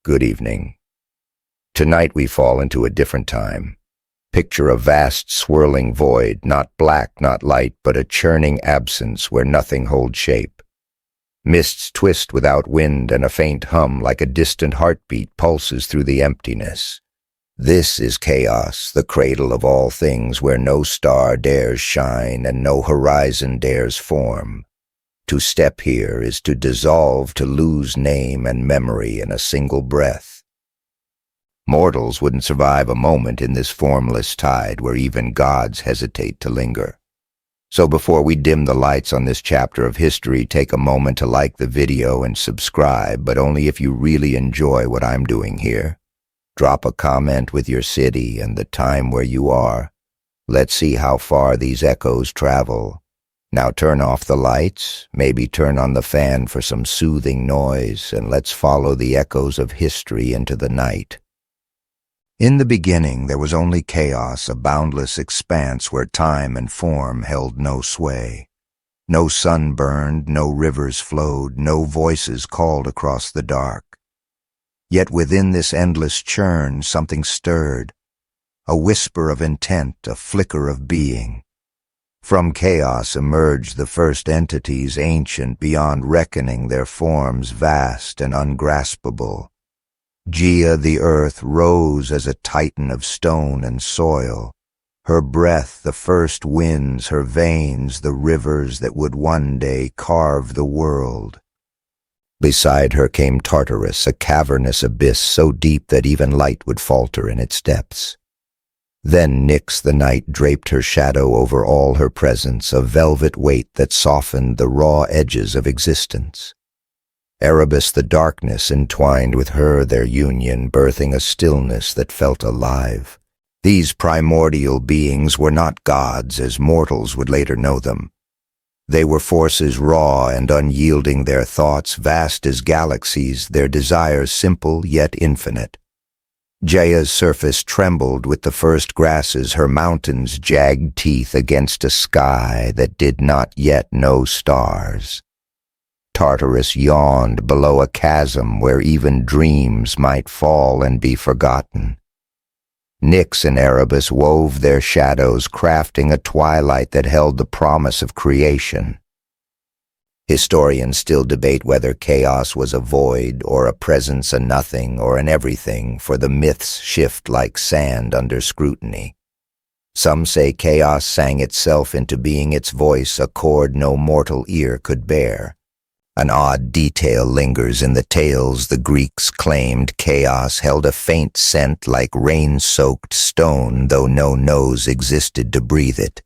Good evening. Tonight we fall into a different time. Picture a vast swirling void, not black, not light, but a churning absence where nothing holds shape. Mists twist without wind, and a faint hum like a distant heartbeat pulses through the emptiness. This is chaos, the cradle of all things, where no star dares shine and no horizon dares form. To step here is to dissolve, to lose name and memory in a single breath. Mortals wouldn't survive a moment in this formless tide where even gods hesitate to linger. So before we dim the lights on this chapter of history, take a moment to like the video and subscribe, but only if you really enjoy what I'm doing here. Drop a comment with your city and the time where you are. Let's see how far these echoes travel. Now turn off the lights, maybe turn on the fan for some soothing noise, and let's follow the echoes of history into the night. In the beginning there was only chaos, a boundless expanse where time and form held no sway. No sun burned, no rivers flowed, no voices called across the dark. Yet within this endless churn something stirred, a whisper of intent, a flicker of being. From chaos emerged the first entities, ancient beyond reckoning, their forms vast and ungraspable. Gaia, the earth, rose as a titan of stone and soil. Her breath, the first winds, her veins, the rivers that would one day carve the world. Beside her came Tartarus, a cavernous abyss so deep that even light would falter in its depths. Then Nyx the night draped her shadow over all her presence, a velvet weight that softened the raw edges of existence. Erebus the darkness entwined with her their union, birthing a stillness that felt alive. These primordial beings were not gods as mortals would later know them. They were forces raw and unyielding, their thoughts vast as galaxies, their desires simple yet infinite. Gaia's surface trembled with the first grasses, her mountains jagged teeth against a sky that did not yet know stars. Tartarus yawned below a chasm where even dreams might fall and be forgotten. Nyx and Erebus wove their shadows, crafting a twilight that held the promise of creation. Historians still debate whether chaos was a void, or a presence, a nothing, or an everything, for the myths shift like sand under scrutiny. Some say chaos sang itself into being, its voice a chord no mortal ear could bear. An odd detail lingers in the tales the Greeks claimed. Chaos held a faint scent like rain-soaked stone, though no nose existed to breathe it.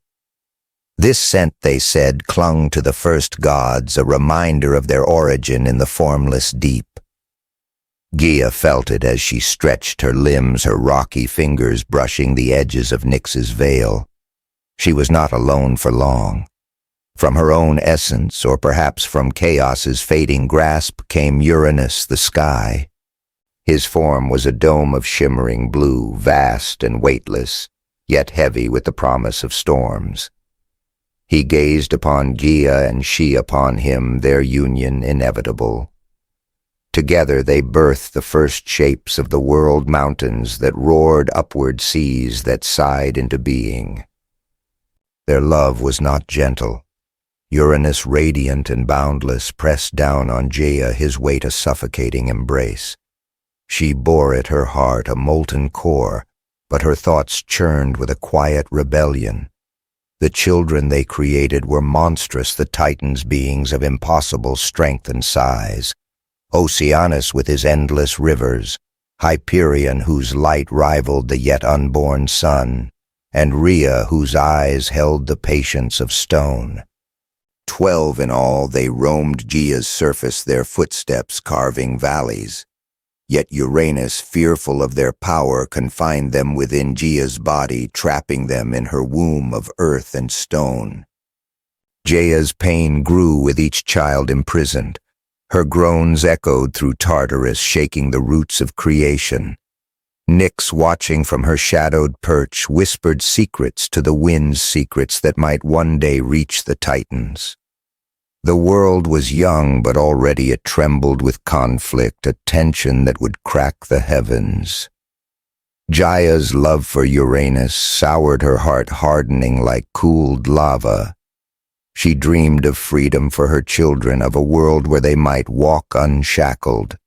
This scent, they said, clung to the first gods, a reminder of their origin in the formless deep. Gaia felt it as she stretched her limbs, her rocky fingers brushing the edges of Nyx's veil. She was not alone for long. From her own essence, or perhaps from chaos's fading grasp, came Uranus, the sky. His form was a dome of shimmering blue, vast and weightless, yet heavy with the promise of storms. He gazed upon Gaia and she upon him, their union inevitable. Together they birthed the first shapes of the world, mountains that roared, upward seas that sighed into being. Their love was not gentle. Uranus, radiant and boundless, pressed down on Gaia, his weight a suffocating embrace. She bore at her heart a molten core, but her thoughts churned with a quiet rebellion. The children they created were monstrous, the Titans, beings of impossible strength and size. Oceanus with his endless rivers, Hyperion whose light rivaled the yet unborn sun, and Rhea whose eyes held the patience of stone. 12 in all, they roamed Gaia's surface, their footsteps carving valleys. Yet Uranus, fearful of their power, confined them within Gaia's body, trapping them in her womb of earth and stone. Gaia's pain grew with each child imprisoned. Her groans echoed through Tartarus, shaking the roots of creation. Nyx, watching from her shadowed perch, whispered secrets to the wind's secrets that might one day reach the Titans. The world was young, but already it trembled with conflict, a tension that would crack the heavens. Gaia's love for Uranus soured her heart, hardening like cooled lava. She dreamed of freedom for her children, of a world where they might walk unshackled.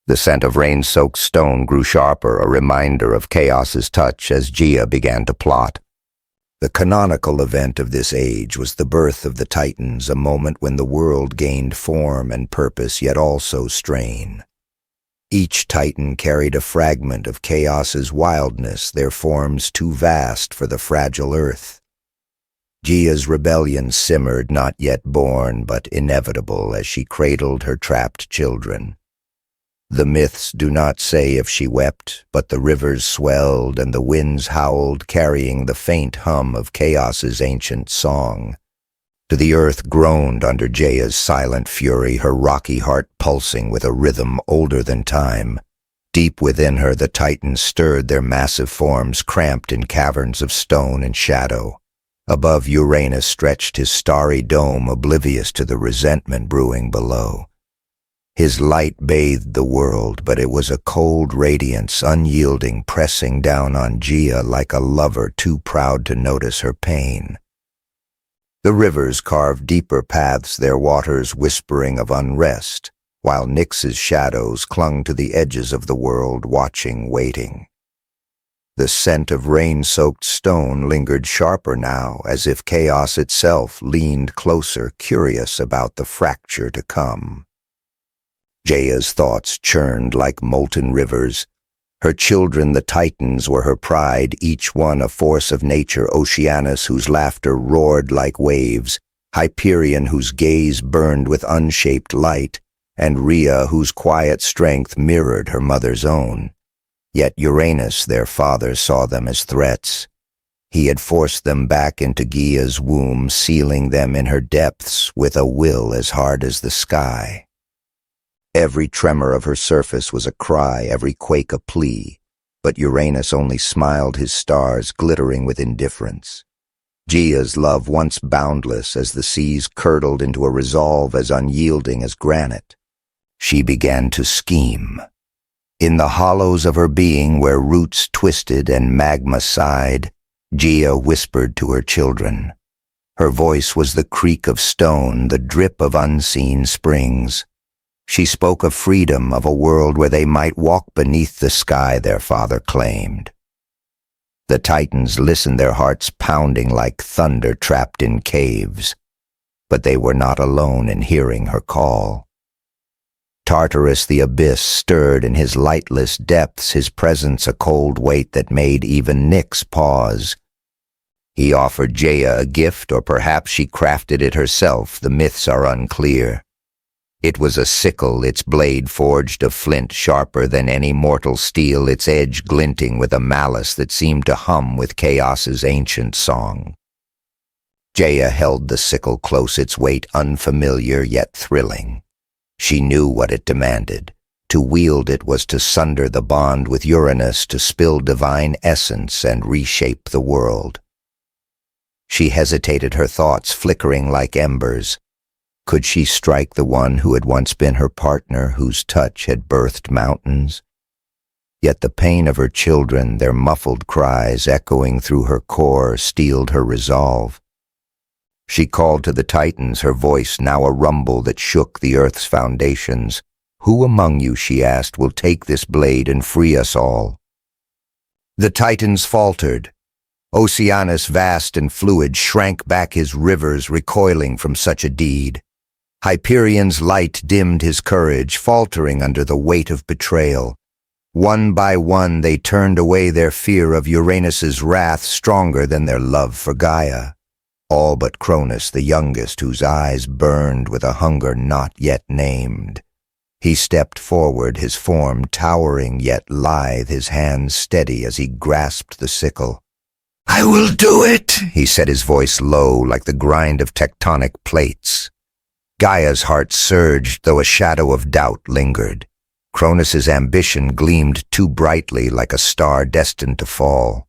The scent of rain-soaked stone grew sharper, a reminder of chaos's touch as Gaia began to plot. The canonical event of this age was the birth of the Titans, a moment when the world gained form and purpose, yet also strain. Each Titan carried a fragment of chaos's wildness, their forms too vast for the fragile earth. Gaia's rebellion simmered, not yet born, but inevitable, as she cradled her trapped children. The myths do not say if she wept, but the rivers swelled and the winds howled, carrying the faint hum of chaos's ancient song. The earth groaned under Gaia's silent fury, her rocky heart pulsing with a rhythm older than time. Deep within her, the Titans stirred, their massive forms cramped in caverns of stone and shadow. Above, Uranus stretched his starry dome, oblivious to the resentment brewing below. His light bathed the world, but it was a cold radiance, unyielding, pressing down on Gaia like a lover too proud to notice her pain. The rivers carved deeper paths, their waters whispering of unrest, while Nyx's shadows clung to the edges of the world, watching, waiting. The scent of rain-soaked stone lingered sharper now, as if chaos itself leaned closer, curious about the fracture to come. Gaia's thoughts churned like molten rivers. Her children, the Titans, were her pride, each one a force of nature, Oceanus, whose laughter roared like waves, Hyperion, whose gaze burned with unshaped light, and Rhea, whose quiet strength mirrored her mother's own. Yet Uranus, their father, saw them as threats. He had forced them back into Gaia's womb, sealing them in her depths with a will as hard as the sky. Every tremor of her surface was a cry, every quake a plea, but Uranus only smiled, his stars glittering with indifference. Gaia's love, once boundless as the seas, curdled into a resolve as unyielding as granite. She began to scheme. In the hollows of her being, where roots twisted and magma sighed, Gaia whispered to her children. Her voice was the creak of stone, the drip of unseen springs. She spoke of freedom, of a world where they might walk beneath the sky their father claimed. The Titans listened, their hearts pounding like thunder trapped in caves. But they were not alone in hearing her call. Tartarus the abyss stirred in his lightless depths, his presence a cold weight that made even Nyx pause. He offered Gaia a gift, or perhaps she crafted it herself, the myths are unclear. It was a sickle, its blade forged of flint, sharper than any mortal steel, its edge glinting with a malice that seemed to hum with chaos's ancient song. Gaia held the sickle close, its weight unfamiliar yet thrilling. She knew what it demanded. To wield it was to sunder the bond with Uranus, to spill divine essence and reshape the world. She hesitated, her thoughts flickering like embers. Could she strike the one who had once been her partner, whose touch had birthed mountains? Yet the pain of her children, their muffled cries echoing through her core, steeled her resolve. She called to the Titans, her voice now a rumble that shook the earth's foundations. Who among you, she asked, will take this blade and free us all? The Titans faltered. Oceanus, vast and fluid, shrank back, his rivers recoiling from such a deed. Hyperion's light dimmed his courage, faltering under the weight of betrayal. One by one they turned away, their fear of Uranus's wrath stronger than their love for Gaia. All but Cronus, the youngest, whose eyes burned with a hunger not yet named. He stepped forward, his form towering yet lithe, his hands steady as he grasped the sickle. "I will do it," he said, his voice low like the grind of tectonic plates. Gaia's heart surged, though a shadow of doubt lingered. Cronus's ambition gleamed too brightly like a star destined to fall.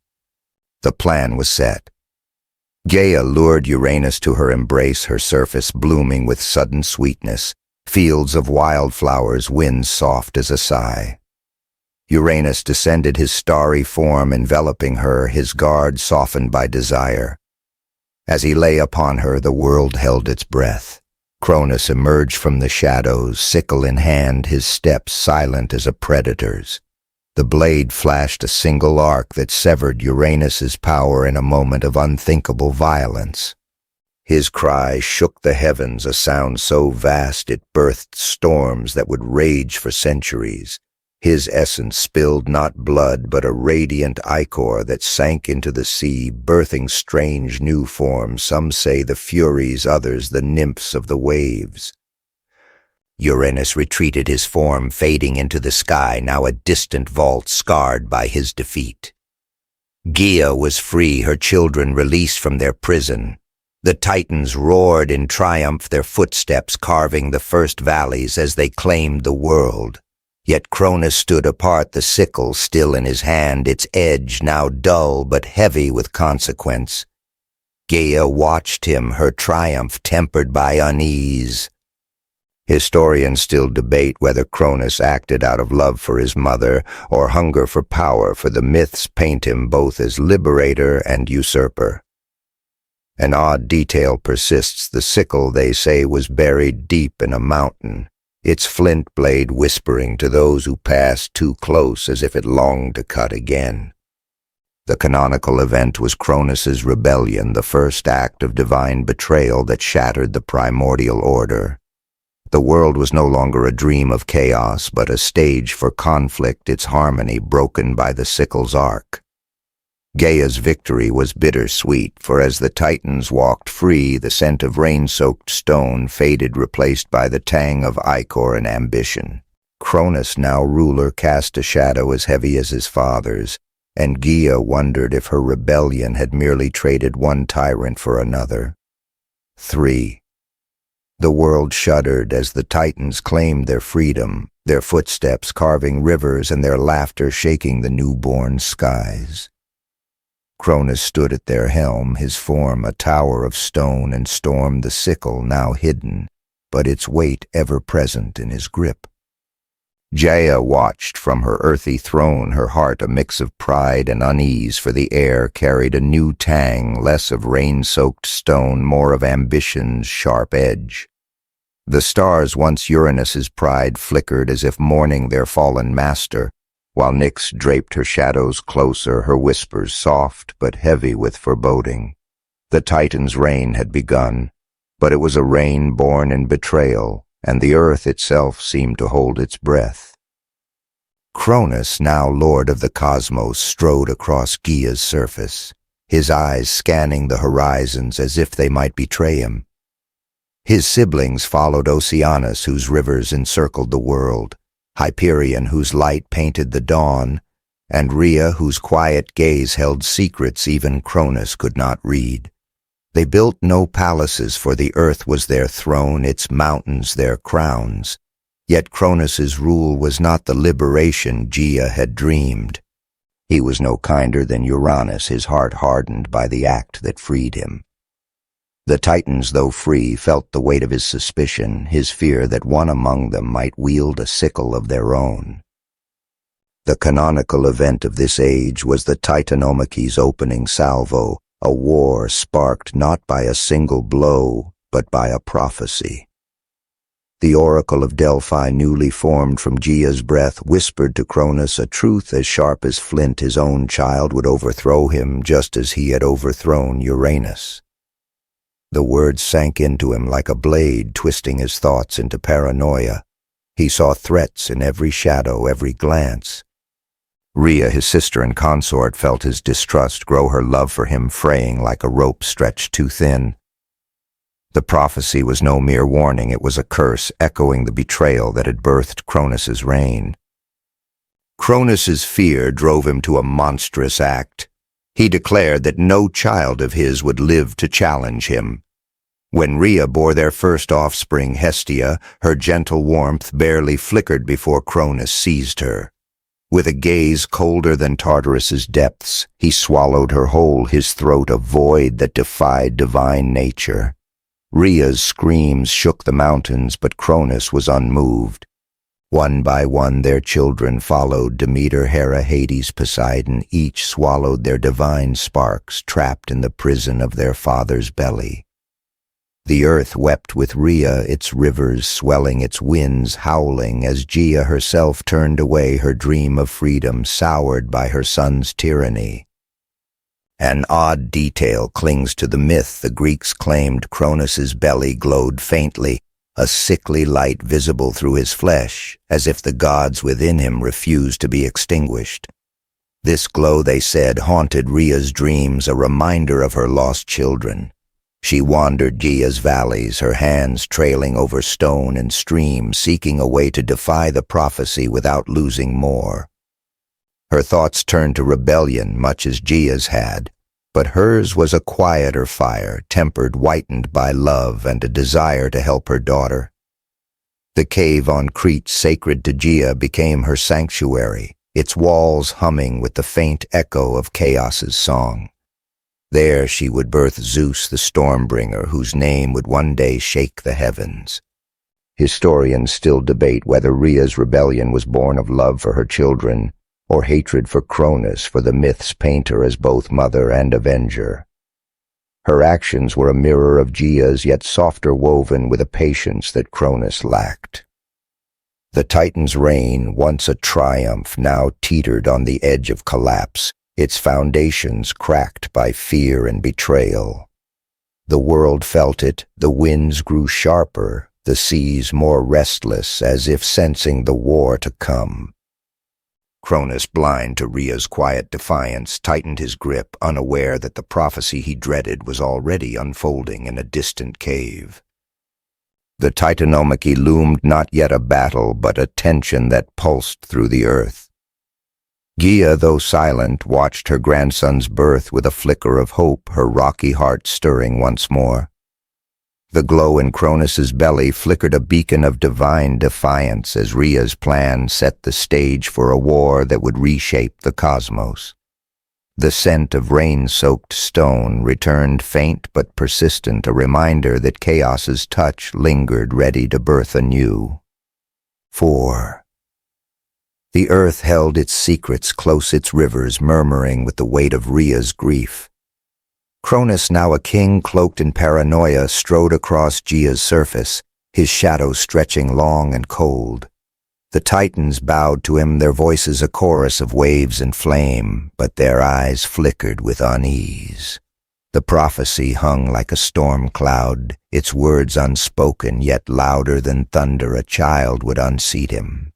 The plan was set. Gaia lured Uranus to her embrace, her surface blooming with sudden sweetness, fields of wildflowers, winds soft as a sigh. Uranus descended his starry form, enveloping her, his guard softened by desire. As he lay upon her, the world held its breath. Cronus emerged from the shadows, sickle in hand, his steps silent as a predator's. The blade flashed a single arc that severed Uranus's power in a moment of unthinkable violence. His cry shook the heavens, a sound so vast it birthed storms that would rage for centuries. His essence spilled not blood, but a radiant ichor that sank into the sea, birthing strange new forms, some say the Furies, others the nymphs of the waves. Uranus retreated, his form fading into the sky, now a distant vault scarred by his defeat. Gaia was free, her children released from their prison. The Titans roared in triumph, their footsteps carving the first valleys as they claimed the world. Yet Cronus stood apart, the sickle still in his hand, its edge now dull but heavy with consequence. Gaia watched him, her triumph tempered by unease. Historians still debate whether Cronus acted out of love for his mother or hunger for power, for the myths paint him both as liberator and usurper. An odd detail persists. The sickle, they say, was buried deep in a mountain, its flint blade whispering to those who passed too close as if it longed to cut again. The canonical event was Cronus's rebellion, the first act of divine betrayal that shattered the primordial order. The world was no longer a dream of chaos, but a stage for conflict, its harmony broken by the sickle's arc. Gaia's victory was bittersweet, for as the Titans walked free, the scent of rain-soaked stone faded, replaced by the tang of ichor and ambition. Cronus, now ruler, cast a shadow as heavy as his father's, and Gaia wondered if her rebellion had merely traded one tyrant for another. 3. The world shuddered as the Titans claimed their freedom, their footsteps carving rivers and their laughter shaking the newborn skies. Cronus stood at their helm, his form a tower of stone, and stormed the sickle, now hidden, but its weight ever present in his grip. Gaia watched from her earthy throne, her heart a mix of pride and unease, for the air carried a new tang, less of rain-soaked stone, more of ambition's sharp edge. The stars, once Uranus's pride, flickered as if mourning their fallen master, while Nyx draped her shadows closer, her whispers soft but heavy with foreboding. The Titan's reign had begun, but it was a reign born in betrayal, and the earth itself seemed to hold its breath. Cronus, now lord of the cosmos, strode across Gaia's surface, his eyes scanning the horizons as if they might betray him. His siblings followed Oceanus, whose rivers encircled the world, Hyperion, whose light painted the dawn, and Rhea, whose quiet gaze held secrets even Cronus could not read. They built no palaces, for the earth was their throne, its mountains their crowns. Yet Cronus's rule was not the liberation Gaia had dreamed. He was no kinder than Uranus, his heart hardened by the act that freed him. The Titans, though free, felt the weight of his suspicion, his fear that one among them might wield a sickle of their own. The canonical event of this age was the Titanomachy's opening salvo, a war sparked not by a single blow, but by a prophecy. The oracle of Delphi, newly formed from Gaia's breath, whispered to Cronus a truth as sharp as flint: his own child would overthrow him just as he had overthrown Uranus. The words sank into him like a blade, twisting his thoughts into paranoia. He saw threats in every shadow, every glance. Rhea, his sister and consort, felt his distrust grow, her love for him fraying like a rope stretched too thin. The prophecy was no mere warning, it was a curse, echoing the betrayal that had birthed Cronus's reign. Cronus's fear drove him to a monstrous act. He declared that no child of his would live to challenge him. When Rhea bore their first offspring, Hestia, her gentle warmth barely flickered before Cronus seized her. With a gaze colder than Tartarus's depths, he swallowed her whole, his throat a void that defied divine nature. Rhea's screams shook the mountains, but Cronus was unmoved. One by one their children followed Demeter, Hera, Hades, Poseidon. Each swallowed their divine sparks, trapped in the prison of their father's belly. The earth wept with Rhea, its rivers swelling, its winds howling, as Gaia herself turned away, her dream of freedom soured by her son's tyranny. An odd detail clings to the myth. The Greeks claimed Cronus's belly glowed faintly, a sickly light visible through his flesh, as if the gods within him refused to be extinguished. This glow, they said, haunted Rhea's dreams, a reminder of her lost children. She wandered Gaia's valleys, her hands trailing over stone and stream, seeking a way to defy the prophecy without losing more. Her thoughts turned to rebellion, much as Gaia's had, but hers was a quieter fire, tempered, whitened by love and a desire to help her daughter. The cave on Crete, sacred to Gaia, became her sanctuary, its walls humming with the faint echo of Chaos's song. There she would birth Zeus, the Stormbringer, whose name would one day shake the heavens. Historians still debate whether Rhea's rebellion was born of love for her children or hatred for Cronus, for the myths paint her as both mother and avenger. Her actions were a mirror of Gaia's, yet softer woven with a patience that Cronus lacked. The Titan's reign, once a triumph, now teetered on the edge of collapse, its foundations cracked by fear and betrayal. The world felt it, the winds grew sharper, the seas more restless, as if sensing the war to come. Cronus, blind to Rhea's quiet defiance, tightened his grip, unaware that the prophecy he dreaded was already unfolding in a distant cave. The Titanomachy loomed, not yet a battle, but a tension that pulsed through the earth. Gaia, though silent, watched her grandson's birth with a flicker of hope, her rocky heart stirring once more. The glow in Cronus's belly flickered a beacon of divine defiance as Rhea's plan set the stage for a war that would reshape the cosmos. The scent of rain-soaked stone returned, faint but persistent, a reminder that Chaos's touch lingered, ready to birth anew. 4. The earth held its secrets close, its rivers murmuring with the weight of Rhea's grief. Cronus, now a king cloaked in paranoia, strode across Gaia's surface, his shadow stretching long and cold. The Titans bowed to him, their voices a chorus of waves and flame, but their eyes flickered with unease. The prophecy hung like a storm cloud, its words unspoken, yet louder than thunder. A child would unseat him.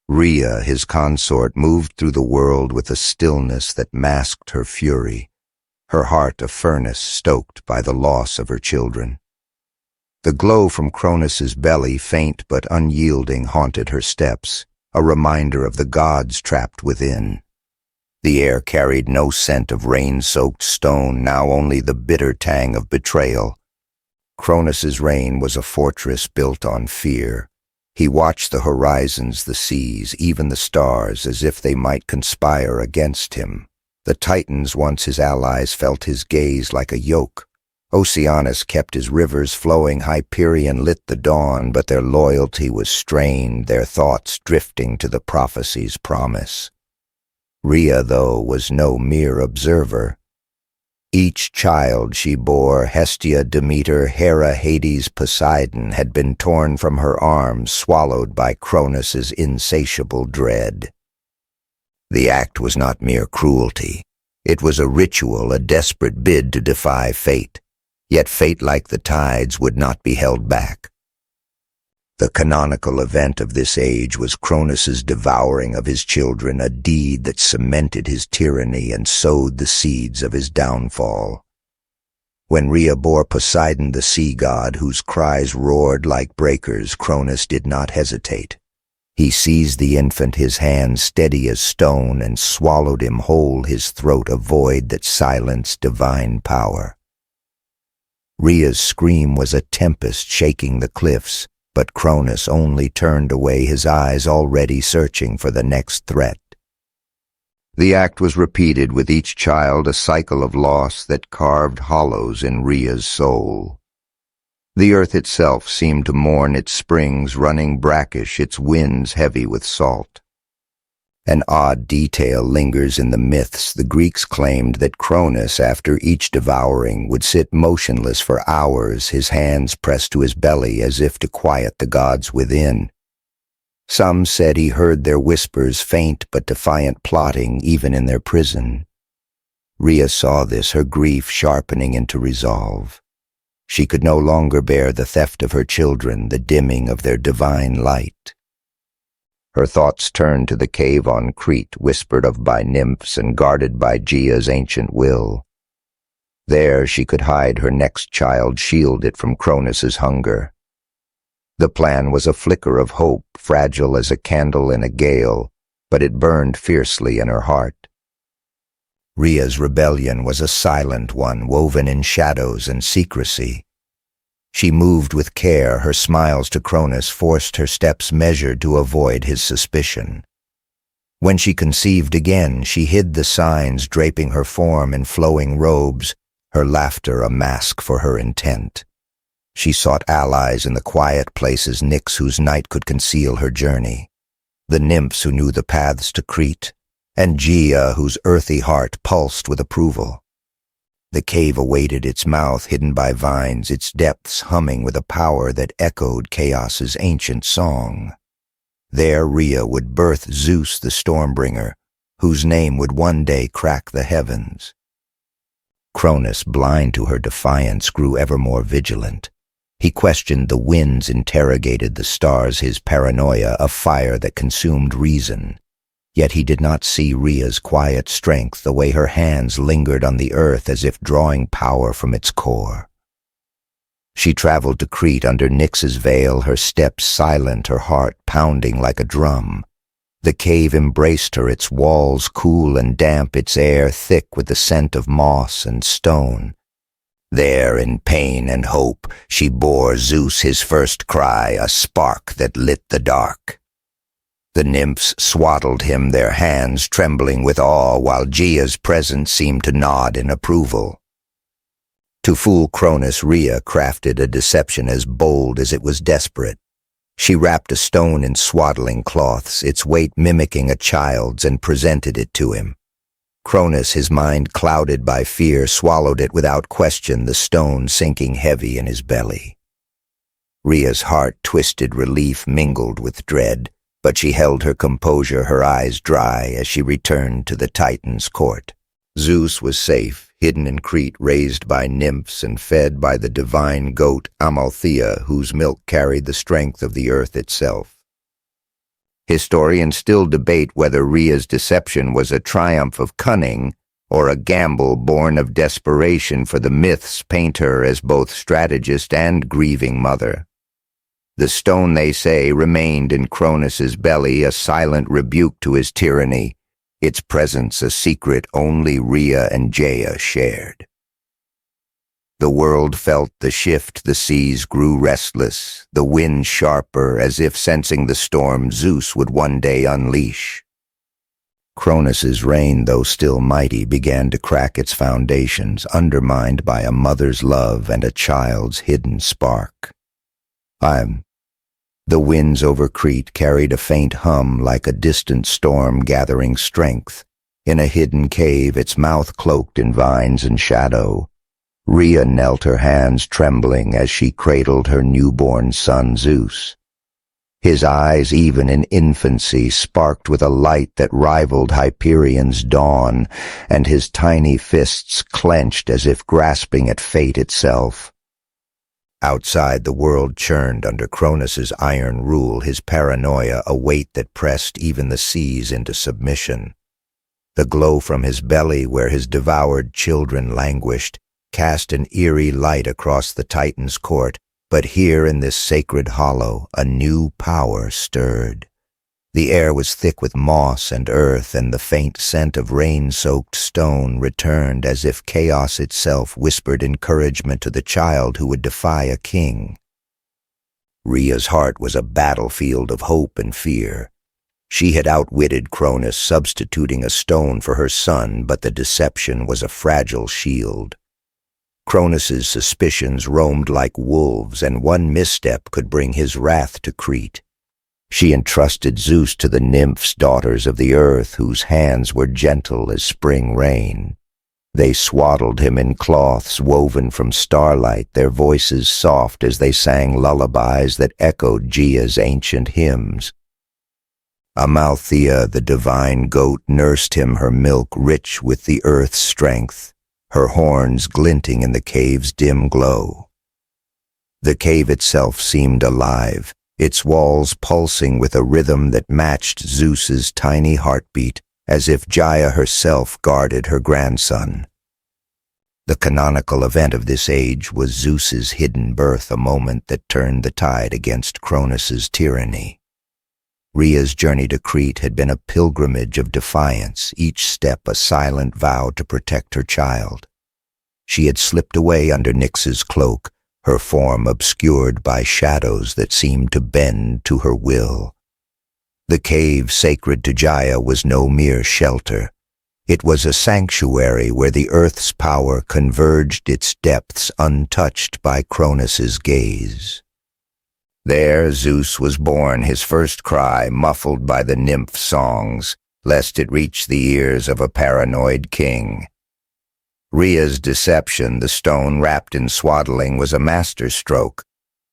Rhea, his consort, moved through the world with a stillness that masked her fury, her heart a furnace stoked by the loss of her children. The glow from Cronus's belly, faint but unyielding, haunted her steps, a reminder of the gods trapped within. The air carried no scent of rain-soaked stone, now only the bitter tang of betrayal. Cronus's reign was a fortress built on fear. He watched the horizons, the seas, even the stars, as if they might conspire against him. The Titans, once his allies, felt his gaze like a yoke. Oceanus kept his rivers flowing, Hyperion lit the dawn, but their loyalty was strained, their thoughts drifting to the prophecy's promise. Rhea, though, was no mere observer. Each child she bore, Hestia, Demeter, Hera, Hades, Poseidon, had been torn from her arms, swallowed by Cronus's insatiable dread. The act was not mere cruelty. It was a ritual, a desperate bid to defy fate. Yet fate, like the tides, would not be held back. The canonical event of this age was Cronus's devouring of his children, a deed that cemented his tyranny and sowed the seeds of his downfall. When Rhea bore Poseidon, the sea god, whose cries roared like breakers, Cronus did not hesitate. He seized the infant, his hands steady as stone, and swallowed him whole, his throat a void that silenced divine power. Rhea's scream was a tempest shaking the cliffs, but Cronus only turned away, his eyes already searching for the next threat. The act was repeated, with each child a cycle of loss that carved hollows in Rhea's soul. The earth itself seemed to mourn, its springs running brackish, its winds heavy with salt. An odd detail lingers in the myths. The Greeks claimed that Cronus, after each devouring, would sit motionless for hours, his hands pressed to his belly as if to quiet the gods within. Some said he heard their whispers, faint but defiant, plotting even in their prison. Rhea saw this, her grief sharpening into resolve. She could no longer bear the theft of her children, the dimming of their divine light. Her thoughts turned to the cave on Crete, whispered of by nymphs and guarded by Gaia's ancient will. There she could hide her next child, shield it from Cronus's hunger. The plan was a flicker of hope, fragile as a candle in a gale, but it burned fiercely in her heart. Rhea's rebellion was a silent one, woven in shadows and secrecy. She moved with care, her smiles to Cronus forced her steps measured to avoid his suspicion. When she conceived again, she hid the signs, draping her form in flowing robes, her laughter a mask for her intent. She sought allies in the quiet places, Nyx whose night could conceal her journey, the nymphs who knew the paths to Crete, and Gaia whose earthy heart pulsed with approval. The cave awaited, its mouth hidden by vines, its depths humming with a power that echoed chaos's ancient song. There Rhea would birth Zeus the Stormbringer, whose name would one day crack the heavens. Cronus, blind to her defiance, grew ever more vigilant. He questioned the winds, interrogated the stars, his paranoia a fire that consumed reason. Yet he did not see Rhea's quiet strength, the way her hands lingered on the earth as if drawing power from its core. She traveled to Crete under Nyx's veil, her steps silent, her heart pounding like a drum. The cave embraced her, its walls cool and damp, its air thick with the scent of moss and stone. There, in pain and hope, she bore Zeus his first cry, a spark that lit the dark. The nymphs swaddled him, their hands trembling with awe, while Gaia's presence seemed to nod in approval. To fool Cronus, Rhea crafted a deception as bold as it was desperate. She wrapped a stone in swaddling cloths, its weight mimicking a child's, and presented it to him. Cronus, his mind clouded by fear, swallowed it without question, the stone sinking heavy in his belly. Rhea's heart twisted, relief mingled with dread, but she held her composure, her eyes dry, as she returned to the Titan's court. Zeus was safe, hidden in Crete, raised by nymphs and fed by the divine goat Amalthea, whose milk carried the strength of the earth itself. Historians still debate whether Rhea's deception was a triumph of cunning or a gamble born of desperation, for the myths paint her as both strategist and grieving mother. The stone, they say, remained in Cronus's belly, a silent rebuke to his tyranny, its presence a secret only Rhea and Gaia shared. The world felt the shift, the seas grew restless, the wind sharper, as if sensing the storm Zeus would one day unleash. Cronus's reign, though still mighty, began to crack its foundations, undermined by a mother's love and a child's hidden spark. The winds over Crete carried a faint hum like a distant storm gathering strength. In a hidden cave, its mouth cloaked in vines and shadow, Rhea knelt, her hands trembling as she cradled her newborn son Zeus. His eyes, even in infancy, sparked with a light that rivaled Hyperion's dawn, and his tiny fists clenched as if grasping at fate itself. Outside, the world churned under Cronus's iron rule, his paranoia a weight that pressed even the seas into submission. The glow from his belly, where his devoured children languished, cast an eerie light across the Titan's court, but here in this sacred hollow a new power stirred. The air was thick with moss and earth, and the faint scent of rain-soaked stone returned as if chaos itself whispered encouragement to the child who would defy a king. Rhea's heart was a battlefield of hope and fear. She had outwitted Cronus, substituting a stone for her son, but the deception was a fragile shield. Cronus's suspicions roamed like wolves, and one misstep could bring his wrath to Crete. She entrusted Zeus to the nymphs, daughters of the earth, whose hands were gentle as spring rain. They swaddled him in cloths woven from starlight, their voices soft as they sang lullabies that echoed Gaia's ancient hymns. Amalthea, the divine goat, nursed him her milk rich with the earth's strength, her horns glinting in the cave's dim glow. The cave itself seemed alive, its walls pulsing with a rhythm that matched Zeus's tiny heartbeat, as if Gaia herself guarded her grandson. The canonical event of this age was Zeus's hidden birth, a moment that turned the tide against Cronus's tyranny. Rhea's journey to Crete had been a pilgrimage of defiance, each step a silent vow to protect her child. She had slipped away under Nyx's cloak, her form obscured by shadows that seemed to bend to her will. The cave sacred to Gaia was no mere shelter. It was a sanctuary where the earth's power converged, its depths untouched by Cronus's gaze. There Zeus was born, his first cry muffled by the nymph songs, lest it reach the ears of a paranoid king. Rhea's deception, the stone wrapped in swaddling, was a masterstroke,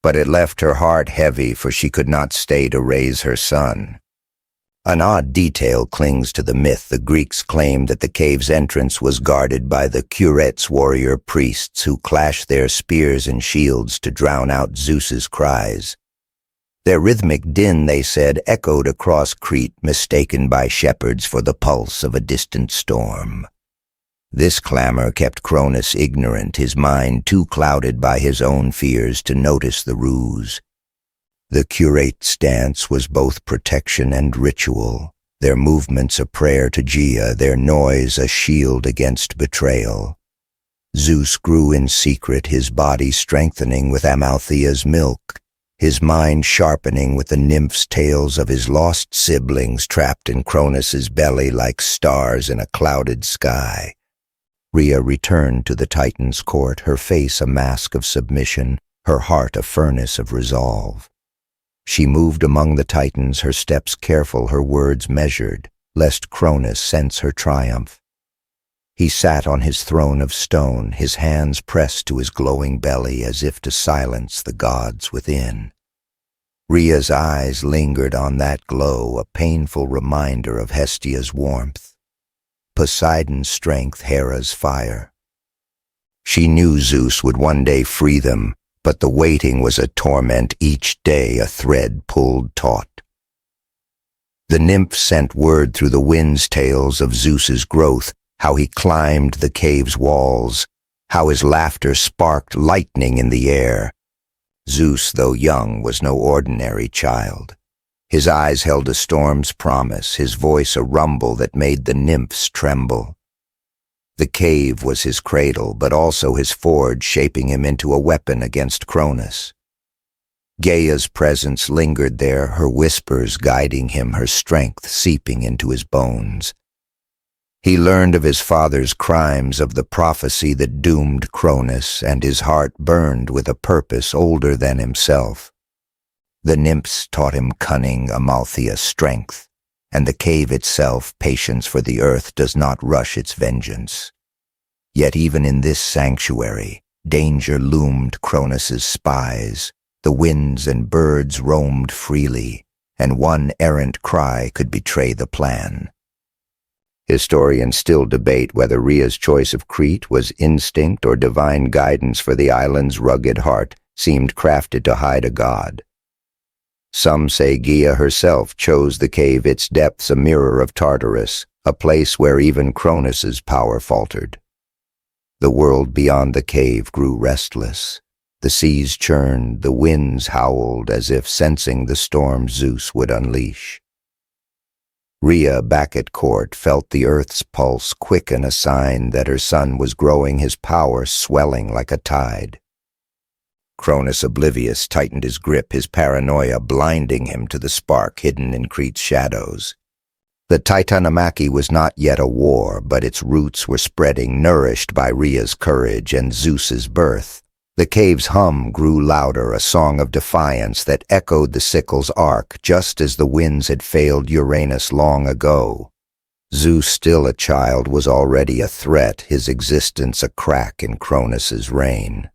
but it left her heart heavy, for she could not stay to raise her son. An odd detail clings to the myth. The Greeks claimed that the cave's entrance was guarded by the curetes, warrior priests who clashed their spears and shields to drown out Zeus's cries. Their rhythmic din, they said, echoed across Crete, mistaken by shepherds for the pulse of a distant storm. This clamor kept Cronus ignorant, his mind too clouded by his own fears to notice the ruse. The curate's dance was both protection and ritual, their movements a prayer to Gaia, their noise a shield against betrayal. Zeus grew in secret, his body strengthening with Amalthea's milk, his mind sharpening with the nymphs' tales of his lost siblings trapped in Cronus's belly like stars in a clouded sky. Rhea returned to the Titan's court, her face a mask of submission, her heart a furnace of resolve. She moved among the Titans, her steps careful, her words measured, lest Cronus sense her triumph. He sat on his throne of stone, his hands pressed to his glowing belly as if to silence the gods within. Rhea's eyes lingered on that glow, a painful reminder of Hestia's warmth, Poseidon's strength, Hera's fire. She knew Zeus would one day free them, but the waiting was a torment, each day a thread pulled taut. The nymphs sent word through the wind's tales of Zeus's growth, how he climbed the cave's walls, how his laughter sparked lightning in the air. Zeus, though young, was no ordinary child. His eyes held a storm's promise, his voice a rumble that made the nymphs tremble. The cave was his cradle, but also his forge, shaping him into a weapon against Cronus. Gaia's presence lingered there, her whispers guiding him, her strength seeping into his bones. He learned of his father's crimes, of the prophecy that doomed Cronus, and his heart burned with a purpose older than himself. The nymphs taught him cunning, Amalthea strength, and the cave itself patience, for the earth does not rush its vengeance. Yet even in this sanctuary, danger loomed Cronus's spies. The winds and birds roamed freely, and one errant cry could betray the plan. Historians still debate whether Rhea's choice of Crete was instinct or divine guidance, for the island's rugged heart seemed crafted to hide a god. Some say Gaia herself chose the cave, its depths a mirror of Tartarus, a place where even Cronus's power faltered. The world beyond the cave grew restless. The seas churned, the winds howled, as if sensing the storm Zeus would unleash. Rhea, back at court, felt the earth's pulse quicken, a sign that her son was growing, his power swelling like a tide. Cronus, oblivious, tightened his grip, his paranoia blinding him to the spark hidden in Crete's shadows. The Titanomachy was not yet a war, but its roots were spreading, nourished by Rhea's courage and Zeus's birth. The cave's hum grew louder, a song of defiance that echoed the sickle's arc, just as the winds had failed Uranus long ago. Zeus, still a child, was already a threat, his existence a crack in Cronus's reign.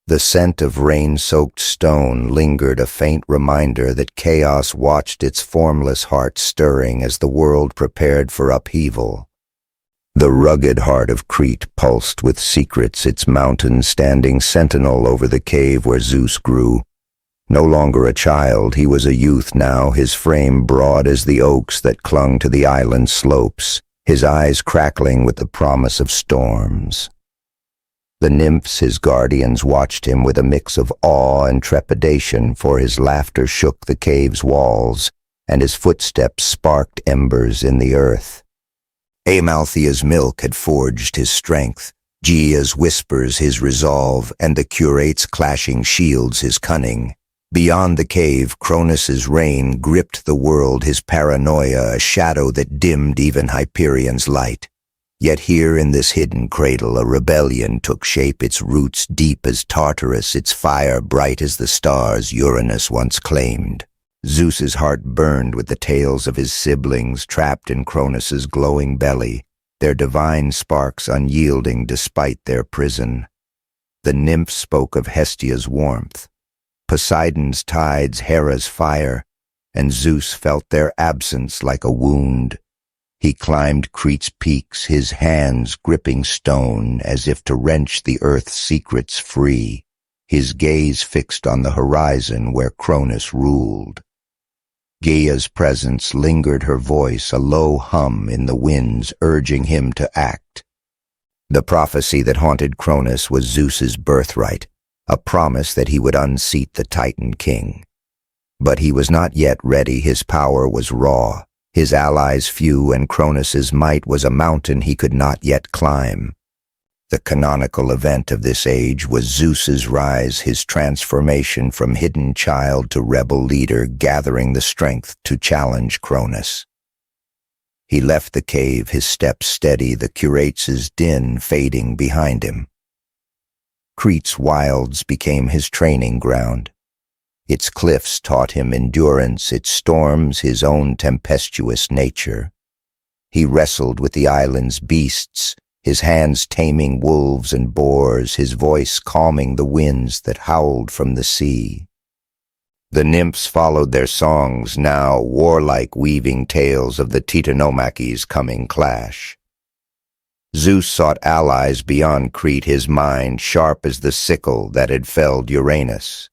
The scent of rain-soaked stone lingered, a faint reminder that chaos watched its formless heart stirring as the world prepared for upheaval. The rugged heart of Crete pulsed with secrets, its mountains standing sentinel over the cave where Zeus grew. No longer a child, he was a youth now, his frame broad as the oaks that clung to the island slopes, his eyes crackling with the promise of storms. The nymphs, his guardians, watched him with a mix of awe and trepidation, for his laughter shook the cave's walls, and his footsteps sparked embers in the earth. Amalthea's milk had forged his strength, Gaia's whispers his resolve, and the curate's clashing shields his cunning. Beyond the cave, Cronus's reign gripped the world, his paranoia a shadow that dimmed even Hyperion's light. Yet here in this hidden cradle a rebellion took shape, its roots deep as Tartarus, its fire bright as the stars Uranus once claimed. Zeus's heart burned with the tales of his siblings trapped in Cronus's glowing belly, their divine sparks unyielding despite their prison. The nymphs spoke of Hestia's warmth, Poseidon's tides, Hera's fire, and Zeus felt their absence like a wound. He climbed Crete's peaks, his hands gripping stone as if to wrench the earth's secrets free, his gaze fixed on the horizon where Cronus ruled. Gaia's presence lingered, her voice a low hum in the winds urging him to act. The prophecy that haunted Cronus was Zeus's birthright, a promise that he would unseat the Titan king. But he was not yet ready, his power was raw. His allies few, and Cronus's might was a mountain he could not yet climb. The canonical event of this age was Zeus's rise, his transformation from hidden child to rebel leader, gathering the strength to challenge Cronus. He left the cave, his steps steady, the curate's din fading behind him. Crete's wilds became his training ground. Its cliffs taught him endurance, its storms his own tempestuous nature. He wrestled with the island's beasts, his hands taming wolves and boars, his voice calming the winds that howled from the sea. The nymphs followed their songs, now warlike, weaving tales of the Titanomachy's coming clash. Zeus sought allies beyond Crete, his mind sharp as the sickle that had felled Uranus.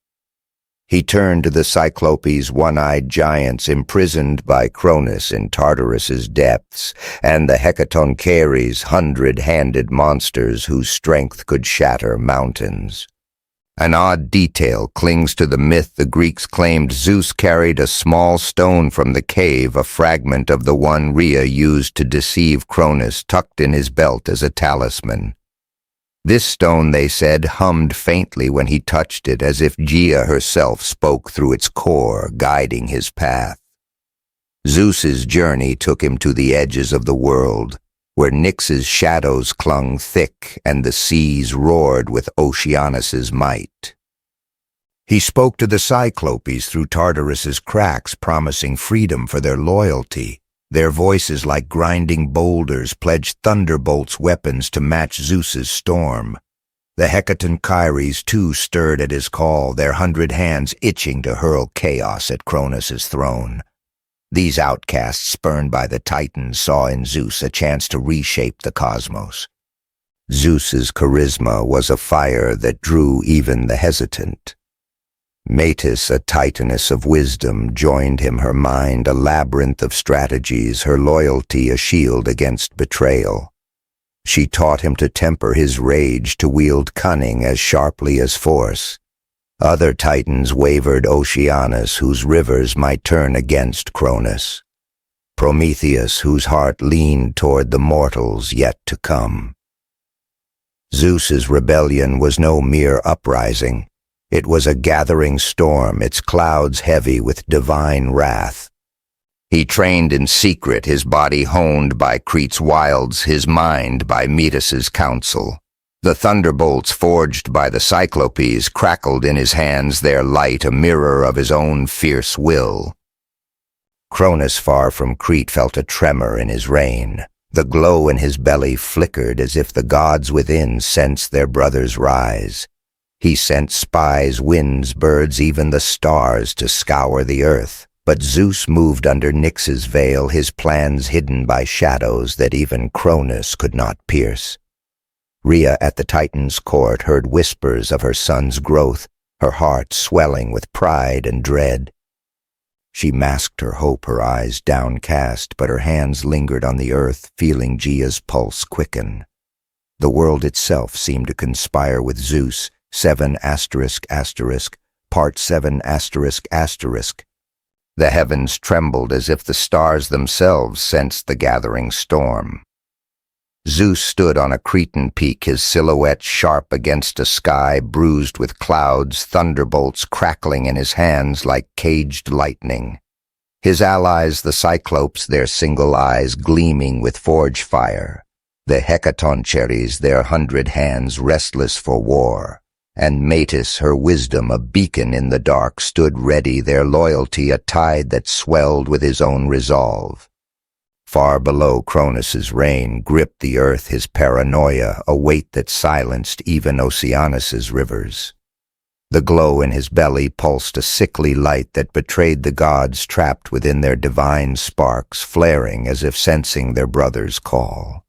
He turned to the Cyclopes, one-eyed giants imprisoned by Cronus in Tartarus's depths, and the Hecatoncheires, hundred-handed monsters whose strength could shatter mountains. An odd detail clings to the myth the Greeks claimed Zeus carried a small stone from the cave, a fragment of the one Rhea used to deceive Cronus, tucked in his belt as a talisman. This stone, they said, hummed faintly when he touched it, as if Gaia herself spoke through its core, guiding his path. Zeus's journey took him to the edges of the world, where Nyx's shadows clung thick and the seas roared with Oceanus's might. He spoke to the Cyclopes through Tartarus's cracks, promising freedom for their loyalty. Their voices, like grinding boulders, pledged thunderbolts, weapons to match Zeus's storm. The Hecatoncheires, too, stirred at his call, their 100 hands itching to hurl chaos at Cronus's throne. These outcasts, spurned by the Titans, saw in Zeus a chance to reshape the cosmos. Zeus's charisma was a fire that drew even the hesitant. Metis, a titaness of wisdom, joined him, her mind a labyrinth of strategies, her loyalty a shield against betrayal. She taught him to temper his rage, to wield cunning as sharply as force. Other titans wavered, Oceanus, whose rivers might turn against Cronus. Prometheus, whose heart leaned toward the mortals yet to come. Zeus's rebellion was no mere uprising. It was a gathering storm, its clouds heavy with divine wrath. He trained in secret, his body honed by Crete's wilds, his mind by Metis's counsel. The thunderbolts forged by the Cyclopes crackled in his hands, their light a mirror of his own fierce will. Cronus, far from Crete, felt a tremor in his reign. The glow in his belly flickered as if the gods within sensed their brother's rise. He sent spies, winds, birds, even the stars to scour the earth. But Zeus moved under Nyx's veil, his plans hidden by shadows that even Cronus could not pierce. Rhea at the Titan's court heard whispers of her son's growth, her heart swelling with pride and dread. She masked her hope, her eyes downcast, but her hands lingered on the earth, feeling Gaia's pulse quicken. The world itself seemed to conspire with Zeus, 7***, part 7***. The heavens trembled as if the stars themselves sensed the gathering storm. Zeus stood on a Cretan peak, his silhouette sharp against a sky bruised with clouds, thunderbolts crackling in his hands like caged lightning. His allies, the Cyclopes, their single eyes gleaming with forge fire. The Hecatoncheires, their 100 hands restless for war. And Metis, her wisdom a beacon in the dark, stood ready, their loyalty a tide that swelled with his own resolve. Far below, Cronus's reign gripped the earth, his paranoia, a weight that silenced even Oceanus's rivers. The glow in his belly pulsed a sickly light that betrayed the gods trapped within their divine sparks, flaring as if sensing their brother's call.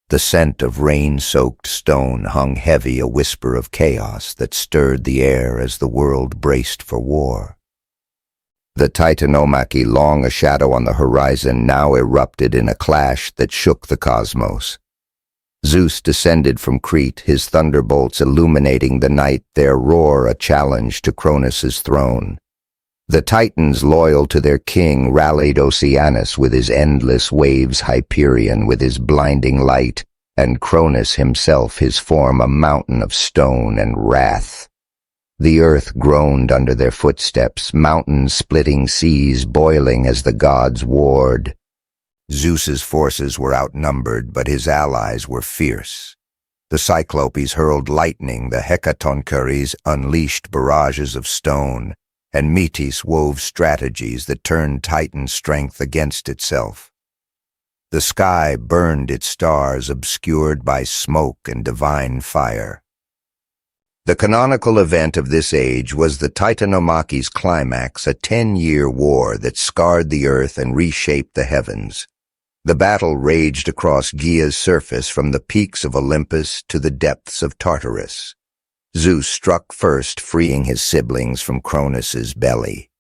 The scent of rain-soaked stone hung heavy, a whisper of chaos that stirred the air as the world braced for war. The Titanomachy, long a shadow on the horizon, now erupted in a clash that shook the cosmos. Zeus descended from Crete, his thunderbolts illuminating the night, their roar a challenge to Cronus's throne. The Titans, loyal to their king, rallied Oceanus with his endless waves, Hyperion with his blinding light, and Cronus himself, his form a mountain of stone and wrath. The earth groaned under their footsteps, mountains splitting, seas boiling as the gods warred. Zeus's forces were outnumbered, but his allies were fierce. The Cyclopes hurled lightning, the Hecatoncheires unleashed barrages of stone, and Metis wove strategies that turned Titan's strength against itself. The sky burned its stars, obscured by smoke and divine fire. The canonical event of this age was the Titanomachy's climax, a 10-year war that scarred the earth and reshaped the heavens. The battle raged across Gaia's surface, from the peaks of Olympus to the depths of Tartarus. Zeus struck first, freeing his siblings from Cronus's belly.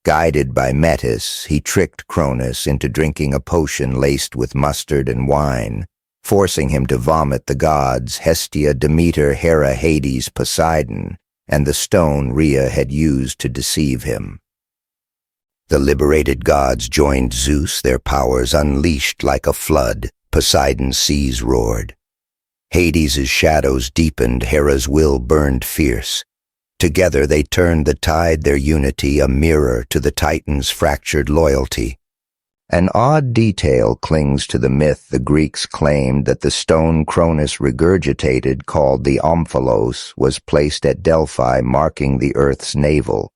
Guided by Metis, he tricked Cronus into drinking a potion laced with mustard and wine, forcing him to vomit the gods, Hestia, Demeter, Hera, Hades, Poseidon, and the stone Rhea had used to deceive him. The liberated gods joined Zeus, their powers unleashed like a flood. Poseidon's seas roared. Hades's shadows deepened, Hera's will burned fierce. Together they turned the tide, their unity a mirror to the Titans' fractured loyalty. An odd detail clings to the myth. The Greeks claimed that the stone Cronus regurgitated, called the omphalos, was placed at Delphi, marking the earth's navel.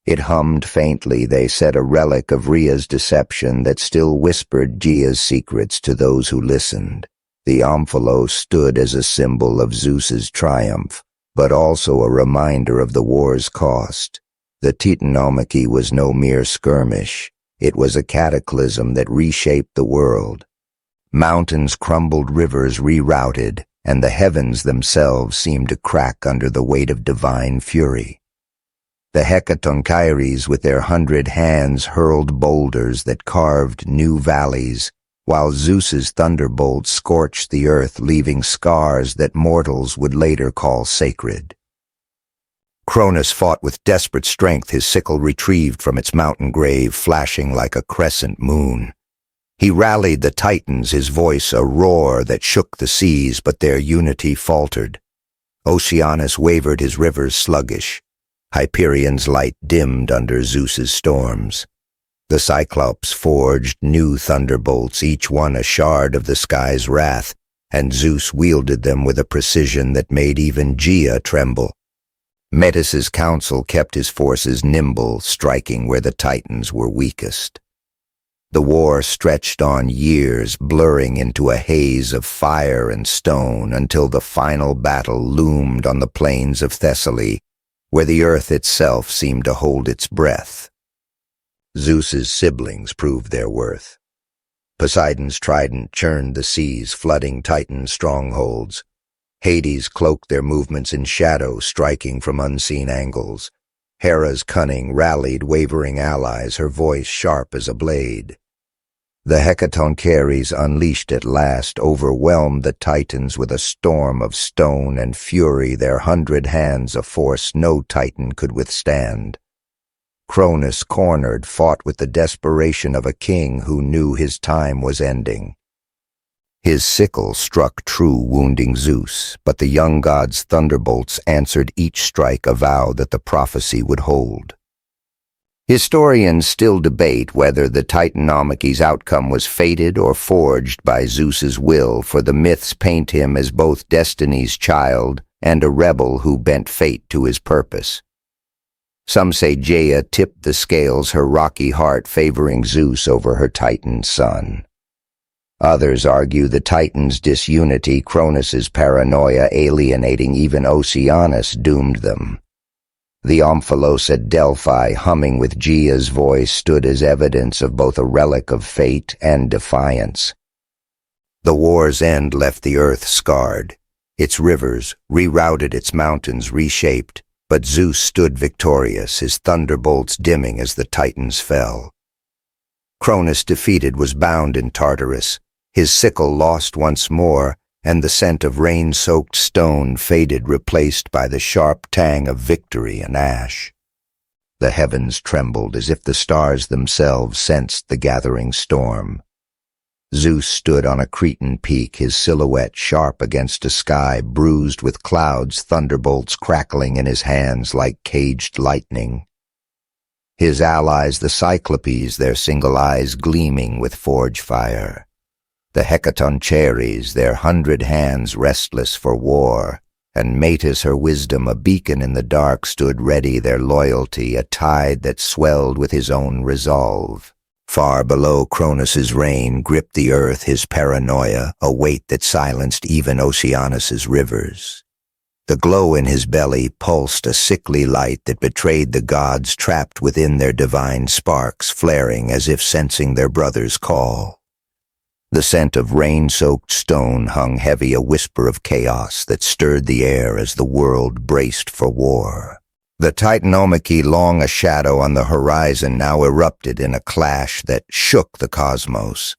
It hummed faintly, they said, a relic of Rhea's deception that still whispered Gaia's secrets to those who listened. The omphalos stood as a symbol of Zeus's triumph, but also a reminder of the war's cost. The Titanomachy was no mere skirmish. It was a cataclysm that reshaped the world. Mountains crumbled, rivers rerouted, and the heavens themselves seemed to crack under the weight of divine fury. The Hecatoncheires, with their 100 hands, hurled boulders that carved new valleys, while Zeus's thunderbolts scorched the earth, leaving scars that mortals would later call sacred. Cronus fought with desperate strength, his sickle retrieved from its mountain grave, flashing like a crescent moon. He rallied the Titans, his voice a roar that shook the seas, but their unity faltered. Oceanus wavered, his rivers sluggish. Hyperion's light dimmed under Zeus's storms. The Cyclops forged new thunderbolts, each one a shard of the sky's wrath, and Zeus wielded them with a precision that made even Gaia tremble. Metis's counsel kept his forces nimble, striking where the Titans were weakest. The war stretched on years, blurring into a haze of fire and stone until the final battle loomed on the plains of Thessaly, where the earth itself seemed to hold its breath. Zeus's siblings proved their worth. Poseidon's trident churned the seas, flooding Titan's strongholds. Hades cloaked their movements in shadow, striking from unseen angles. Hera's cunning rallied wavering allies, her voice sharp as a blade. The Hecatoncheires, unleashed at last, overwhelmed the Titans with a storm of stone and fury, their 100 hands a force no Titan could withstand. Cronus, cornered, fought with the desperation of a king who knew his time was ending. His sickle struck true, wounding Zeus, but the young god's thunderbolts answered each strike, a vow that the prophecy would hold. Historians still debate whether the Titanomachy's outcome was fated or forged by Zeus's will, for the myths paint him as both destiny's child and a rebel who bent fate to his purpose. Some say Gaia tipped the scales, her rocky heart favoring Zeus over her Titan son. Others argue the Titans' disunity, Cronus's paranoia alienating even Oceanus, doomed them. The Omphalos at Delphi, humming with Gaia's voice, stood as evidence of both a relic of fate and defiance. The war's end left the earth scarred. Its rivers rerouted, its mountains reshaped, but Zeus stood victorious, his thunderbolts dimming as the Titans fell. Cronus, defeated, was bound in Tartarus, his sickle lost once more, and the scent of rain-soaked stone faded, replaced by the sharp tang of victory and ash. The heavens trembled as if the stars themselves sensed the gathering storm. Zeus stood on a Cretan peak, his silhouette sharp against a sky bruised with clouds, thunderbolts crackling in his hands like caged lightning. His allies, the Cyclopes, their single eyes gleaming with forge fire. The Hecatoncheires, their 100 hands restless for war, and Metis, her wisdom a beacon in the dark, stood ready, their loyalty a tide that swelled with his own resolve. Far below, Cronus's reign gripped the earth, his paranoia a weight that silenced even Oceanus's rivers. The glow in his belly pulsed a sickly light that betrayed the gods trapped within their divine sparks, flaring as if sensing their brother's call. The scent of rain-soaked stone hung heavy, a whisper of chaos that stirred the air as the world braced for war. The Titanomachy, long a shadow on the horizon, now erupted in a clash that shook the cosmos.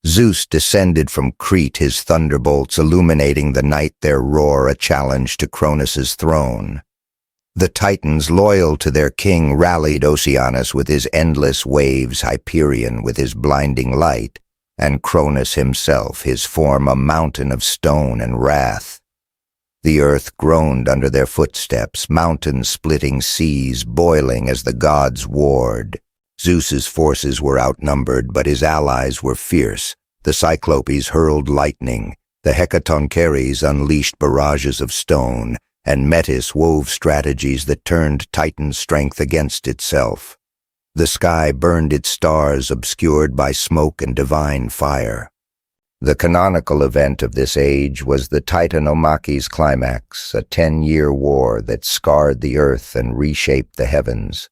Zeus descended from Crete, his thunderbolts illuminating the night, their roar a challenge to Cronus's throne. The Titans, loyal to their king, rallied Oceanus with his endless waves, Hyperion with his blinding light, and Cronus himself, his form a mountain of stone and wrath. The earth groaned under their footsteps, mountains splitting, seas boiling as the gods warred. Zeus's forces were outnumbered, but his allies were fierce. The Cyclopes hurled lightning, the Hecatoncheires unleashed barrages of stone, and Metis wove strategies that turned Titan's strength against itself. The sky burned its stars, obscured by smoke and divine fire. The canonical event of this age was the Titanomachy's climax, a 10-year war that scarred the earth and reshaped the heavens.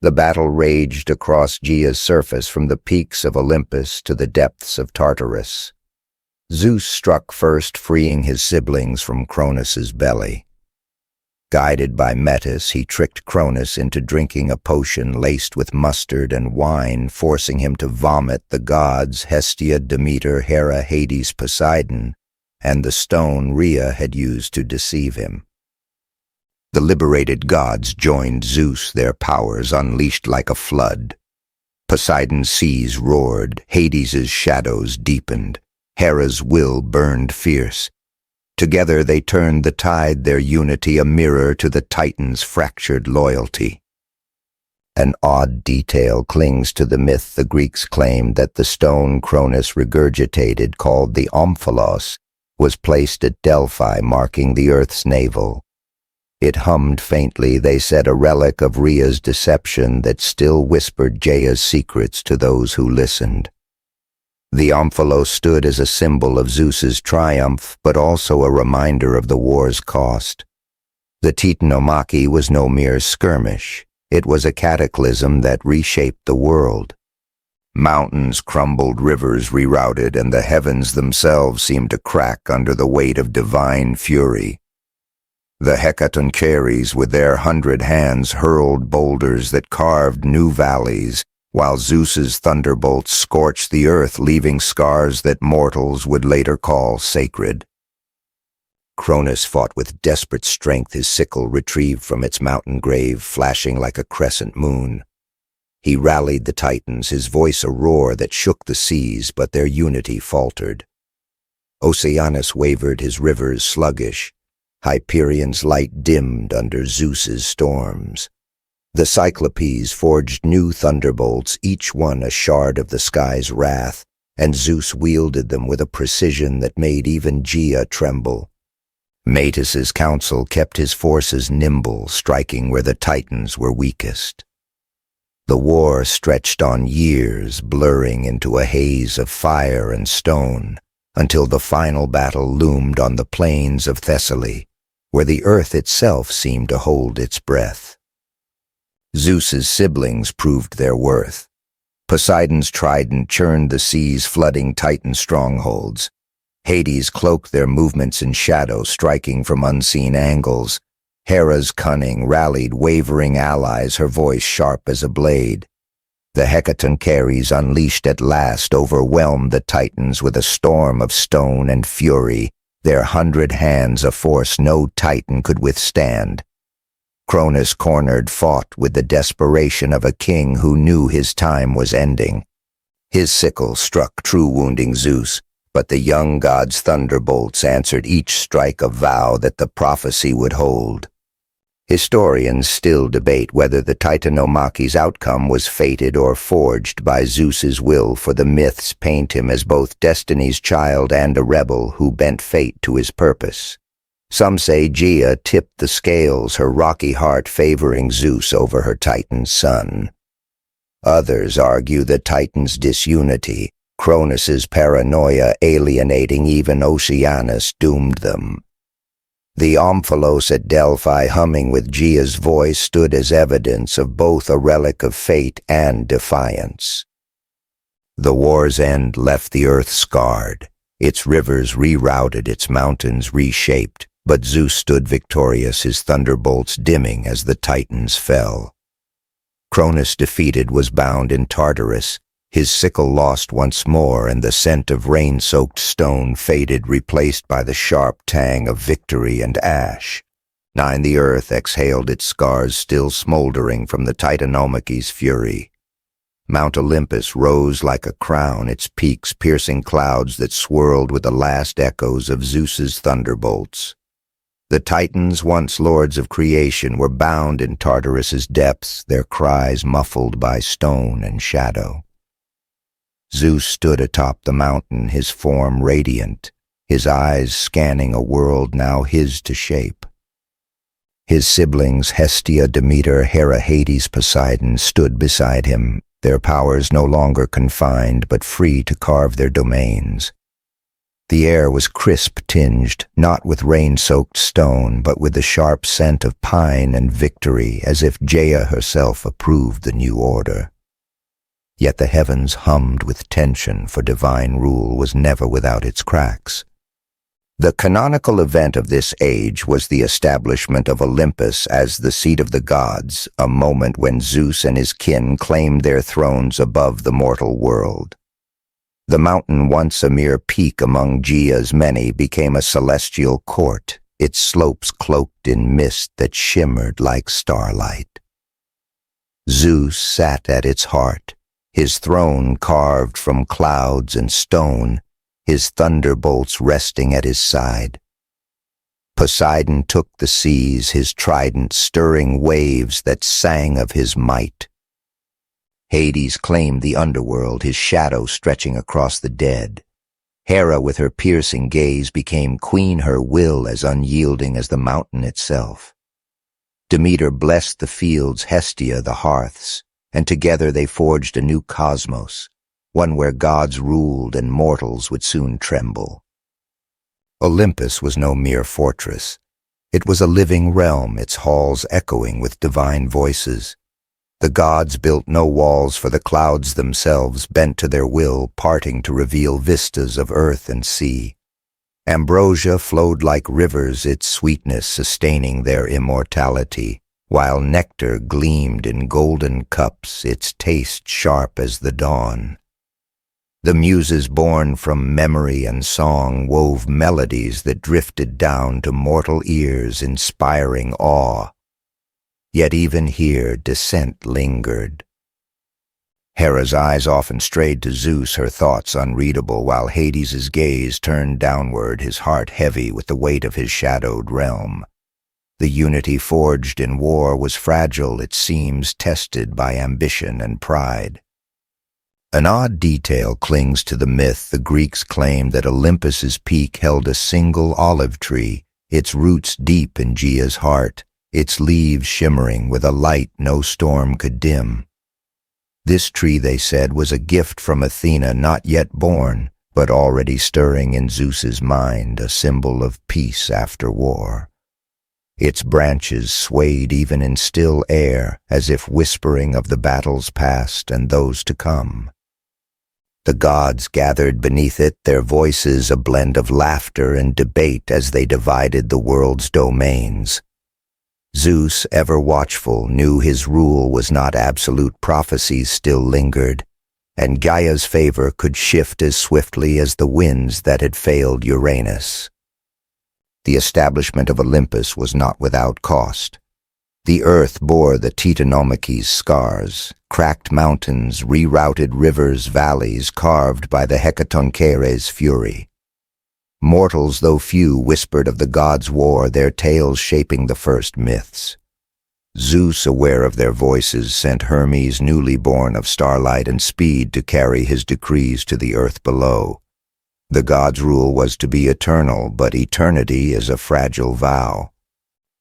The battle raged across Gaia's surface, from the peaks of Olympus to the depths of Tartarus. Zeus struck first, freeing his siblings from Cronus's belly. Guided by Metis, he tricked Cronus into drinking a potion laced with mustard and wine, forcing him to vomit the gods Hestia, Demeter, Hera, Hades, Poseidon, and the stone Rhea had used to deceive him. The liberated gods joined Zeus, their powers unleashed like a flood. Poseidon's seas roared, Hades's shadows deepened, Hera's will burned fierce. Together they turned the tide, their unity a mirror to the Titan's fractured loyalty. An odd detail clings to the myth. The Greeks claimed that the stone Cronus regurgitated, called the omphalos, was placed at Delphi, marking the Earth's navel. It hummed faintly, they said, a relic of Rhea's deception that still whispered Gaia's secrets to those who listened. The omphalos stood as a symbol of Zeus's triumph, but also a reminder of the war's cost. The Titanomachy was no mere skirmish. It was a cataclysm that reshaped the world. Mountains crumbled, rivers rerouted, and the heavens themselves seemed to crack under the weight of divine fury. The Titanomachy, with their 100 hands, hurled boulders that carved new valleys, while Zeus's thunderbolts scorched the earth, leaving scars that mortals would later call sacred. Cronus fought with desperate strength, his sickle retrieved from its mountain grave, flashing like a crescent moon. He rallied the Titans, his voice a roar that shook the seas, but their unity faltered. Oceanus wavered, his rivers sluggish. Hyperion's light dimmed under Zeus's storms. The Cyclopes forged new thunderbolts, each one a shard of the sky's wrath, and Zeus wielded them with a precision that made even Gaia tremble. Metis's counsel kept his forces nimble, striking where the Titans were weakest. The war stretched on years, blurring into a haze of fire and stone, until the final battle loomed on the plains of Thessaly, where the earth itself seemed to hold its breath. Zeus's siblings proved their worth. Poseidon's trident churned the seas, flooding Titan strongholds. Hades cloaked their movements in shadow, striking from unseen angles. Hera's cunning rallied wavering allies, her voice sharp as a blade. The Titanomachy, unleashed at last, overwhelmed the Titans with a storm of stone and fury, their 100 hands a force no Titan could withstand. Cronus, cornered, fought with the desperation of a king who knew his time was ending. His sickle struck true, wounding Zeus, but the young god's thunderbolts answered each strike a vow that the prophecy would hold. Historians still debate whether the Titanomachy's outcome was fated or forged by Zeus's will, for the myths paint him as both destiny's child and a rebel who bent fate to his purpose. Some say Gaia tipped the scales, her rocky heart favoring Zeus over her Titan son. Others argue the Titans' disunity, Cronus's paranoia alienating even Oceanus, doomed them. The omphalos at Delphi, humming with Gaia's voice, stood as evidence of both a relic of fate and defiance. The war's end left the earth scarred, its rivers rerouted, its mountains reshaped, but Zeus stood victorious, his thunderbolts dimming as the Titans fell. Cronus, defeated, was bound in Tartarus, his sickle lost once more, and the scent of rain-soaked stone faded, replaced by the sharp tang of victory and ash. The earth exhaled, its scars still smoldering from the Titanomachy's fury. Mount Olympus rose like a crown, its peaks piercing clouds that swirled with the last echoes of Zeus's thunderbolts. The Titans, once lords of creation, were bound in Tartarus's depths, their cries muffled by stone and shadow. Zeus stood atop the mountain, his form radiant, his eyes scanning a world now his to shape. His siblings, Hestia, Demeter, Hera, Hades, Poseidon, stood beside him, their powers no longer confined but free to carve their domains. The air was crisp-tinged, not with rain-soaked stone, but with the sharp scent of pine and victory, as if Gaia herself approved the new order. Yet the heavens hummed with tension, for divine rule was never without its cracks. The canonical event of this age was the establishment of Olympus as the seat of the gods, a moment when Zeus and his kin claimed their thrones above the mortal world. The mountain, once a mere peak among Gaia's many, became a celestial court, its slopes cloaked in mist that shimmered like starlight. Zeus sat at its heart, his throne carved from clouds and stone, his thunderbolts resting at his side. Poseidon took the seas, his trident stirring waves that sang of his might. Hades claimed the underworld, his shadow stretching across the dead. Hera with her piercing gaze became queen, her will as unyielding as the mountain itself. Demeter blessed the fields, Hestia the hearths, and together they forged a new cosmos, one where gods ruled and mortals would soon tremble. Olympus was no mere fortress. It was a living realm, its halls echoing with divine voices. The gods built no walls, for the clouds themselves, bent to their will, parting to reveal vistas of earth and sea. Ambrosia flowed like rivers, its sweetness sustaining their immortality, while nectar gleamed in golden cups, its taste sharp as the dawn. The muses born from memory and song wove melodies that drifted down to mortal ears, inspiring awe. Yet even here dissent lingered. Hera's eyes often strayed to Zeus, her thoughts unreadable, while Hades's gaze turned downward, his heart heavy with the weight of his shadowed realm. The unity forged in war was fragile, its seams tested by ambition and pride. An odd detail clings to the myth. The Greeks claimed that Olympus's peak held a single olive tree, its roots deep in Gaea's heart, its leaves shimmering with a light no storm could dim. This tree, they said, was a gift from Athena, not yet born, but already stirring in Zeus's mind, a symbol of peace after war. Its branches swayed even in still air, as if whispering of the battles past and those to come. The gods gathered beneath it, their voices a blend of laughter and debate as they divided the world's domains. Zeus, ever watchful, knew his rule was not absolute. Prophecies still lingered, and Gaia's favor could shift as swiftly as the winds that had failed Uranus. The establishment of Olympus was not without cost. The earth bore the Titanomachy's scars, cracked mountains, rerouted rivers, valleys carved by the Hecatoncheires' fury. Mortals, though few, whispered of the gods' war, their tales shaping the first myths. Zeus, aware of their voices, sent Hermes, newly born of starlight and speed, to carry his decrees to the earth below. The gods' rule was to be eternal, but eternity is a fragile vow.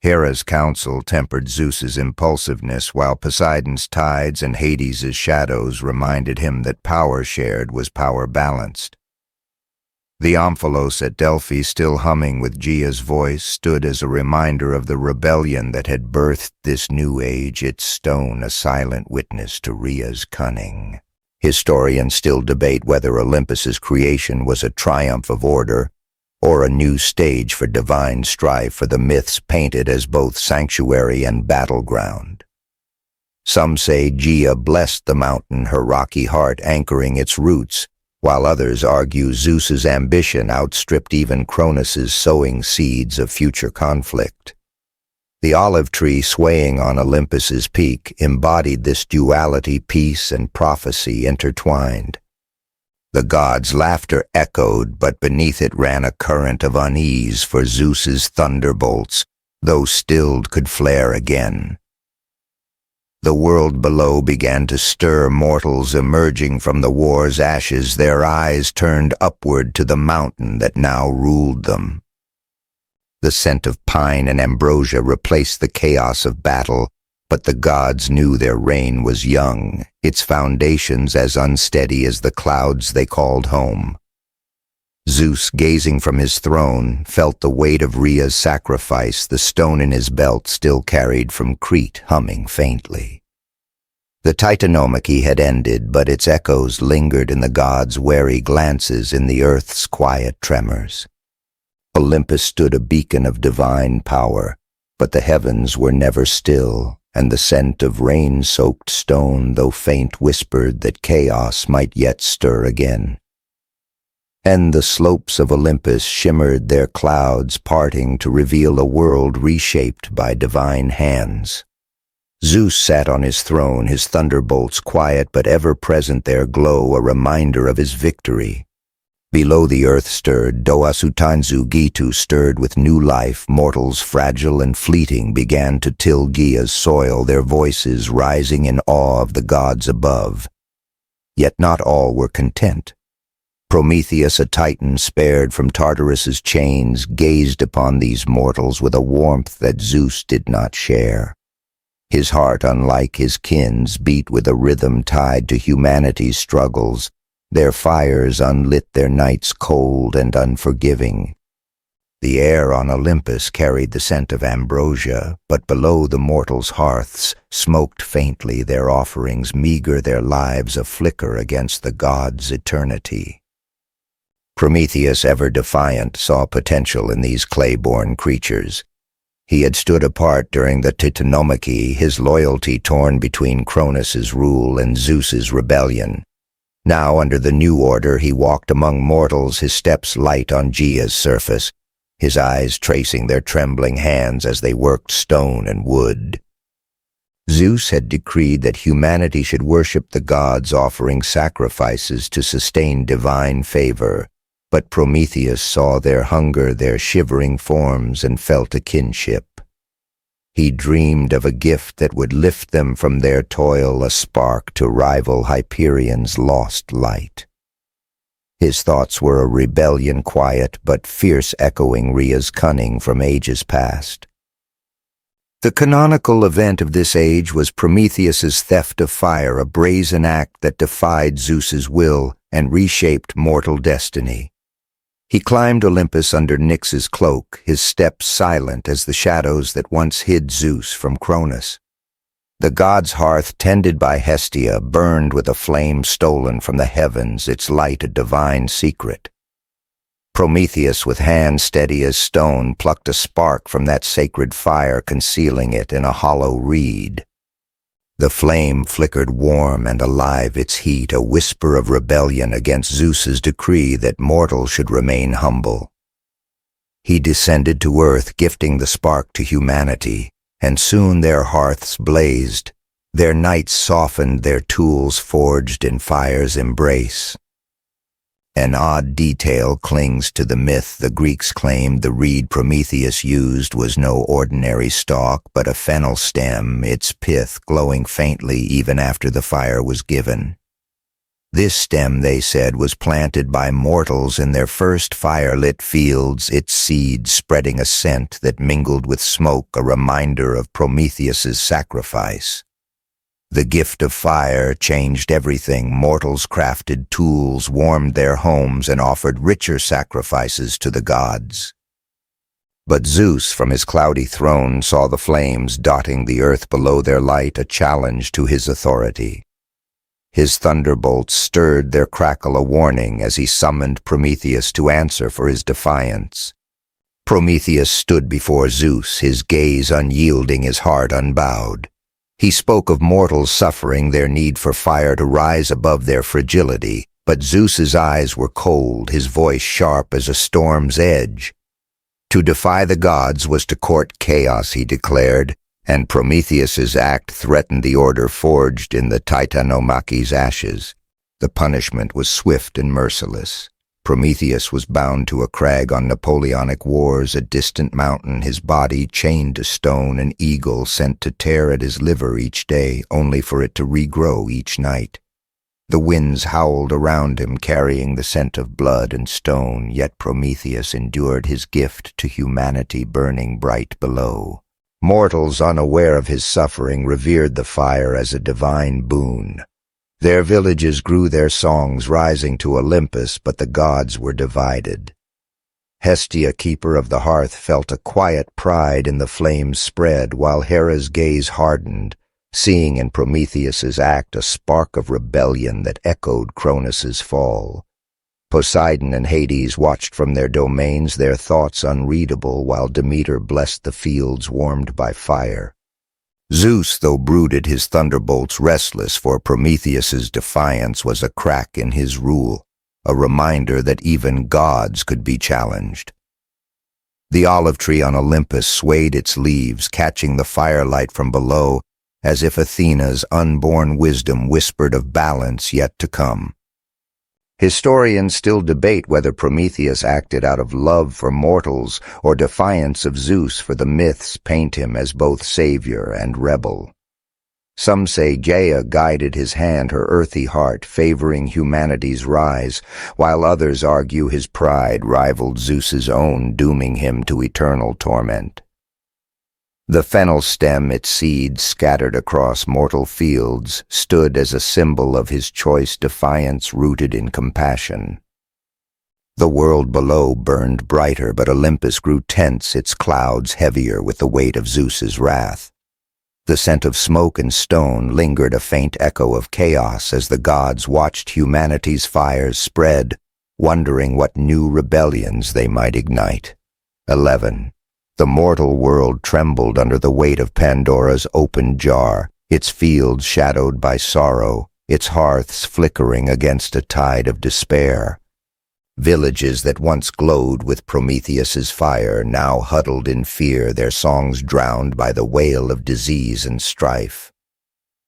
Hera's counsel tempered Zeus's impulsiveness, while Poseidon's tides and Hades's shadows reminded him that power shared was power balanced. The omphalos at Delphi, still humming with Gaea's voice, stood as a reminder of the rebellion that had birthed this new age, its stone a silent witness to Rhea's cunning. Historians still debate whether Olympus's creation was a triumph of order or a new stage for divine strife, for the myths painted as both sanctuary and battleground. Some say Gaia blessed the mountain, her rocky heart anchoring its roots, while others argue Zeus's ambition outstripped even Cronus's sowing seeds of future conflict. The olive tree swaying on Olympus's peak embodied this duality, peace and prophecy intertwined. The gods' laughter echoed, but beneath it ran a current of unease, for Zeus's thunderbolts, though stilled, could flare again. The world below began to stir, mortals emerging from the war's ashes, their eyes turned upward to the mountain that now ruled them. The scent of pine and ambrosia replaced the chaos of battle, but the gods knew their reign was young, its foundations as unsteady as the clouds they called home. Zeus, gazing from his throne, felt the weight of Rhea's sacrifice, the stone in his belt still carried from Crete humming faintly. The Titanomachy had ended, but its echoes lingered in the gods' wary glances, in the earth's quiet tremors. Olympus stood a beacon of divine power, but the heavens were never still, and the scent of rain-soaked stone, though faint, whispered that chaos might yet stir again. And the slopes of Olympus shimmered, their clouds parting to reveal a world reshaped by divine hands. Zeus sat on his throne, his thunderbolts quiet but ever-present their glow, a reminder of his victory. Below the earth stirred, Doasutanzu Gitu stirred with new life, mortals fragile and fleeting began to till Gaia's soil, their voices rising in awe of the gods above. Yet not all were content. Prometheus, a titan spared from Tartarus's chains, gazed upon these mortals with a warmth that Zeus did not share. His heart, unlike his kin's, beat with a rhythm tied to humanity's struggles. Their fires unlit their nights cold and unforgiving. The air on Olympus carried the scent of ambrosia, but below the mortals' hearths smoked faintly, their offerings meager, their lives a flicker against the gods' eternity. Prometheus, ever defiant, saw potential in these clay-born creatures. He had stood apart during the Titanomachy, his loyalty torn between Cronus's rule and Zeus's rebellion. Now, under the new order, he walked among mortals, his steps light on Gaia's surface, his eyes tracing their trembling hands as they worked stone and wood. Zeus had decreed that humanity should worship the gods, offering sacrifices to sustain divine favor. But Prometheus saw their hunger, their shivering forms, and felt a kinship. He dreamed of a gift that would lift them from their toil, a spark to rival Hyperion's lost light. His thoughts were a rebellion quiet, but fierce, echoing Rhea's cunning from ages past. The canonical event of this age was Prometheus's theft of fire, a brazen act that defied Zeus's will and reshaped mortal destiny. He climbed Olympus under Nyx's cloak, his steps silent as the shadows that once hid Zeus from Cronus. The god's hearth, tended by Hestia, burned with a flame stolen from the heavens, its light a divine secret. Prometheus, with hands steady as stone, plucked a spark from that sacred fire, concealing it in a hollow reed. The flame flickered warm and alive, its heat a whisper of rebellion against Zeus's decree that mortals should remain humble. He descended to earth, gifting the spark to humanity, and soon their hearths blazed, their nights softened, their tools forged in fire's embrace. An odd detail clings to the myth. The Greeks claimed the reed Prometheus used was no ordinary stalk, but a fennel stem, its pith glowing faintly even after the fire was given. This stem, they said, was planted by mortals in their first fire-lit fields, its seed spreading a scent that mingled with smoke, a reminder of Prometheus's sacrifice. The gift of fire changed everything. Mortals crafted tools, warmed their homes, and offered richer sacrifices to the gods. But Zeus, from his cloudy throne, saw the flames dotting the earth below their light, a challenge to his authority. His thunderbolts stirred their crackle, a warning as he summoned Prometheus to answer for his defiance. Prometheus stood before Zeus, his gaze unyielding, his heart unbowed. He spoke of mortals' suffering, their need for fire to rise above their fragility, but Zeus's eyes were cold, his voice sharp as a storm's edge. To defy the gods was to court chaos, he declared, and Prometheus's act threatened the order forged in the Titanomachy's ashes. The punishment was swift and merciless. Prometheus was bound to a crag on Napoleonic wars, a distant mountain, his body chained to stone, an eagle sent to tear at his liver each day, only for it to regrow each night. The winds howled around him, carrying the scent of blood and stone, yet Prometheus endured his gift to humanity burning bright below. Mortals, unaware of his suffering, revered the fire as a divine boon. Their villages grew their songs, rising to Olympus, but the gods were divided. Hestia, keeper of the hearth, felt a quiet pride in the flames spread, while Hera's gaze hardened, seeing in Prometheus's act a spark of rebellion that echoed Cronus's fall. Poseidon and Hades watched from their domains, their thoughts unreadable, while Demeter blessed the fields warmed by fire. Zeus, though brooded his thunderbolts restless for Prometheus's defiance, was a crack in his rule, a reminder that even gods could be challenged. The olive tree on Olympus swayed its leaves, catching the firelight from below, as if Athena's unborn wisdom whispered of balance yet to come. Historians still debate whether Prometheus acted out of love for mortals or defiance of Zeus, for the myths paint him as both savior and rebel. Some say Gaia guided his hand, her earthy heart, favoring humanity's rise, while others argue his pride rivaled Zeus's own, dooming him to eternal torment. The fennel stem, its seeds scattered across mortal fields, stood as a symbol of his choice defiance rooted in compassion. The world below burned brighter, but Olympus grew tense, its clouds heavier with the weight of Zeus's wrath. The scent of smoke and stone lingered, a faint echo of chaos, as the gods watched humanity's fires spread, wondering what new rebellions they might ignite. 11. The mortal world trembled under the weight of Pandora's open jar, its fields shadowed by sorrow, its hearths flickering against a tide of despair. Villages that once glowed with Prometheus's fire now huddled in fear, their songs drowned by the wail of disease and strife.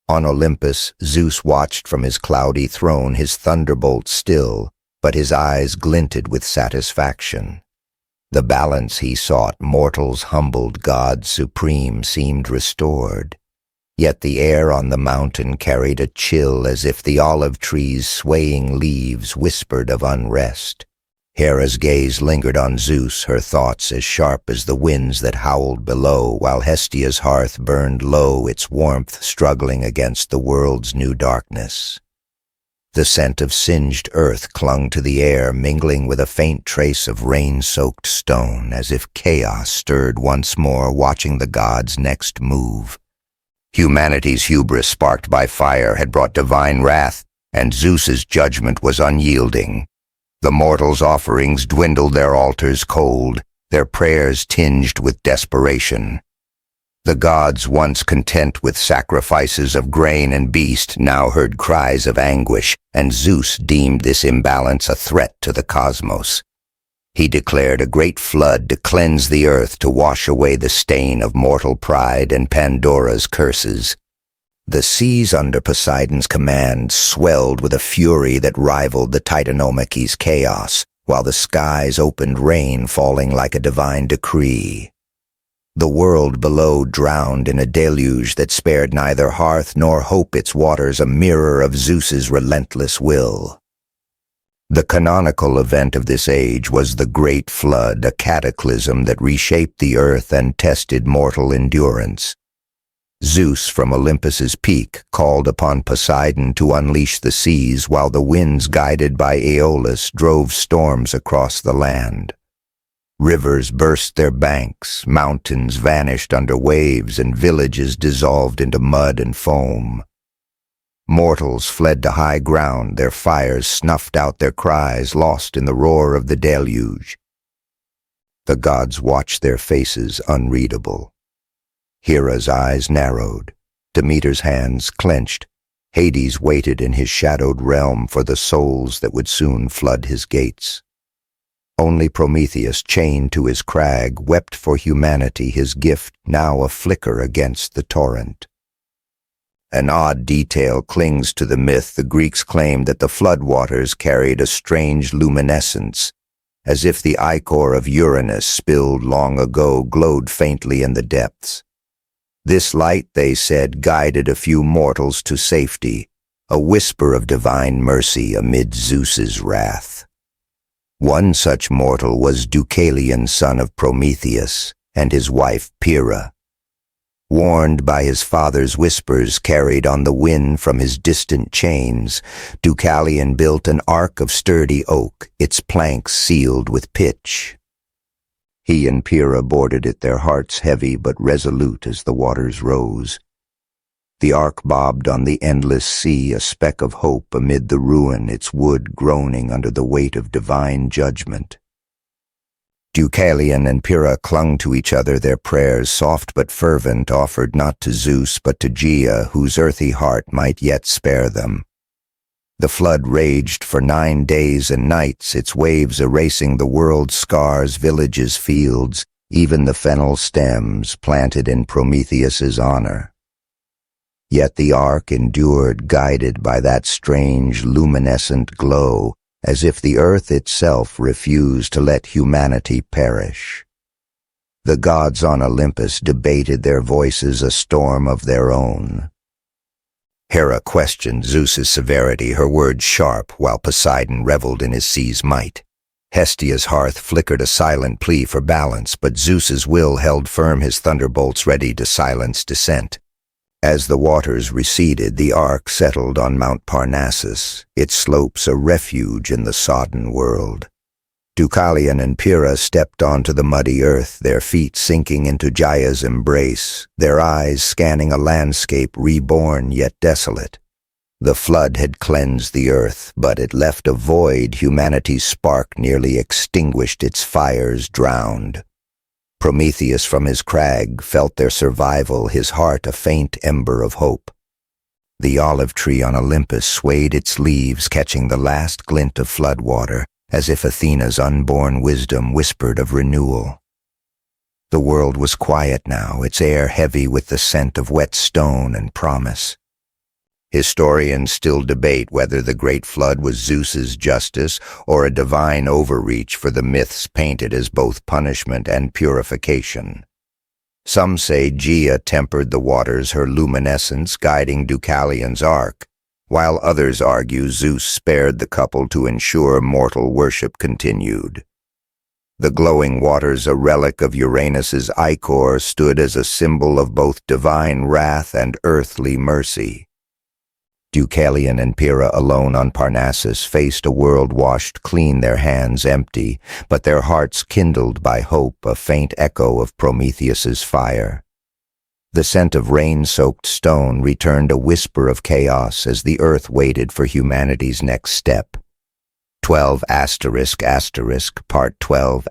On Olympus, Zeus watched from his cloudy throne, his thunderbolts still, but his eyes glinted with satisfaction. The balance he sought, mortals humbled, gods supreme, seemed restored. Yet the air on the mountain carried a chill, as if the olive tree's swaying leaves whispered of unrest. Hera's gaze lingered on Zeus, her thoughts as sharp as the winds that howled below, while Hestia's hearth burned low, its warmth struggling against the world's new darkness. The scent of singed earth clung to the air, mingling with a faint trace of rain-soaked stone, as if chaos stirred once more, watching the gods' next move. Humanity's hubris, sparked by fire, had brought divine wrath, and Zeus's judgment was unyielding. The mortals' offerings dwindled, their altars cold, their prayers tinged with desperation. The gods, once content with sacrifices of grain and beast, now heard cries of anguish, and Zeus deemed this imbalance a threat to the cosmos. He declared a great flood to cleanse the earth, to wash away the stain of mortal pride and Pandora's curses. The seas under Poseidon's command swelled with a fury that rivaled the Titanomachy's chaos, while the skies opened, rain falling like a divine decree. The world below drowned in a deluge that spared neither hearth nor hope, its waters a mirror of Zeus's relentless will. The canonical event of this age was the Great Flood, a cataclysm that reshaped the earth and tested mortal endurance. Zeus from Olympus's peak called upon Poseidon to unleash the seas, while the winds guided by Aeolus drove storms across the land. Rivers burst their banks, mountains vanished under waves, and villages dissolved into mud and foam. Mortals fled to high ground, their fires snuffed out their cries, lost in the roar of the deluge. The gods watched, their faces unreadable. Hera's eyes narrowed, Demeter's hands clenched. Hades waited in his shadowed realm for the souls that would soon flood his gates. Only Prometheus, chained to his crag, wept for humanity, his gift now a flicker against the torrent. An odd detail clings to the myth. The Greeks claimed that the floodwaters carried a strange luminescence, as if the ichor of Uranus, spilled long ago, glowed faintly in the depths. This light, they said, guided a few mortals to safety, a whisper of divine mercy amid Zeus's wrath. One such mortal was Deucalion, son of Prometheus, and his wife Rhea. Warned by his father's whispers carried on the wind from his distant chains, Deucalion built an ark of sturdy oak, its planks sealed with pitch. He and Rhea boarded it, their hearts heavy but resolute as the waters rose. The ark bobbed on the endless sea, a speck of hope amid the ruin, its wood groaning under the weight of divine judgment. Deucalion and Rhea clung to each other, their prayers, soft but fervent, offered not to Zeus but to Gaia, whose earthy heart might yet spare them. The flood raged for 9 days and nights, its waves erasing the world's scars, villages, fields, even the fennel stems planted in Prometheus's honor. Yet the ark endured, guided by that strange luminescent glow, as if the earth itself refused to let humanity perish. The gods on Olympus debated, their voices a storm of their own. Hera questioned Zeus's severity, her words sharp, while Poseidon reveled in his sea's might. Hestia's hearth flickered a silent plea for balance, but Zeus's will held firm, his thunderbolts ready to silence dissent. As the waters receded, the ark settled on Mount Parnassus, its slopes a refuge in the sodden world. Deucalion and Pyrrha stepped onto the muddy earth, their feet sinking into Gaia's embrace, their eyes scanning a landscape reborn yet desolate. The flood had cleansed the earth, but it left a void. Humanity's spark nearly extinguished, its fires drowned. Prometheus from his crag felt their survival, his heart a faint ember of hope. The olive tree on Olympus swayed its leaves, catching the last glint of flood water, as if Athena's unborn wisdom whispered of renewal. The world was quiet now, its air heavy with the scent of wet stone and promise. Historians still debate whether the Great Flood was Zeus's justice or a divine overreach, for the myths paint it as both punishment and purification. Some say Gaia tempered the waters, her luminescence guiding Deucalion's ark, while others argue Zeus spared the couple to ensure mortal worship continued. The glowing waters, a relic of Uranus's Ichor, stood as a symbol of both divine wrath and earthly mercy. Deucalion and Pyrrha, alone on Parnassus, faced a world washed clean, their hands empty, but their hearts kindled by hope, a faint echo of Prometheus's fire. The scent of rain-soaked stone returned, a whisper of chaos, as the earth waited for humanity's next step. 12 Part 12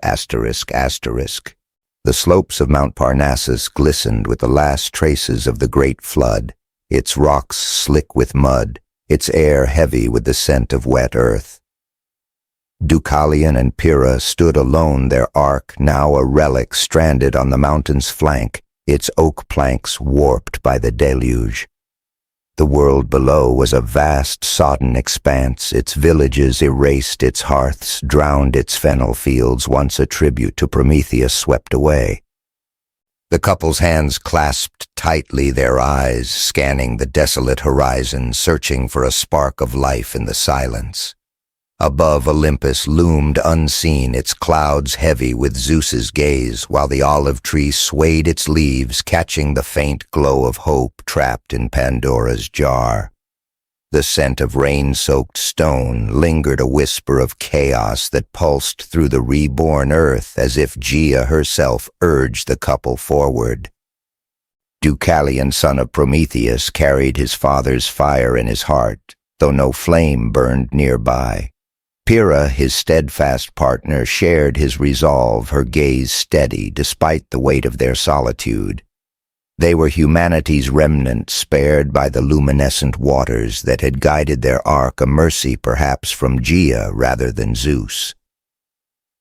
The slopes of Mount Parnassus glistened with the last traces of the Great Flood, its rocks slick with mud, its air heavy with the scent of wet earth. Deucalion and Pyrrha stood alone, their ark now a relic stranded on the mountain's flank, its oak planks warped by the deluge. The world below was a vast sodden expanse, its villages erased, its hearths drowned, its fennel fields, once a tribute to Prometheus, swept away. The couple's hands clasped tightly, their eyes scanning the desolate horizon, searching for a spark of life in the silence. Above, Olympus loomed unseen, its clouds heavy with Zeus's gaze, while the olive tree swayed its leaves, catching the faint glow of hope trapped in Pandora's jar. The scent of rain-soaked stone lingered, a whisper of chaos that pulsed through the reborn earth, as if Gaia herself urged the couple forward. Deucalion, son of Prometheus, carried his father's fire in his heart, though no flame burned nearby. Pyrrha, his steadfast partner, shared his resolve, her gaze steady despite the weight of their solitude. They were humanity's remnant, spared by the luminescent waters that had guided their ark, a mercy perhaps from Gaia rather than Zeus.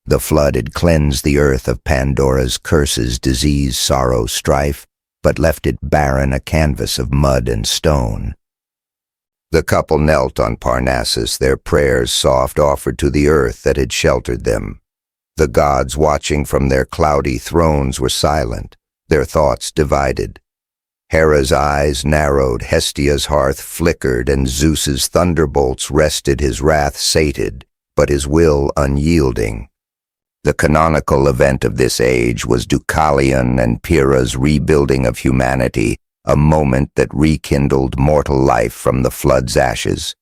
The flood had cleansed the earth of Pandora's curses, disease, sorrow, strife, but left it barren, a canvas of mud and stone. The couple knelt on Parnassus, their prayers soft offered to the earth that had sheltered them. The gods, watching from their cloudy thrones, were silent, their thoughts divided. Hera's eyes narrowed, Hestia's hearth flickered, and Zeus's thunderbolts rested, his wrath sated, but his will unyielding. The canonical event of this age was Deucalion and Pyrrha's rebuilding of humanity, a moment that rekindled mortal life from the flood's ashes.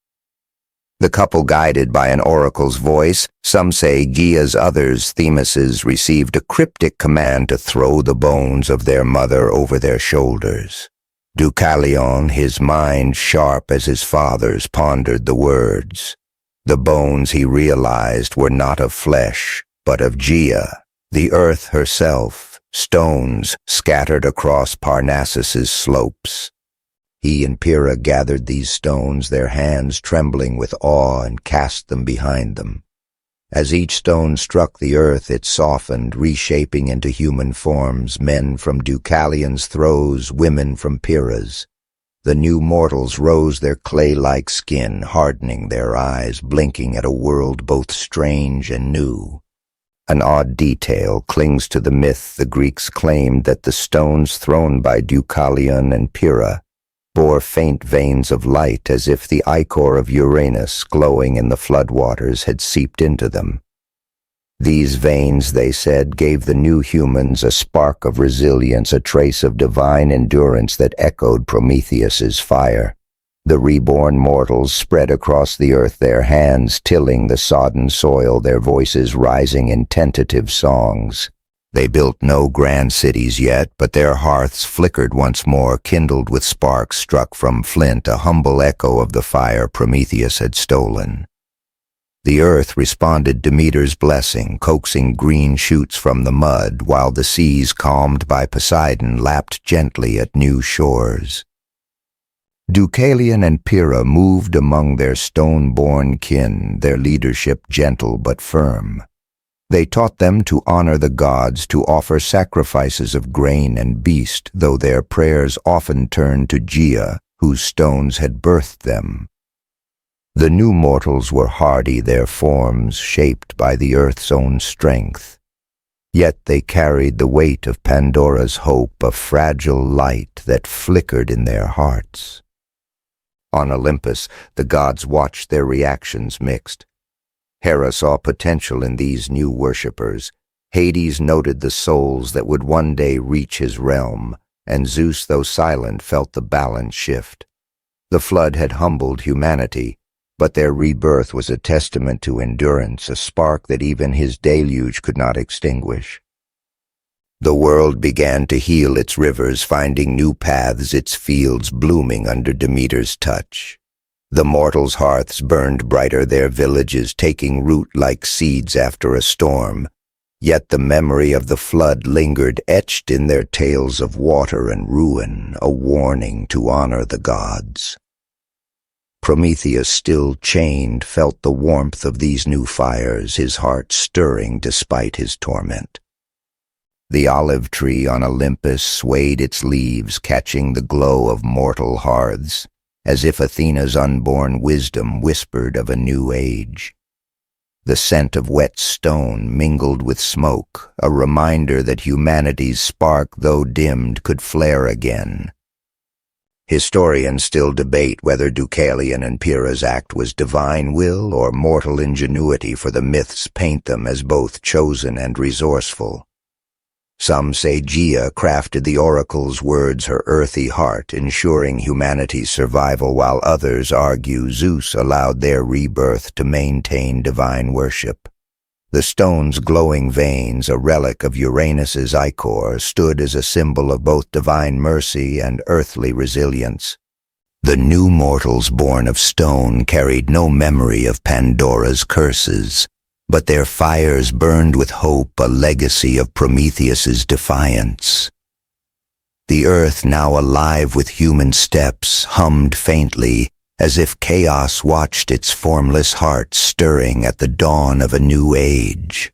The couple, guided by an oracle's voice, some say Gaia's, others Themis's, received a cryptic command to throw the bones of their mother over their shoulders. Deucalion, his mind sharp as his father's, pondered the words. The bones, he realized, were not of flesh, but of Gaia, the earth herself, stones scattered across Parnassus's slopes. He and Pyrrha gathered these stones, their hands trembling with awe, and cast them behind them. As each stone struck the earth, it softened, reshaping into human forms, men from Deucalion's throes, women from Pyrrha's. The new mortals rose their clay-like skin, hardening their eyes, blinking at a world both strange and new. An odd detail clings to the myth. The Greeks claimed that the stones thrown by Deucalion and Pyrrha bore faint veins of light, as if the ichor of Uranus, glowing in the floodwaters, had seeped into them. These veins, they said, gave the new humans a spark of resilience, a trace of divine endurance that echoed Prometheus's fire. The reborn mortals spread across the earth, their hands tilling the sodden soil, their voices rising in tentative songs. They built no grand cities yet, but their hearths flickered once more, kindled with sparks struck from flint, a humble echo of the fire Prometheus had stolen. The earth responded Demeter's blessing, coaxing green shoots from the mud, while the seas, calmed by Poseidon, lapped gently at new shores. Deucalion and Pyrrha moved among their stone-born kin, their leadership gentle but firm. They taught them to honor the gods, to offer sacrifices of grain and beast, though their prayers often turned to Gaia, whose stones had birthed them. The new mortals were hardy, their forms shaped by the earth's own strength. Yet they carried the weight of Pandora's hope, a fragile light that flickered in their hearts. On Olympus, the gods watched, their reactions mixed. Hera saw potential in these new worshippers. Hades noted the souls that would one day reach his realm, and Zeus, though silent, felt the balance shift. The flood had humbled humanity, but their rebirth was a testament to endurance, a spark that even his deluge could not extinguish. The world began to heal, its rivers finding new paths, its fields blooming under Demeter's touch. The mortals' hearths burned brighter, their villages taking root like seeds after a storm. Yet the memory of the flood lingered, etched in their tales of water and ruin, a warning to honor the gods. Prometheus, still chained, felt the warmth of these new fires, his heart stirring despite his torment. The olive tree on Olympus swayed its leaves, catching the glow of mortal hearths, as if Athena's unborn wisdom whispered of a new age. The scent of wet stone mingled with smoke, a reminder that humanity's spark, though dimmed, could flare again. Historians still debate whether Deucalion and Pyrrha's act was divine will or mortal ingenuity, for the myths paint them as both chosen and resourceful. Some say Gaia crafted the oracle's words, her earthy heart, ensuring humanity's survival, while others argue Zeus allowed their rebirth to maintain divine worship. The stone's glowing veins, a relic of Uranus's ichor, stood as a symbol of both divine mercy and earthly resilience. The new mortals born of stone carried no memory of Pandora's curses, but their fires burned with hope, a legacy of Prometheus's defiance. The earth, now alive with human steps, hummed faintly, as if chaos watched its formless heart stirring at the dawn of a new age.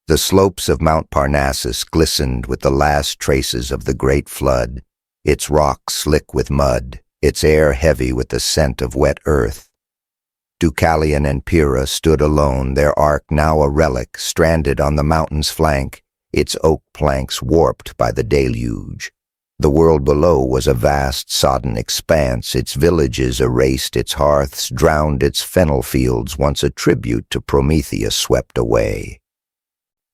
The slopes of Mount Parnassus glistened with the last traces of the great flood, its rocks slick with mud, its air heavy with the scent of wet earth. Deucalion and Pyrrha stood alone, their ark now a relic, stranded on the mountain's flank, its oak planks warped by the deluge. The world below was a vast, sodden expanse, its villages erased, its hearths drowned, its fennel fields, once a tribute to Prometheus, swept away.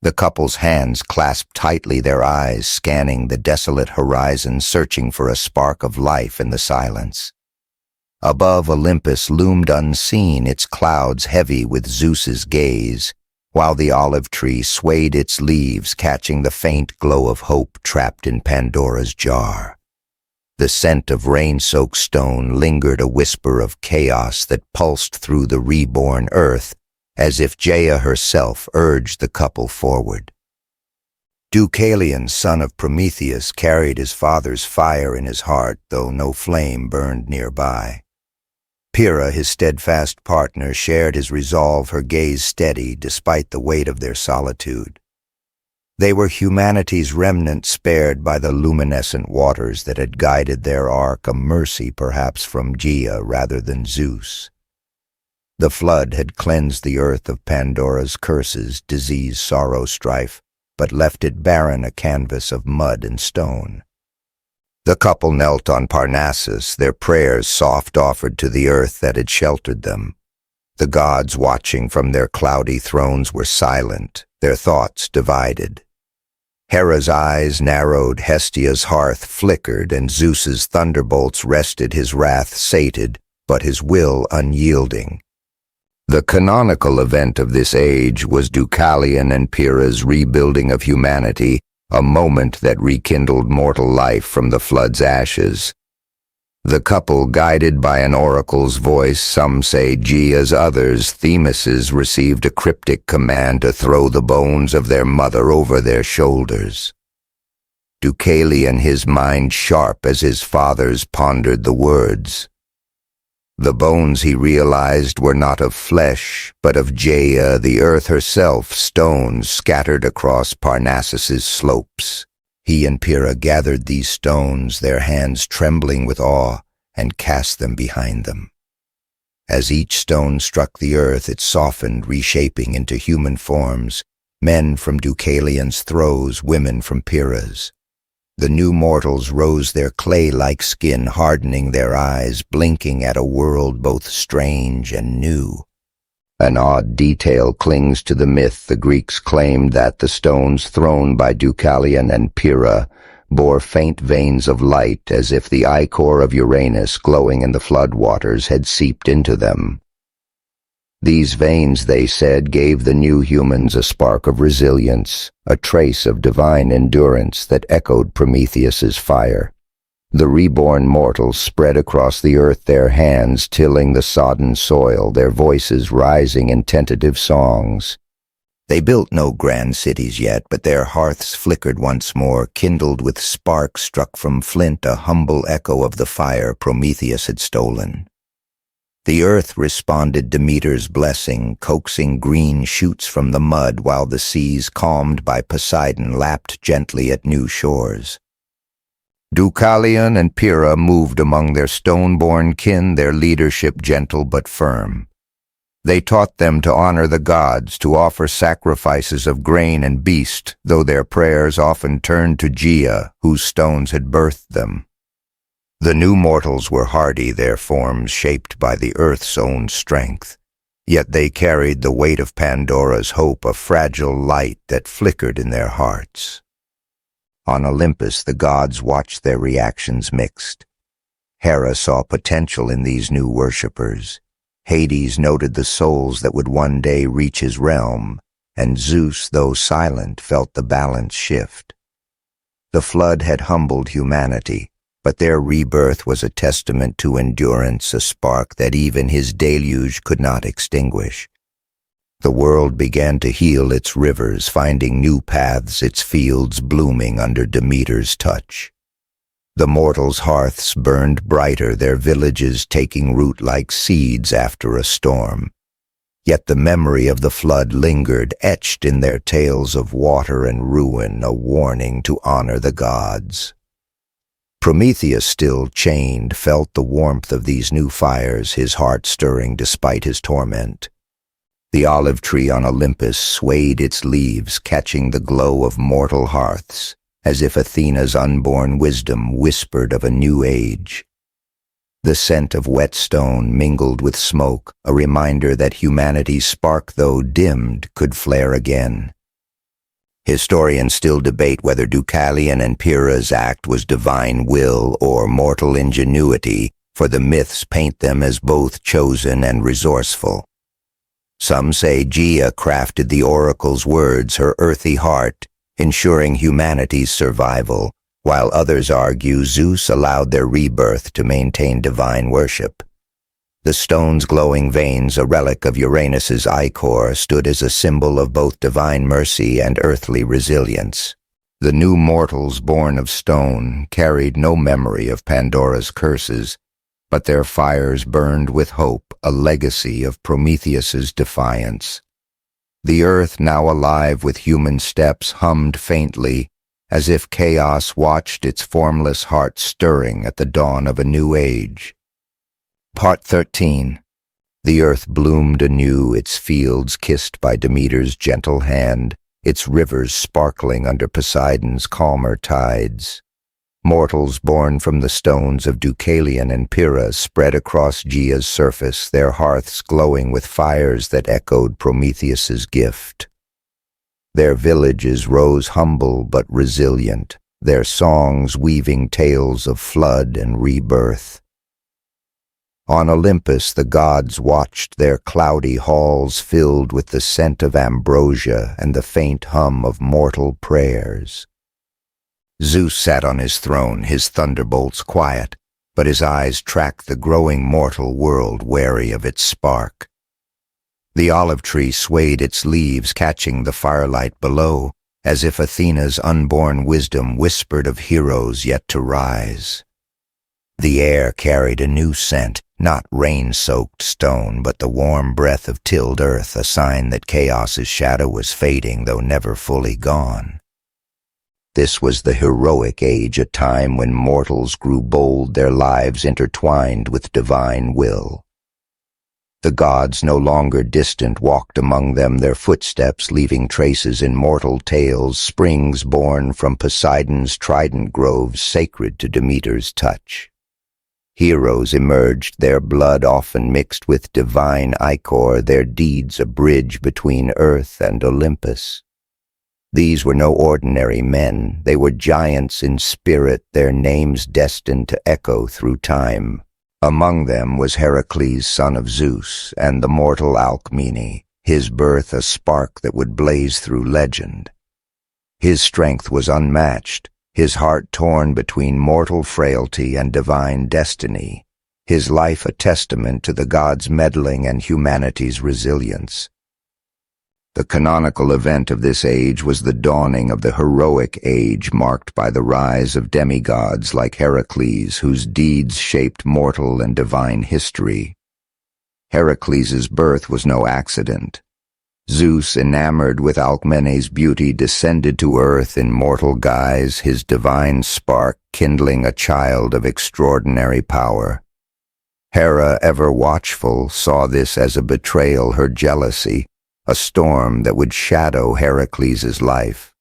The couple's hands clasped tightly, their eyes scanning the desolate horizon, searching for a spark of life in the silence. Above, Olympus loomed unseen, its clouds heavy with Zeus's gaze, while the olive tree swayed its leaves, catching the faint glow of hope trapped in Pandora's jar. The scent of rain-soaked stone lingered, a whisper of chaos that pulsed through the reborn earth, as if Gaia herself urged the couple forward. Deucalion, son of Prometheus, carried his father's fire in his heart, though no flame burned nearby. Pyrrha, his steadfast partner, shared his resolve, her gaze steady despite the weight of their solitude. They were humanity's remnant spared by the luminescent waters that had guided their ark, a mercy perhaps from Gaia rather than Zeus. The flood had cleansed the earth of Pandora's curses, disease, sorrow, strife, but left it barren, a canvas of mud and stone. The couple knelt on Parnassus, their prayers soft offered to the earth that had sheltered them. The gods watching from their cloudy thrones were silent, their thoughts divided. Hera's eyes narrowed, Hestia's hearth flickered, and Zeus's thunderbolts rested, his wrath sated, but his will unyielding. The canonical event of this age was Deucalion and Pyrrha's rebuilding of humanity, a moment that rekindled mortal life from the flood's ashes. The couple, guided by an oracle's voice, some say Gaia's, others Themis's, received a cryptic command to throw the bones of their mother over their shoulders. Deucalion, his mind sharp as his father's, pondered the words. The bones, he realized, were not of flesh, but of Gaia, the earth herself, stones scattered across Parnassus's slopes. He and Pyrrha gathered these stones, their hands trembling with awe, and cast them behind them. As each stone struck the earth, it softened, reshaping into human forms, men from Deucalion's throes, women from Pyrrha's. The new mortals rose, their clay-like skin hardening their eyes, blinking at a world both strange and new. An odd detail clings to the myth. The Greeks claimed that the stones thrown by Deucalion and Pyrrha bore faint veins of light, as if the ichor of Uranus glowing in the flood waters had seeped into them. These veins, they said, gave the new humans a spark of resilience, a trace of divine endurance that echoed Prometheus's fire. The reborn mortals spread across the earth, their hands tilling the sodden soil, their voices rising in tentative songs. They built no grand cities yet, but their hearths flickered once more, kindled with sparks struck from flint, a humble echo of the fire Prometheus had stolen. The earth responded Demeter's blessing, coaxing green shoots from the mud, while the seas, calmed by Poseidon, lapped gently at new shores. Deucalion and Pyrrha moved among their stone-born kin, their leadership gentle but firm. They taught them to honor the gods, to offer sacrifices of grain and beast, though their prayers often turned to Gaia, whose stones had birthed them. The new mortals were hardy, their forms shaped by the earth's own strength. Yet they carried the weight of Pandora's hope, a fragile light that flickered in their hearts. On Olympus, the gods watched their reactions mixed. Hera saw potential in these new worshippers. Hades noted the souls that would one day reach his realm, and Zeus, though silent, felt the balance shift. The flood had humbled humanity, but their rebirth was a testament to endurance, a spark that even his deluge could not extinguish. The world began to heal its rivers, finding new paths, its fields blooming under Demeter's touch. The mortals' hearths burned brighter, their villages taking root like seeds after a storm. Yet the memory of the flood lingered, etched in their tales of water and ruin, a warning to honor the gods. Prometheus, still chained, felt the warmth of these new fires, his heart stirring despite his torment. The olive tree on Olympus swayed its leaves, catching the glow of mortal hearths, as if Athena's unborn wisdom whispered of a new age. The scent of wet stone mingled with smoke, a reminder that humanity's spark, though dimmed, could flare again. Historians still debate whether Deucalion and Pyrrha's act was divine will or mortal ingenuity, for the myths paint them as both chosen and resourceful. Some say Gaia crafted the oracle's words, her earthy heart, ensuring humanity's survival, while others argue Zeus allowed their rebirth to maintain divine worship. The stone's glowing veins, a relic of Uranus's ichor, stood as a symbol of both divine mercy and earthly resilience. The new mortals born of stone carried no memory of Pandora's curses, but their fires burned with hope, a legacy of Prometheus's defiance. The earth, now alive with human steps, hummed faintly, as if chaos watched its formless heart stirring at the dawn of a new age. Part 13. The earth bloomed anew, its fields kissed by Demeter's gentle hand, its rivers sparkling under Poseidon's calmer tides. Mortals born from the stones of Deucalion and Pyrrha spread across Gaea's surface, their hearths glowing with fires that echoed Prometheus's gift. Their villages rose humble but resilient, their songs weaving tales of flood and rebirth. On Olympus the gods watched, their cloudy halls filled with the scent of ambrosia and the faint hum of mortal prayers. Zeus sat on his throne, his thunderbolts quiet, but his eyes tracked the growing mortal world, wary of its spark. The olive tree swayed its leaves, catching the firelight below, as if Athena's unborn wisdom whispered of heroes yet to rise. The air carried a new scent, not rain-soaked stone, but the warm breath of tilled earth, a sign that chaos's shadow was fading, though never fully gone. This was the heroic age, a time when mortals grew bold, their lives intertwined with divine will. The gods, no longer distant, walked among them, their footsteps leaving traces in mortal tales, springs born from Poseidon's trident groves, sacred to Demeter's touch. Heroes emerged, their blood often mixed with divine ichor, their deeds a bridge between earth and Olympus. These were no ordinary men, they were giants in spirit, their names destined to echo through time. Among them was Heracles, son of Zeus, and the mortal Alcmene, his birth a spark that would blaze through legend. His strength was unmatched, his heart torn between mortal frailty and divine destiny, his life a testament to the gods' meddling and humanity's resilience. The canonical event of this age was the dawning of the heroic age, marked by the rise of demigods like Heracles, whose deeds shaped mortal and divine history. Heracles' birth was no accident. Zeus, enamored with Alcmene's beauty, descended to earth in mortal guise, his divine spark kindling a child of extraordinary power. Hera, ever watchful, saw this as a betrayal, her jealousy, a storm that would shadow Heracles' life.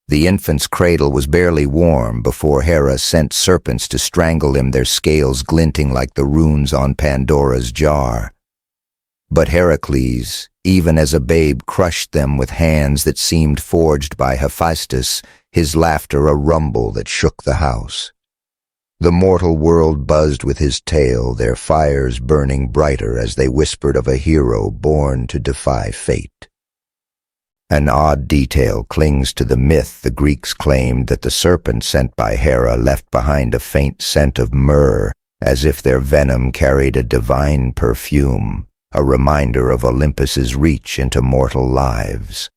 The infant's cradle was barely warm before Hera sent serpents to strangle him, their scales glinting like the runes on Pandora's jar. But Heracles, even as a babe, crushed them with hands that seemed forged by Hephaestus, his laughter a rumble that shook the house. The mortal world buzzed with his tale, their fires burning brighter as they whispered of a hero born to defy fate. An odd detail clings to the myth. The Greeks claimed that the serpent sent by Hera left behind a faint scent of myrrh, as if their venom carried a divine perfume, a reminder of Olympus's reach into mortal lives.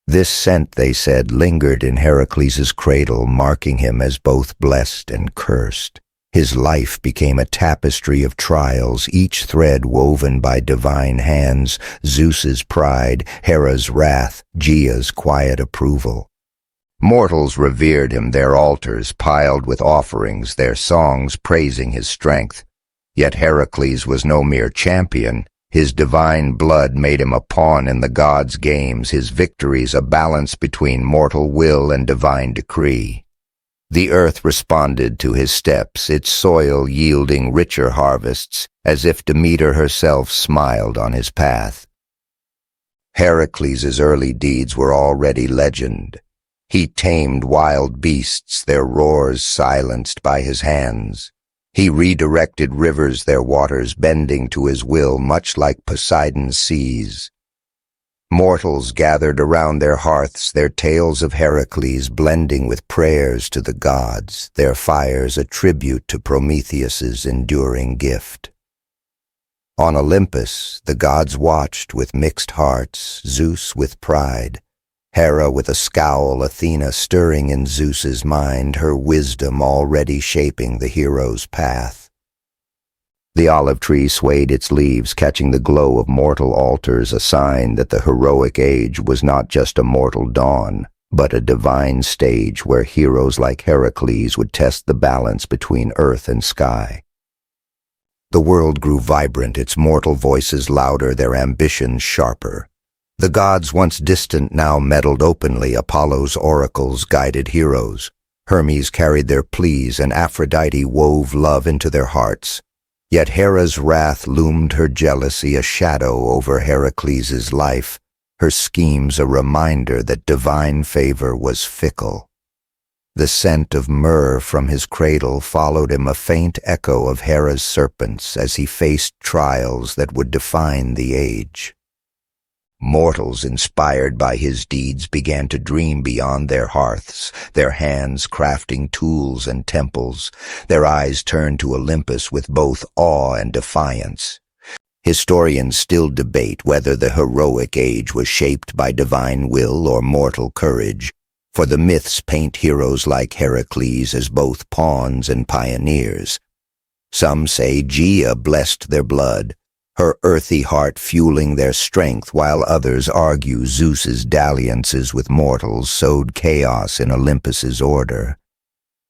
This scent, they said, lingered in Heracles' cradle, marking him as both blessed and cursed. His life became a tapestry of trials, each thread woven by divine hands, Zeus's pride, Hera's wrath, Gaea's quiet approval. Mortals revered him, their altars piled with offerings, their songs praising his strength. Yet Heracles was no mere champion. His divine blood made him a pawn in the gods' games, his victories a balance between mortal will and divine decree. The earth responded to his steps, its soil yielding richer harvests, as if Demeter herself smiled on his path. Heracles' early deeds were already legend. He tamed wild beasts, their roars silenced by his hands. He redirected rivers, their waters bending to his will, much like Poseidon's seas. Mortals gathered around their hearths, their tales of Heracles blending with prayers to the gods, their fires a tribute to Prometheus's enduring gift. On Olympus, the gods watched with mixed hearts, Zeus with pride, Hera with a scowl, Athena stirring in Zeus's mind, her wisdom already shaping the hero's path. The olive tree swayed its leaves, catching the glow of mortal altars, a sign that the heroic age was not just a mortal dawn, but a divine stage where heroes like Heracles would test the balance between earth and sky. The world grew vibrant, its mortal voices louder, their ambitions sharper. The gods, once distant, now meddled openly. Apollo's oracles guided heroes. Hermes carried their pleas, and Aphrodite wove love into their hearts. Yet Hera's wrath loomed, her jealousy a shadow over Heracles' life, her schemes a reminder that divine favor was fickle. The scent of myrrh from his cradle followed him, a faint echo of Hera's serpents, as he faced trials that would define the age. Mortals, inspired by his deeds, began to dream beyond their hearths, their hands crafting tools and temples, their eyes turned to Olympus with both awe and defiance. Historians still debate whether the heroic age was shaped by divine will or mortal courage, for the myths paint heroes like Heracles as both pawns and pioneers. Some say Gaia blessed their blood, her earthy heart fueling their strength, while others argue Zeus's dalliances with mortals sowed chaos in Olympus's order.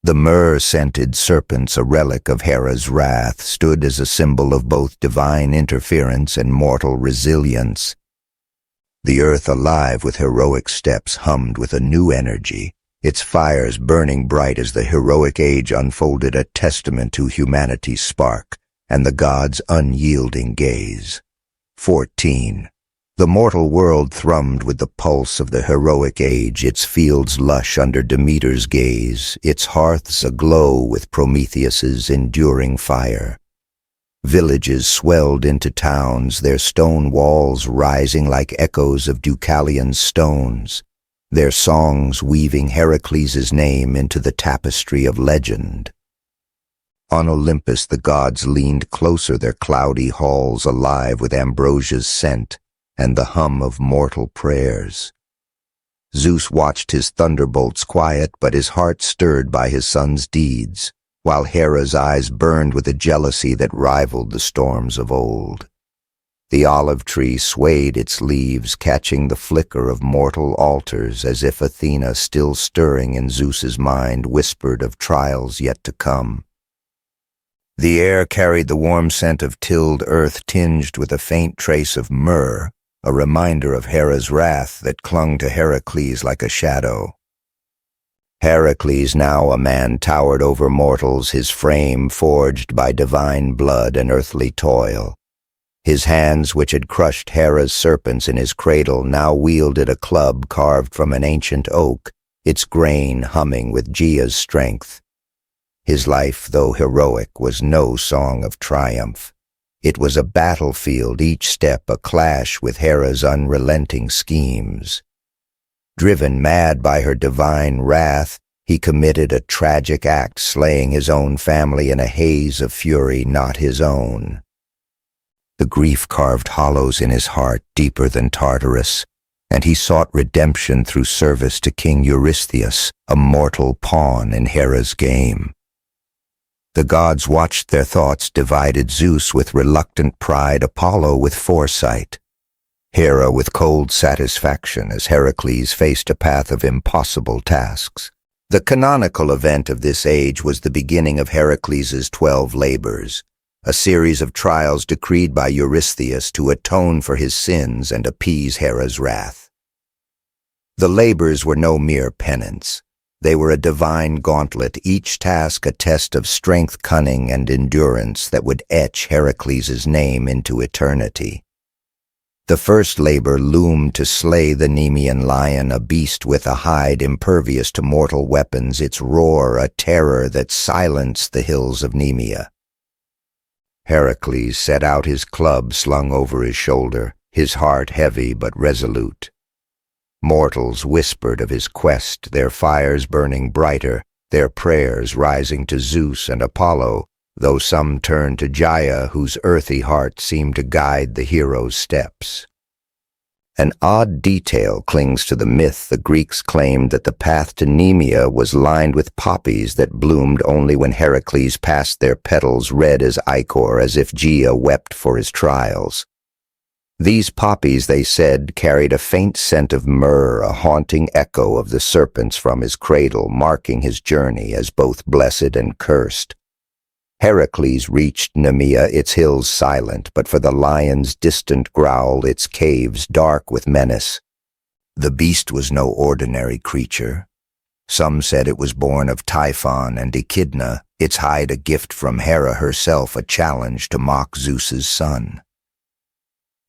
The myrrh-scented serpents, a relic of Hera's wrath, stood as a symbol of both divine interference and mortal resilience. The earth, alive with heroic steps, hummed with a new energy, its fires burning bright as the heroic age unfolded, a testament to humanity's spark and the gods' unyielding gaze. 14. The mortal world thrummed with the pulse of the heroic age, its fields lush under Demeter's gaze, its hearths aglow with Prometheus's enduring fire. Villages swelled into towns, their stone walls rising like echoes of Deucalion's stones, their songs weaving Heracles' name into the tapestry of legend. On Olympus the gods leaned closer, their cloudy halls alive with ambrosia's scent and the hum of mortal prayers. Zeus watched his thunderbolts quiet, but his heart stirred by his son's deeds, while Hera's eyes burned with a jealousy that rivaled the storms of old. The olive tree swayed its leaves, catching the flicker of mortal altars, as if Athena, still stirring in Zeus's mind, whispered of trials yet to come. The air carried the warm scent of tilled earth tinged with a faint trace of myrrh, a reminder of Hera's wrath that clung to Heracles like a shadow. Heracles, now a man, towered over mortals, his frame forged by divine blood and earthly toil. His hands, which had crushed Hera's serpents in his cradle, now wielded a club carved from an ancient oak, its grain humming with Gaia's strength. His life, though heroic, was no song of triumph. It was a battlefield, each step a clash with Hera's unrelenting schemes. Driven mad by her divine wrath, he committed a tragic act, slaying his own family in a haze of fury not his own. The grief carved hollows in his heart deeper than Tartarus, and he sought redemption through service to King Eurystheus, a mortal pawn in Hera's game. The gods watched their thoughts divided, Zeus with reluctant pride, Apollo with foresight, Hera with cold satisfaction as Heracles faced a path of impossible tasks. The canonical event of this age was the beginning of Heracles' 12 labors, a series of trials decreed by Eurystheus to atone for his sins and appease Hera's wrath. The labors were no mere penance. They were a divine gauntlet, each task a test of strength, cunning, and endurance that would etch Heracles' name into eternity. The first labor loomed to slay the Nemean lion, a beast with a hide impervious to mortal weapons, its roar a terror that silenced the hills of Nemea. Heracles set out, his club slung over his shoulder, his heart heavy but resolute. Mortals whispered of his quest, their fires burning brighter, their prayers rising to Zeus and Apollo, though some turned to Gaia, whose earthy heart seemed to guide the hero's steps. An odd detail clings to the myth. The Greeks claimed that the path to Nemea was lined with poppies that bloomed only when Heracles passed their petals red as ichor, as if Gaia wept for his trials. These poppies, they said, carried a faint scent of myrrh, a haunting echo of the serpents from his cradle, marking his journey as both blessed and cursed. Heracles reached Nemea, its hills silent, but for the lion's distant growl, its caves dark with menace. The beast was no ordinary creature. Some said it was born of Typhon and Echidna, its hide a gift from Hera herself, a challenge to mock Zeus's son.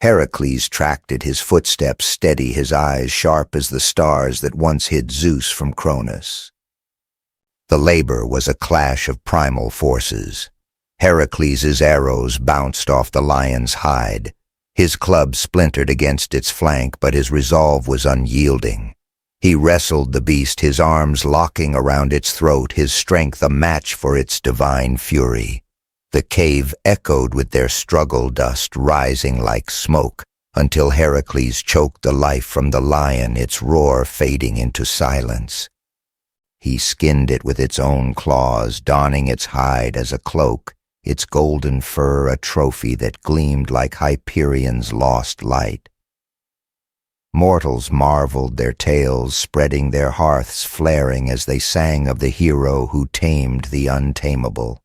Heracles tracked it, his footsteps steady, his eyes sharp as the stars that once hid Zeus from Cronus. The labor was a clash of primal forces. Heracles' arrows bounced off the lion's hide. His club splintered against its flank, but his resolve was unyielding. He wrestled the beast, his arms locking around its throat, his strength a match for its divine fury. The cave echoed with their struggle, dust rising like smoke, until Heracles choked the life from the lion, its roar fading into silence. He skinned it with its own claws, donning its hide as a cloak, its golden fur a trophy that gleamed like Hyperion's lost light. Mortals marveled, their tales spreading, their hearths flaring as they sang of the hero who tamed the untamable.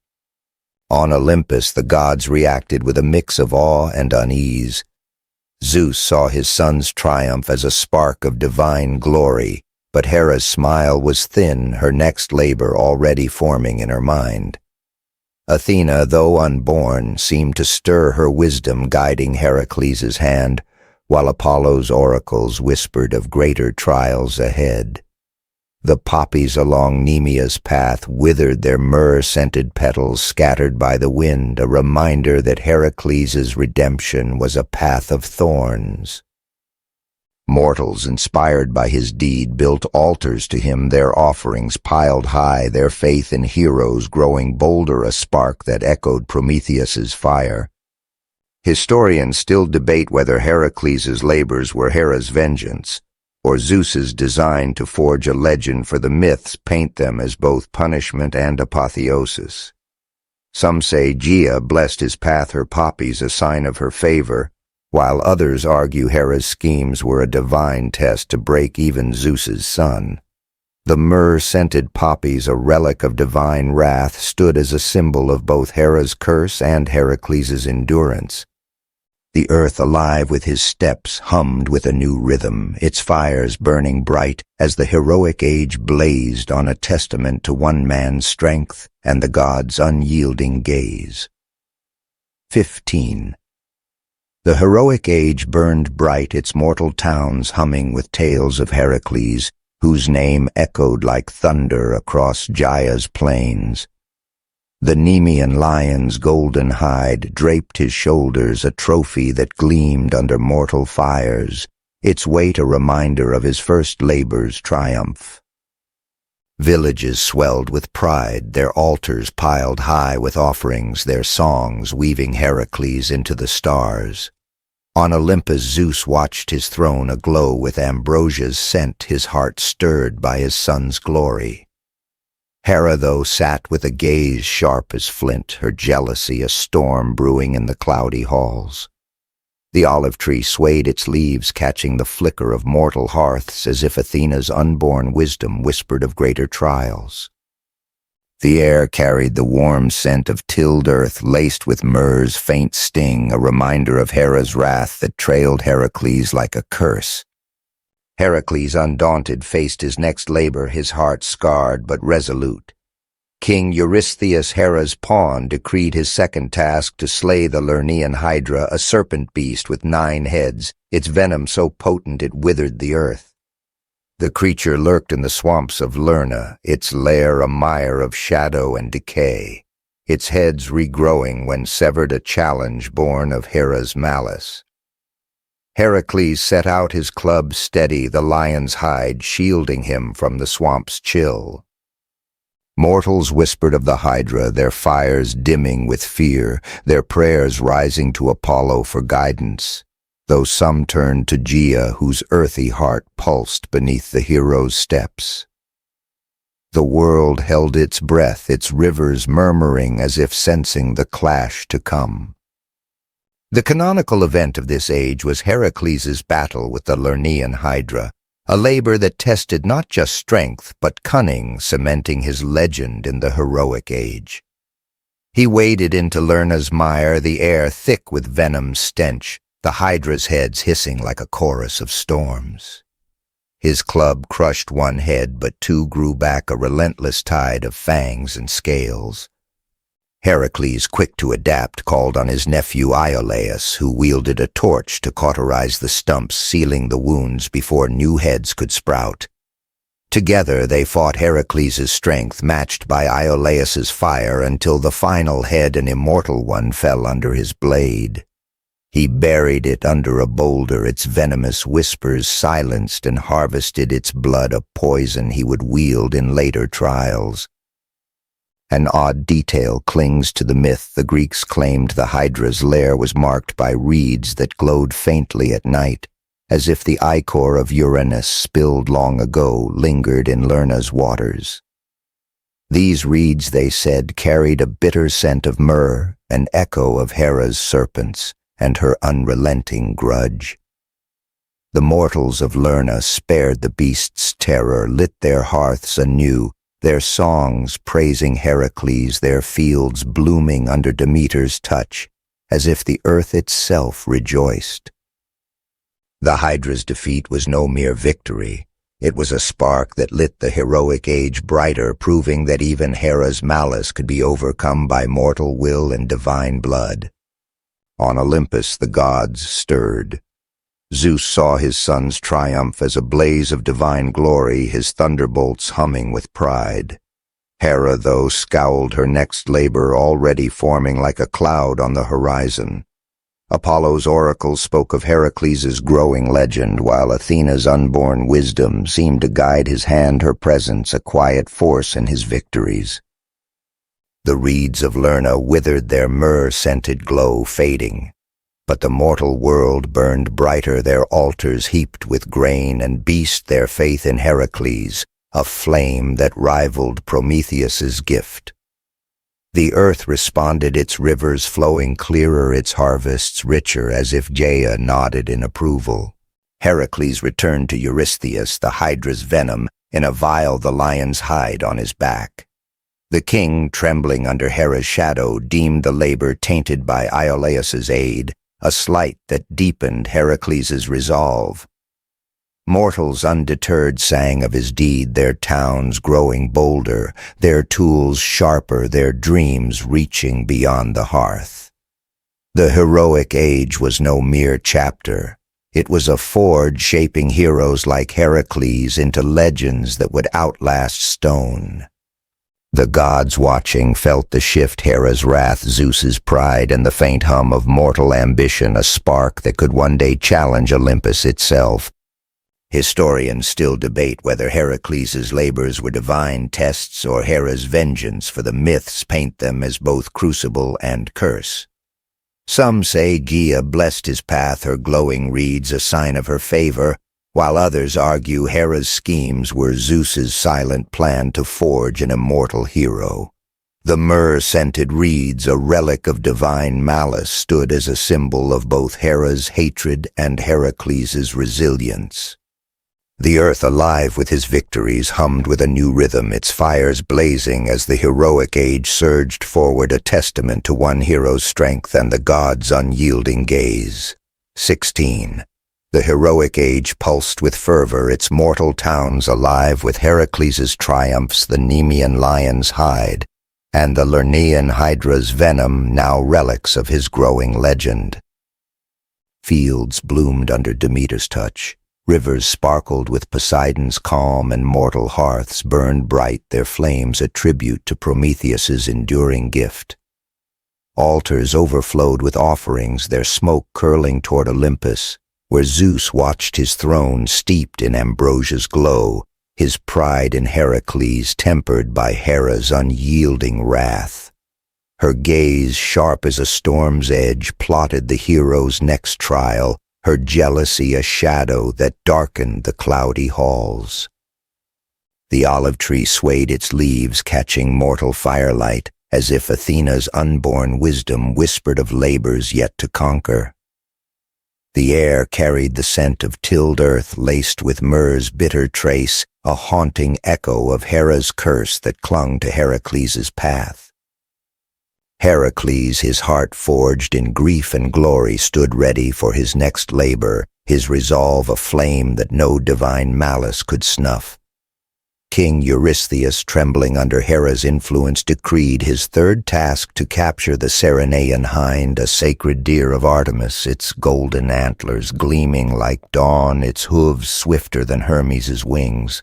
On Olympus, the gods reacted with a mix of awe and unease. Zeus saw his son's triumph as a spark of divine glory, but Hera's smile was thin, her next labor already forming in her mind. Athena, though unborn, seemed to stir her wisdom, guiding Heracles' hand, while Apollo's oracles whispered of greater trials ahead. The poppies along Nemea's path withered, their myrrh-scented petals scattered by the wind, a reminder that Heracles' redemption was a path of thorns. Mortals, inspired by his deed, built altars to him, their offerings piled high, their faith in heroes growing bolder, a spark that echoed Prometheus's fire. Historians still debate whether Heracles' labors were Hera's vengeance, or Zeus's design to forge a legend, for the myths paint them as both punishment and apotheosis. Some say Gaia blessed his path, her poppies a sign of her favor, while others argue Hera's schemes were a divine test to break even Zeus's son. The myrrh-scented poppies, a relic of divine wrath, stood as a symbol of both Hera's curse and Heracles' endurance. The earth, alive with his steps, hummed with a new rhythm, its fires burning bright as the heroic age blazed, on a testament to one man's strength and the gods' unyielding gaze. 15. The heroic age burned bright, its mortal towns humming with tales of Heracles, whose name echoed like thunder across Gaia's plains. The Nemean lion's golden hide draped his shoulders, a trophy that gleamed under mortal fires, its weight a reminder of his first labor's triumph. Villages swelled with pride, their altars piled high with offerings, their songs weaving Heracles into the stars. On Olympus, Zeus watched his throne aglow with ambrosia's scent, his heart stirred by his son's glory. Hera, though, sat with a gaze sharp as flint, her jealousy a storm brewing in the cloudy halls. The olive tree swayed its leaves, catching the flicker of mortal hearths, as if Athena's unborn wisdom whispered of greater trials. The air carried the warm scent of tilled earth, laced with myrrh's faint sting, a reminder of Hera's wrath that trailed Heracles like a curse. Heracles, undaunted, faced his next labor, his heart scarred but resolute. King Eurystheus, Hera's pawn, decreed his second task to slay the Lernaean Hydra, a serpent beast with 9 heads, its venom so potent it withered the earth. The creature lurked in the swamps of Lerna, its lair a mire of shadow and decay, its heads regrowing when severed, a challenge born of Hera's malice. Heracles set out his club steady, the lion's hide shielding him from the swamp's chill. Mortals whispered of the Hydra, their fires dimming with fear, their prayers rising to Apollo for guidance. though some turned to Gaia, whose earthy heart pulsed beneath the hero's steps. The world held its breath, its rivers murmuring as if sensing the clash to come. The canonical event of this age was Heracles' battle with the Lernaean Hydra, a labor that tested not just strength but cunning, cementing his legend in the heroic age. He waded into Lerna's mire, the air thick with venom's stench, the Hydra's heads hissing like a chorus of storms. His club crushed one head, but two grew back, a relentless tide of fangs and scales. Heracles, quick to adapt, called on his nephew Iolaus, who wielded a torch to cauterize the stumps, sealing the wounds before new heads could sprout. Together they fought Heracles' strength, matched by Iolaus's fire, until the final head, an immortal one, fell under his blade. He buried it under a boulder, its venomous whispers silenced, and harvested its blood, a poison he would wield in later trials. An odd detail clings to the myth. The Greeks claimed the Hydra's lair was marked by reeds that glowed faintly at night, as if the ichor of Uranus, spilled long ago, lingered in Lerna's waters. These reeds, they said, carried a bitter scent of myrrh, an echo of Hera's serpents, and her unrelenting grudge. The mortals of Lerna spared the beast's terror, lit their hearths anew, their songs praising Heracles, their fields blooming under Demeter's touch, as if the earth itself rejoiced. The Hydra's defeat was no mere victory. It was a spark that lit the heroic age brighter, proving that even Hera's malice could be overcome by mortal will and divine blood. On Olympus the gods stirred. Zeus saw his son's triumph as a blaze of divine glory, his thunderbolts humming with pride. Hera, though, scowled, her next labor already forming like a cloud on the horizon. Apollo's oracle spoke of Heracles' growing legend, while Athena's unborn wisdom seemed to guide his hand, her presence a quiet force in his victories. The reeds of Lerna withered, their myrrh-scented glow fading. But the mortal world burned brighter, their altars heaped with grain, and beast their faith in Heracles, a flame that rivaled Prometheus's gift. The earth responded, its rivers flowing clearer, its harvests richer, as if Gaia nodded in approval. Heracles returned to Eurystheus, the Hydra's venom, in a vial, the lion's hide on his back. The king, trembling under Hera's shadow, deemed the labor tainted by Iolaus's aid, a slight that deepened Heracles' resolve. Mortals undeterred sang of his deed, their towns growing bolder, their tools sharper, their dreams reaching beyond the hearth. The heroic age was no mere chapter. It was a forge shaping heroes like Heracles into legends that would outlast stone. The gods watching felt the shift, Hera's wrath, Zeus's pride, and the faint hum of mortal ambition, a spark that could one day challenge Olympus itself. Historians still debate whether Heracles' labors were divine tests or Hera's vengeance, for the myths paint them as both crucible and curse. Some say Gaia blessed his path, her glowing reeds a sign of her favor, while others argue Hera's schemes were Zeus's silent plan to forge an immortal hero. The myrrh-scented reeds, a relic of divine malice, stood as a symbol of both Hera's hatred and Heracles' resilience. The earth, alive with his victories, hummed with a new rhythm, its fires blazing as the heroic age surged forward, a testament to one hero's strength and the gods' unyielding gaze. 16. The heroic age pulsed with fervor, its mortal towns alive with Heracles' triumphs, the Nemean lion's hide, and the Lernaean Hydra's venom, now relics of his growing legend. Fields bloomed under Demeter's touch. Rivers sparkled with Poseidon's calm, and mortal hearths burned bright, their flames a tribute to Prometheus's enduring gift. Altars overflowed with offerings, their smoke curling toward Olympus, where Zeus watched his throne steeped in ambrosia's glow, his pride in Heracles tempered by Hera's unyielding wrath. Her gaze, sharp as a storm's edge, plotted the hero's next trial, her jealousy a shadow that darkened the cloudy halls. The olive tree swayed its leaves, catching mortal firelight, as if Athena's unborn wisdom whispered of labors yet to conquer. The air carried the scent of tilled earth laced with myrrh's bitter trace, a haunting echo of Hera's curse that clung to Heracles' path. Heracles, his heart forged in grief and glory, stood ready for his next labor, his resolve a flame that no divine malice could snuff. King Eurystheus, trembling under Hera's influence, decreed his third task to capture the Ceryneian hind, a sacred deer of Artemis, its golden antlers gleaming like dawn, its hooves swifter than Hermes' wings.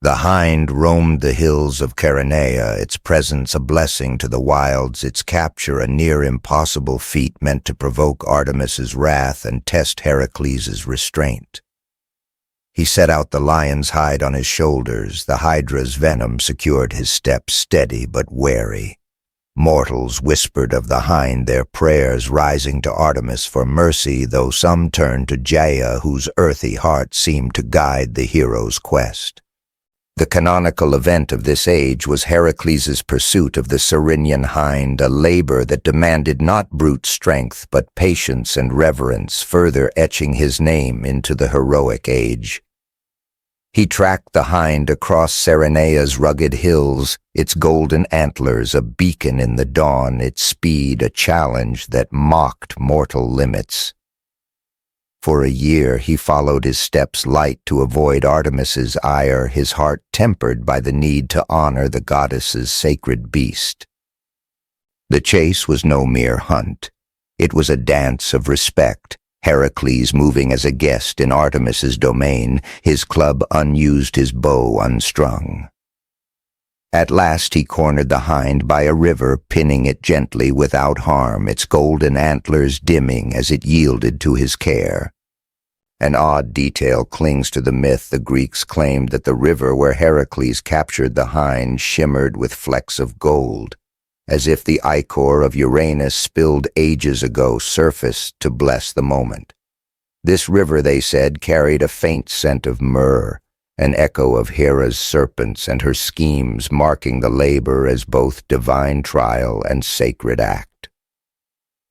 The hind roamed the hills of Chaeronea, its presence a blessing to the wilds, its capture a near impossible feat meant to provoke Artemis' wrath and test Heracles' restraint. He set out the lion's hide on his shoulders, the hydra's venom secured his steps, steady but wary. Mortals whispered of the hind, their prayers rising to Artemis for mercy, though some turned to Gaia, whose earthy heart seemed to guide the hero's quest. The canonical event of this age was Heracles' pursuit of the Ceryneian hind, a labor that demanded not brute strength but patience and reverence, further etching his name into the heroic age. He tracked the hind across Ceryneia's rugged hills, its golden antlers a beacon in the dawn, its speed a challenge that mocked mortal limits. For a year he followed his steps light to avoid Artemis's ire, his heart tempered by the need to honor the goddess's sacred beast. The chase was no mere hunt. It was a dance of respect, Heracles moving as a guest in Artemis's domain, his club unused, his bow unstrung. At last he cornered the hind by a river, pinning it gently without harm, its golden antlers dimming as it yielded to his care. An odd detail clings to the myth. The Greeks claimed that the river where Heracles captured the hind shimmered with flecks of gold, as if the ichor of Uranus spilled ages ago surfaced to bless the moment. This river, they said, carried a faint scent of myrrh, an echo of Hera's serpents and her schemes, marking the labor as both divine trial and sacred act.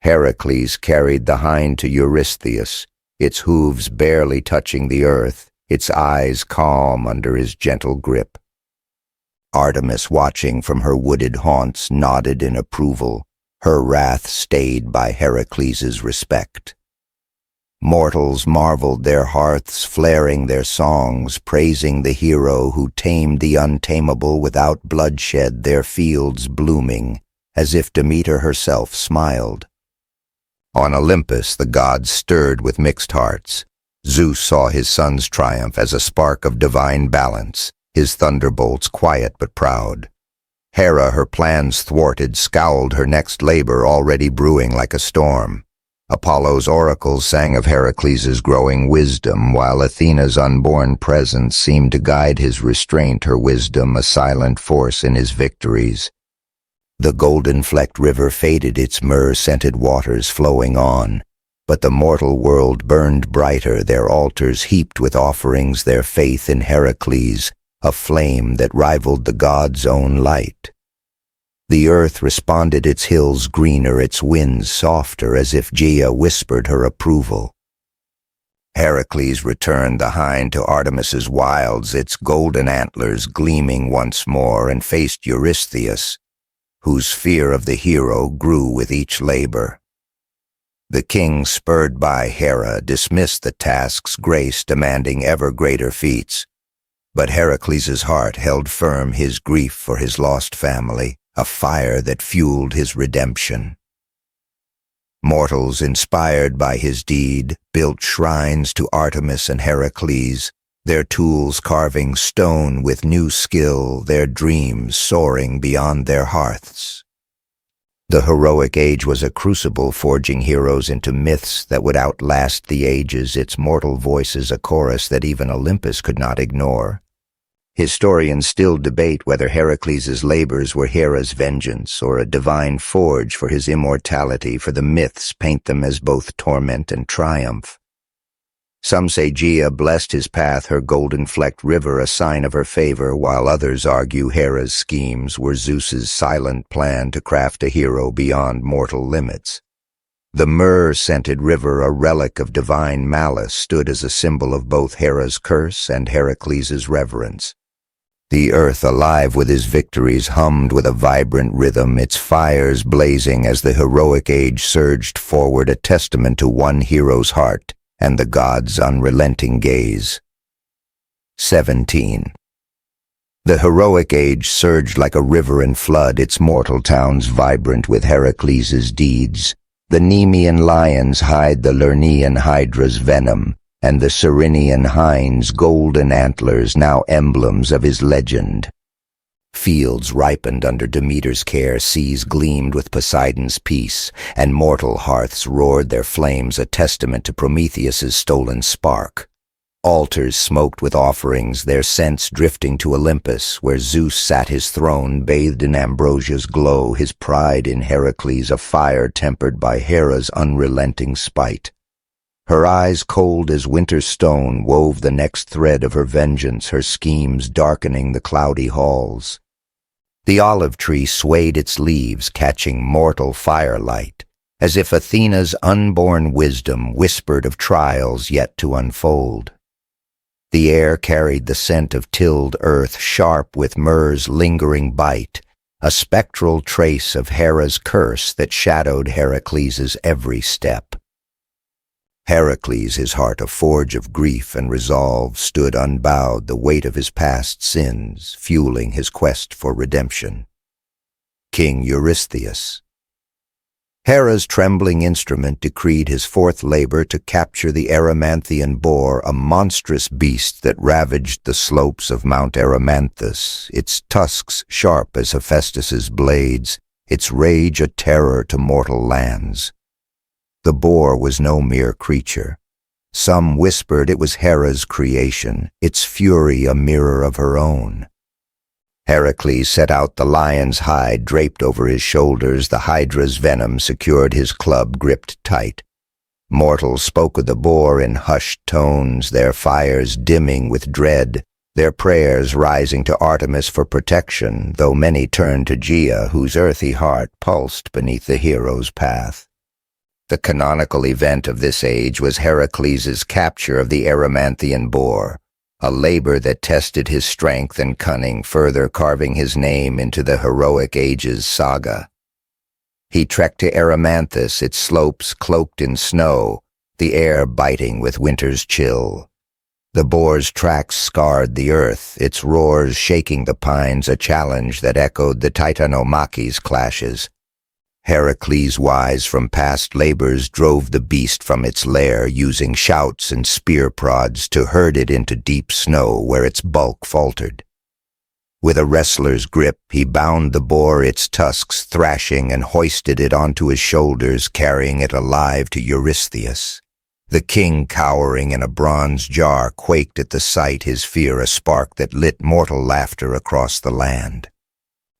Heracles carried the hind to Eurystheus, its hooves barely touching the earth, its eyes calm under his gentle grip. Artemis, watching from her wooded haunts, nodded in approval, her wrath stayed by Heracles' respect. Mortals marveled, their hearths flaring their songs, praising the hero who tamed the untamable without bloodshed, their fields blooming, as if Demeter herself smiled. On Olympus the gods stirred with mixed hearts. Zeus saw his son's triumph as a spark of divine balance, his thunderbolts quiet but proud. Hera, her plans thwarted, scowled, her next labor already brewing like a storm. Apollo's oracles sang of Heracles' growing wisdom, while Athena's unborn presence seemed to guide his restraint, her wisdom a silent force in his victories. The golden-flecked river faded, its myrrh-scented waters flowing on, but the mortal world burned brighter, their altars heaped with offerings, their faith in Heracles, a flame that rivaled the god's own light. The earth responded, its hills greener, its winds softer, as if Gaia whispered her approval. Heracles returned the hind to Artemis's wilds, its golden antlers gleaming once more, and faced Eurystheus, whose fear of the hero grew with each labor. The king, spurred by Hera, dismissed the task's grace, demanding ever greater feats. But Heracles' heart held firm, his grief for his lost family, a fire that fueled his redemption. Mortals, inspired by his deed, built shrines to Artemis and Heracles, their tools carving stone with new skill, their dreams soaring beyond their hearths. The heroic age was a crucible, forging heroes into myths that would outlast the ages, its mortal voices a chorus that even Olympus could not ignore. Historians still debate whether Heracles' labors were Hera's vengeance or a divine forge for his immortality, for the myths paint them as both torment and triumph. Some say Gaia blessed his path, her golden-flecked river a sign of her favor, while others argue Hera's schemes were Zeus's silent plan to craft a hero beyond mortal limits. The myrrh-scented river, a relic of divine malice, stood as a symbol of both Hera's curse and Heracles' reverence. The earth, alive with his victories, hummed with a vibrant rhythm, its fires blazing as the heroic age surged forward, a testament to one hero's heart and the gods' unrelenting gaze. 17. The heroic age surged like a river in flood, its mortal towns vibrant with Heracles' deeds. The Nemean lions hide the Lernaean hydra's venom, and the Cyrenian hind's golden antlers now emblems of his legend. Fields ripened under Demeter's care, seas gleamed with Poseidon's peace, and mortal hearths roared their flames, a testament to Prometheus's stolen spark. Altars smoked with offerings, their scents drifting to Olympus, where Zeus sat his throne, bathed in ambrosia's glow, his pride in Heracles a fire tempered by Hera's unrelenting spite. Her eyes, cold as winter stone, wove the next thread of her vengeance, her schemes darkening the cloudy halls. The olive tree swayed its leaves, catching mortal firelight, as if Athena's unborn wisdom whispered of trials yet to unfold. The air carried the scent of tilled earth, sharp with myrrh's lingering bite, a spectral trace of Hera's curse that shadowed Heracles' every step. Heracles, his heart a forge of grief and resolve, stood unbowed, the weight of his past sins fueling his quest for redemption. King Eurystheus. Hera's trembling instrument decreed his fourth labor to capture the Erymanthian boar, a monstrous beast that ravaged the slopes of Mount Erymanthus, its tusks sharp as Hephaestus's blades, its rage a terror to mortal lands. The boar was no mere creature. Some whispered it was Hera's creation, its fury a mirror of her own. Heracles set out the lion's hide draped over his shoulders, the hydra's venom secured his club gripped tight. Mortals spoke of the boar in hushed tones, their fires dimming with dread, their prayers rising to Artemis for protection, though many turned to Gaia, whose earthy heart pulsed beneath the hero's path. The canonical event of this age was Heracles' capture of the Erymanthian boar, a labor that tested his strength and cunning, further carving his name into the heroic age's saga. He trekked to Erymanthus, its slopes cloaked in snow, the air biting with winter's chill. The boar's tracks scarred the earth, its roars shaking the pines, a challenge that echoed the Titanomachy's clashes. Heracles, wise from past labors, drove the beast from its lair, using shouts and spear prods to herd it into deep snow where its bulk faltered. With a wrestler's grip, he bound the boar, its tusks thrashing, and hoisted it onto his shoulders, carrying it alive to Eurystheus. The king, cowering in a bronze jar, quaked at the sight, his fear a spark that lit mortal laughter across the land.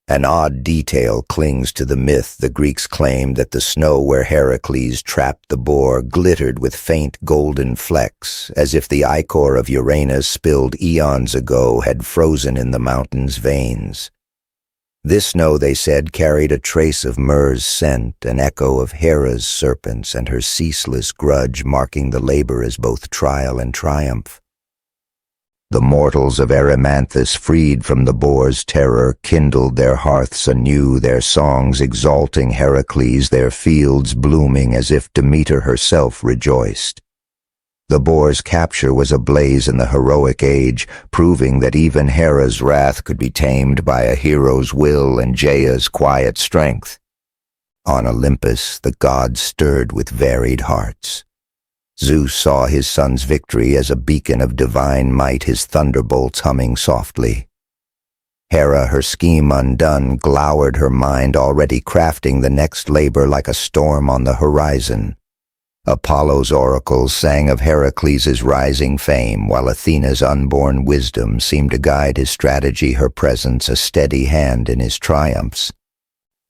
An odd detail clings to the myth. The Greeks claimed that the snow where Heracles trapped the boar glittered with faint golden flecks, as if the ichor of Uranus spilled eons ago had frozen in the mountain's veins. This snow, they said, carried a trace of myrrh's scent, an echo of Hera's serpents and her ceaseless grudge, marking the labor as both trial and triumph. The mortals of Erymanthus, freed from the boar's terror, kindled their hearths anew, their songs exalting Heracles, their fields blooming as if Demeter herself rejoiced. The boar's capture was a blaze in the heroic age, proving that even Hera's wrath could be tamed by a hero's will and Gaia's quiet strength. On Olympus, the gods stirred with varied hearts. Zeus saw his son's victory as a beacon of divine might, his thunderbolts humming softly. Hera, her scheme undone, glowered, her mind already crafting the next labor like a storm on the horizon. Apollo's oracles sang of Heracles' rising fame, while Athena's unborn wisdom seemed to guide his strategy, her presence a steady hand in his triumphs.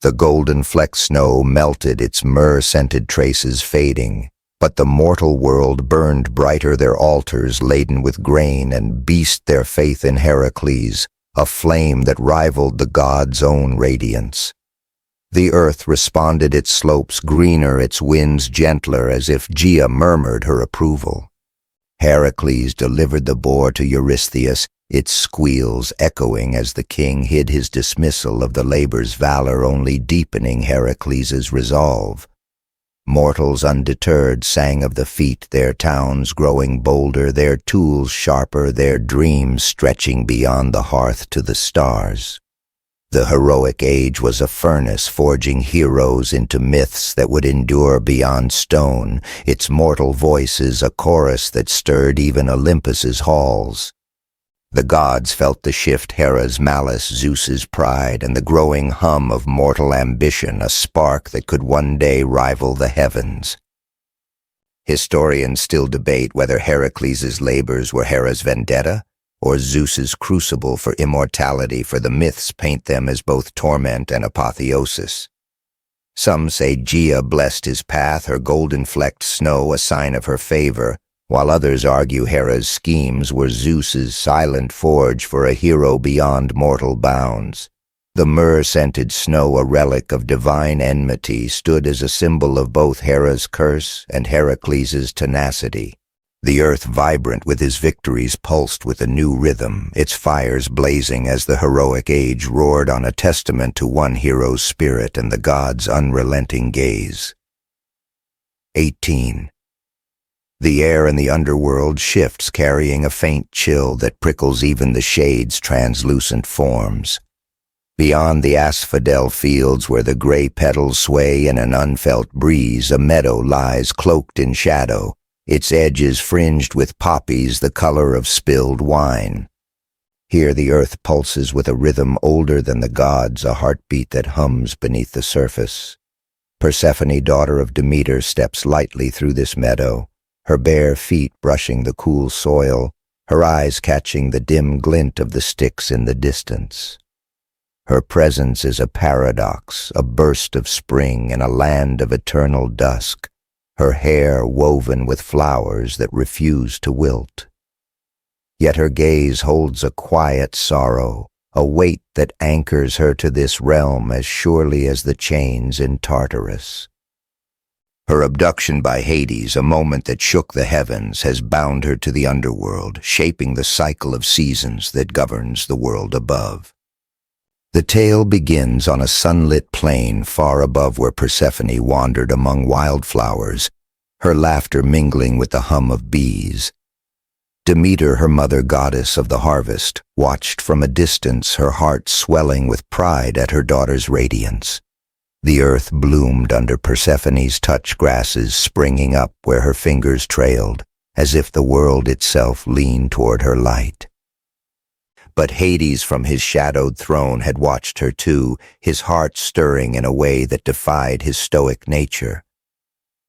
The golden flecked snow melted, its myrrh-scented traces fading, But the mortal world burned brighter their altars laden with grain and beast their faith in Heracles, a flame that rivaled the god's own radiance. The earth responded, its slopes greener, its winds gentler, as if Gaia murmured her approval. Heracles delivered the boar to Eurystheus, its squeals echoing as the king hid his dismissal of the labor's valor, only deepening Heracles's resolve. Mortals undeterred sang of the feat, their towns growing bolder, their tools sharper, their dreams stretching beyond the hearth to the stars. The heroic age was a furnace forging heroes into myths that would endure beyond stone, its mortal voices a chorus that stirred even Olympus's halls. The gods felt the shift, Hera's malice, Zeus's pride, and the growing hum of mortal ambition, a spark that could one day rival the heavens. Historians still debate whether Heracles's labors were Hera's vendetta or Zeus's crucible for immortality, for the myths paint them as both torment and apotheosis. Some say Gaia blessed his path, her golden-flecked snow a sign of her favor, while others argue Hera's schemes were Zeus's silent forge for a hero beyond mortal bounds. The myrrh-scented snow, a relic of divine enmity, stood as a symbol of both Hera's curse and Heracles's tenacity. The earth, vibrant with his victories, pulsed with a new rhythm, its fires blazing as the heroic age roared on, a testament to one hero's spirit and the gods' unrelenting gaze. 18. The air in the underworld shifts, carrying a faint chill that prickles even the shade's translucent forms. Beyond the asphodel fields where the gray petals sway in an unfelt breeze, a meadow lies cloaked in shadow, its edges fringed with poppies the color of spilled wine. Here the earth pulses with a rhythm older than the gods, a heartbeat that hums beneath the surface. Persephone, daughter of Demeter, steps lightly through this meadow, her bare feet brushing the cool soil, her eyes catching the dim glint of the sticks in the distance. Her presence is a paradox, a burst of spring in a land of eternal dusk, her hair woven with flowers that refuse to wilt. Yet her gaze holds a quiet sorrow, a weight that anchors her to this realm as surely as the chains in Tartarus. Her abduction by Hades, a moment that shook the heavens, has bound her to the underworld, shaping the cycle of seasons that governs the world above. The tale begins on a sunlit plain far above where Persephone wandered among wildflowers, her laughter mingling with the hum of bees. Demeter, her mother goddess of the harvest, watched from a distance, her heart swelling with pride at her daughter's radiance. The earth bloomed under Persephone's touch, grasses springing up where her fingers trailed, as if the world itself leaned toward her light. But Hades from his shadowed throne had watched her too, his heart stirring in a way that defied his stoic nature.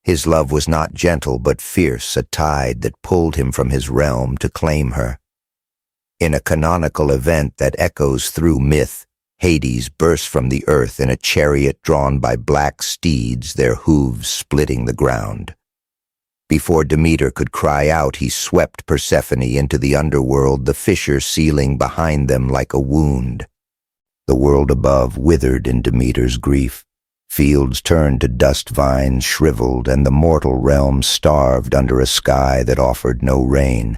His love was not gentle but fierce, a tide that pulled him from his realm to claim her. In a canonical event that echoes through myth, Hades burst from the earth in a chariot drawn by black steeds, their hooves splitting the ground. Before Demeter could cry out, he swept Persephone into the underworld, the fissure sealing behind them like a wound. The world above withered in Demeter's grief. Fields turned to dust vines, shriveled, and the mortal realm starved under a sky that offered no rain.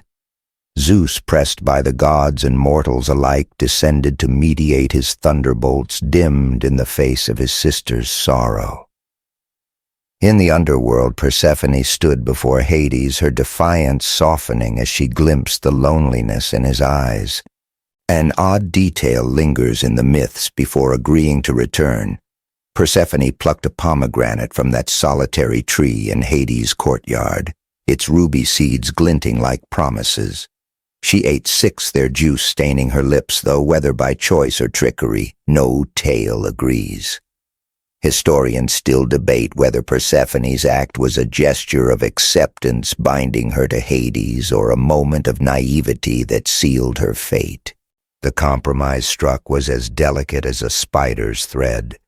Zeus, pressed by the gods and mortals alike, descended to mediate his thunderbolts, dimmed in the face of his sister's sorrow. In the underworld, Persephone stood before Hades, her defiance softening as she glimpsed the loneliness in his eyes. An odd detail lingers in the myths before agreeing to return. Persephone plucked a pomegranate from that solitary tree in Hades' courtyard, its ruby seeds glinting like promises. She ate 6, their juice staining her lips, though whether by choice or trickery, no tale agrees. Historians still debate whether Persephone's act was a gesture of acceptance binding her to Hades or a moment of naivety that sealed her fate. The compromise struck was as delicate as a spider's thread.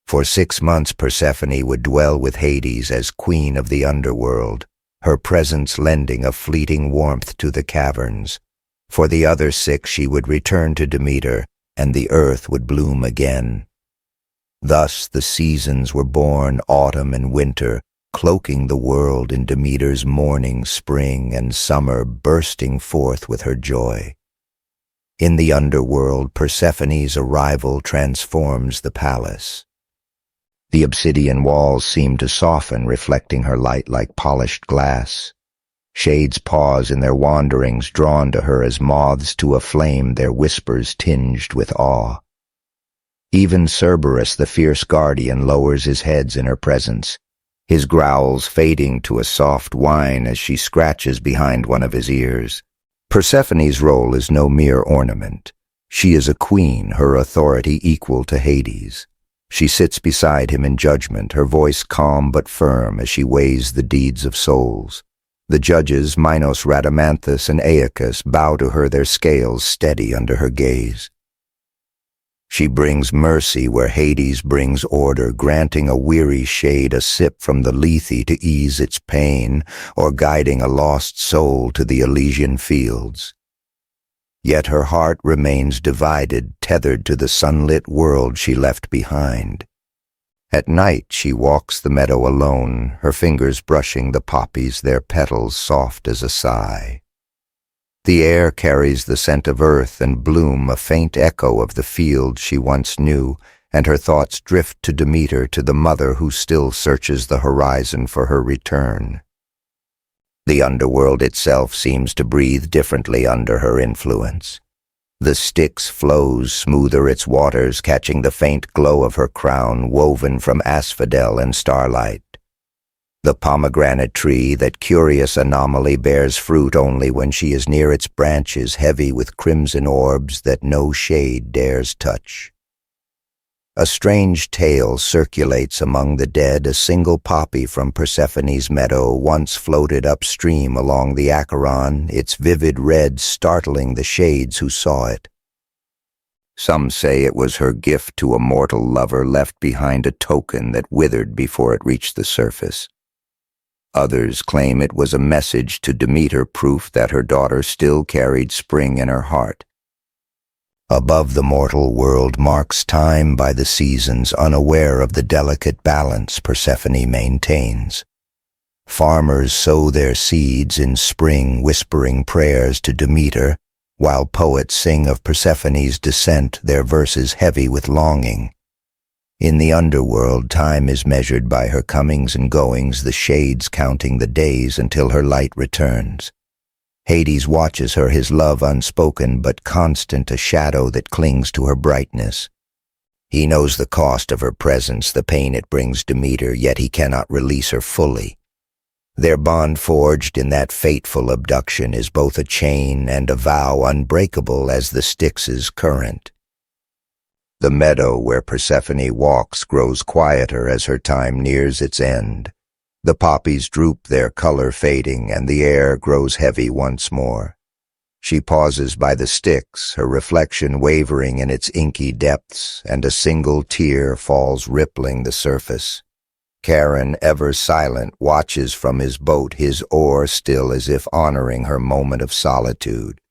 For 6 months Persephone would dwell with Hades as queen of the underworld, her presence lending a fleeting warmth to the caverns. For the other 6 she would return to Demeter, and the earth would bloom again. Thus the seasons were born, autumn and winter, cloaking the world in Demeter's morning, spring, and summer bursting forth with her joy. In the underworld, Persephone's arrival transforms the palace. The obsidian walls seem to soften, reflecting her light like polished glass. Shades pause in their wanderings, drawn to her as moths to a flame, their whispers tinged with awe. Even Cerberus, the fierce guardian, lowers his head in her presence, his growls fading to a soft whine as she scratches behind one of his ears. Persephone's role is no mere ornament. She is a queen, her authority equal to Hades. She sits beside him in judgment, her voice calm but firm as she weighs the deeds of souls. The judges, Minos, Rhadamanthus, and Aeacus, bow to her, their scales steady under her gaze. She brings mercy where Hades brings order, granting a weary shade a sip from the Lethe to ease its pain, or guiding a lost soul to the Elysian fields. Yet her heart remains divided, tethered to the sunlit world she left behind. At night she walks the meadow alone, her fingers brushing the poppies, their petals soft as a sigh. The air carries the scent of earth and bloom, a faint echo of the field she once knew, and her thoughts drift to Demeter, to the mother who still searches the horizon for her return. The underworld itself seems to breathe differently under her influence. The Styx flows smoother its waters, catching the faint glow of her crown, woven from asphodel and starlight. The pomegranate tree, that curious anomaly, bears fruit only when she is near its branches, heavy with crimson orbs that no shade dares touch. A strange tale circulates among the dead. A single poppy from Persephone's meadow once floated upstream along the Acheron, its vivid red startling the shades who saw it. Some say it was her gift to a mortal lover, left behind a token that withered before it reached the surface. Others claim it was a message to Demeter, proof that her daughter still carried spring in her heart. Above the mortal world marks time by the seasons, unaware of the delicate balance Persephone maintains. Farmers sow their seeds in spring, whispering prayers to Demeter, while poets sing of Persephone's descent, their verses heavy with longing. In the underworld, time is measured by her comings and goings, the shades counting the days until her light returns. Hades watches her, his love unspoken but constant, a shadow that clings to her brightness. He knows the cost of her presence, the pain it brings Demeter, yet he cannot release her fully. Their bond forged in that fateful abduction is both a chain and a vow unbreakable as the Styx's current. The meadow where Persephone walks grows quieter as her time nears its end. The poppies droop, their color fading, and the air grows heavy once more. She pauses by the Styx, her reflection wavering in its inky depths, and a single tear falls rippling the surface. Charon, ever silent, watches from his boat, his oar still as if honoring her moment of solitude.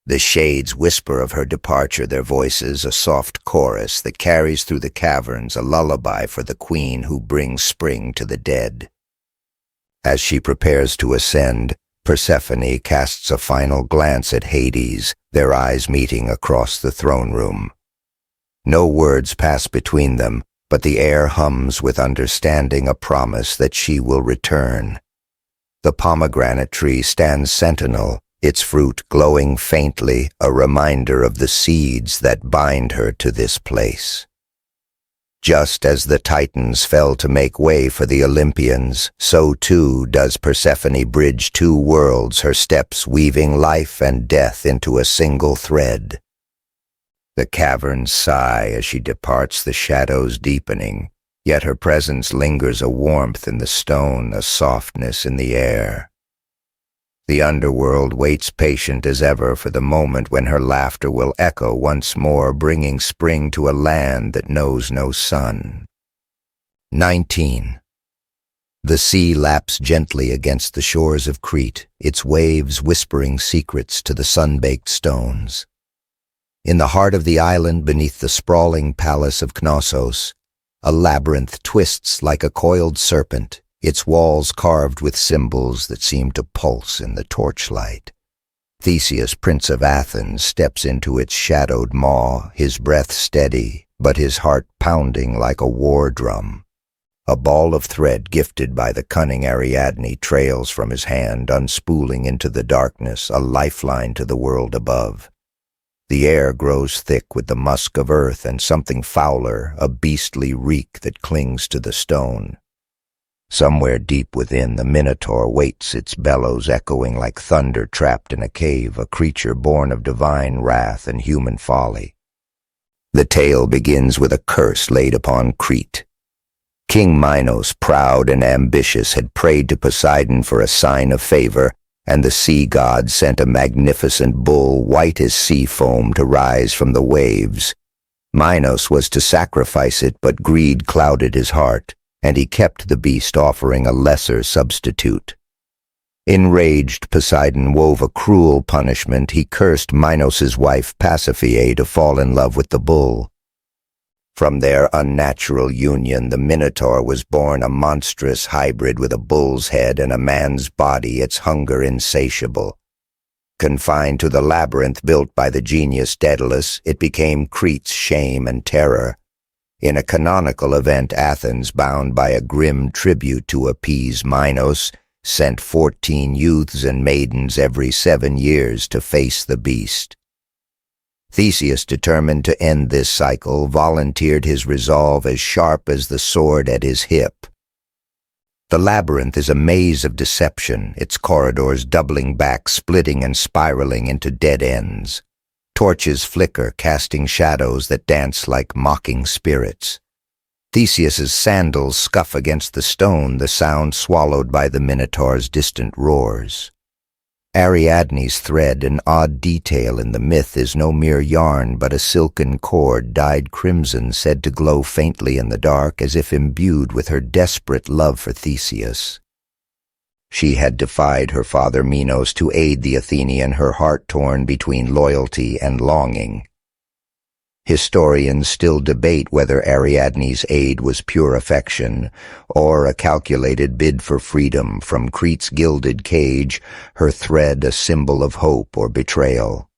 The shades whisper of her departure, their voices a soft chorus that carries through the caverns, a lullaby for the queen who brings spring to the dead. As she prepares to ascend, Persephone casts a final glance at Hades, their eyes meeting across the throne room. No words pass between them, but the air hums with understanding, a promise that she will return. The pomegranate tree stands sentinel, its fruit glowing faintly, a reminder of the seeds that bind her to this place. Just as the Titans fell to make way for the Olympians, so too does Persephone bridge two worlds, her steps weaving life and death into a single thread. The caverns sigh as she departs, the shadows deepening, yet her presence lingers, a warmth in the stone, a softness in the air. The underworld waits patient as ever for the moment when her laughter will echo once more, bringing spring to a land that knows no sun. 19. The sea laps gently against the shores of Crete, its waves whispering secrets to the sun-baked stones. In the heart of the island, beneath the sprawling palace of Knossos, a labyrinth twists like a coiled serpent, its walls carved with symbols that seem to pulse in the torchlight. Theseus, Prince of Athens, steps into its shadowed maw, his breath steady, but his heart pounding like a war drum. A ball of thread gifted by the cunning Ariadne trails from his hand, unspooling into the darkness, a lifeline to the world above. The air grows thick with the musk of earth and something fouler, a beastly reek that clings to the stone. Somewhere deep within, the Minotaur waits, its bellows echoing like thunder trapped in a cave, a creature born of divine wrath and human folly. The tale begins with a curse laid upon Crete. King Minos, proud and ambitious, had prayed to Poseidon for a sign of favor, and the sea god sent a magnificent bull, white as sea foam, to rise from the waves. Minos was to sacrifice it, but greed clouded his heart, and he kept the beast, offering a lesser substitute. Enraged, Poseidon wove a cruel punishment. He cursed Minos' wife Pasiphae to fall in love with the bull. From their unnatural union, the Minotaur was born, a monstrous hybrid with a bull's head and a man's body, its hunger insatiable. Confined to the labyrinth built by the genius Daedalus, it became Crete's shame and terror. In a canonical event, Athens, bound by a grim tribute to appease Minos, sent 14 youths and maidens every 7 years to face the beast. Theseus, determined to end this cycle, volunteered his resolve as sharp as the sword at his hip. The labyrinth is a maze of deception, its corridors doubling back, splitting and spiraling into dead ends. Torches flicker, casting shadows that dance like mocking spirits. Theseus's sandals scuff against the stone, the sound swallowed by the Minotaur's distant roars. Ariadne's thread, an odd detail in the myth, is no mere yarn but a silken cord dyed crimson, said to glow faintly in the dark as if imbued with her desperate love for Theseus. She had defied her father Minos to aid the Athenian, her heart torn between loyalty and longing. Historians still debate whether Ariadne's aid was pure affection or a calculated bid for freedom from Crete's gilded cage, her thread a symbol of hope or betrayal.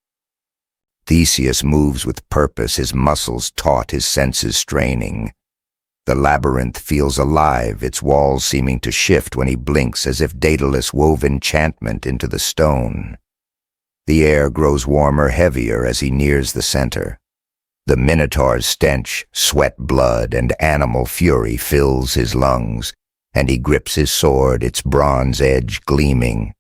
Theseus moves with purpose, his muscles taut, his senses straining. The labyrinth feels alive, its walls seeming to shift when he blinks, as if Daedalus wove enchantment into the stone. The air grows warmer, heavier as he nears the center. The Minotaur's stench, sweat, blood, and animal fury fills his lungs, and he grips his sword, its bronze edge gleaming.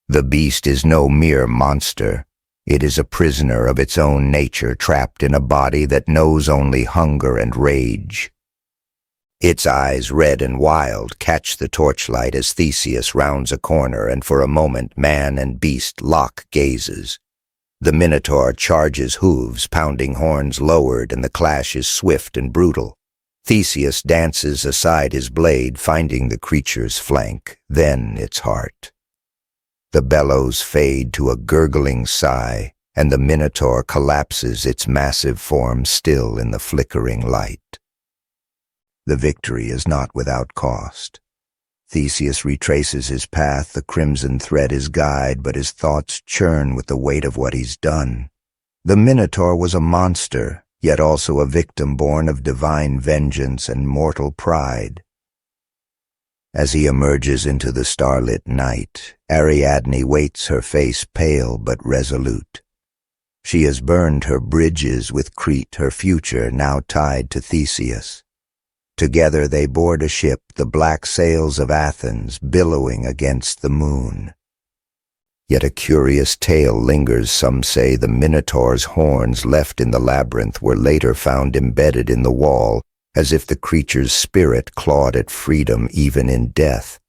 The beast is no mere monster. It is a prisoner of its own nature, trapped in a body that knows only hunger and rage. Its eyes, red and wild, catch the torchlight as Theseus rounds a corner, and for a moment man and beast lock gazes. The Minotaur charges hooves, pounding horns lowered, and the clash is swift and brutal. Theseus dances aside his blade, finding the creature's flank, then its heart. The bellows fade to a gurgling sigh, and the Minotaur collapses, its massive form still in the flickering light. The victory is not without cost. Theseus retraces his path, the crimson thread his guide, but his thoughts churn with the weight of what he's done. The Minotaur was a monster, yet also a victim born of divine vengeance and mortal pride. As he emerges into the starlit night, Ariadne waits, her face pale but resolute. She has burned her bridges with Crete, her future now tied to Theseus. Together they board a ship, the black sails of Athens billowing against the moon. Yet a curious tale lingers. Some say the Minotaur's horns left in the labyrinth were later found embedded in the wall, as if the creature's spirit clawed at freedom even in death.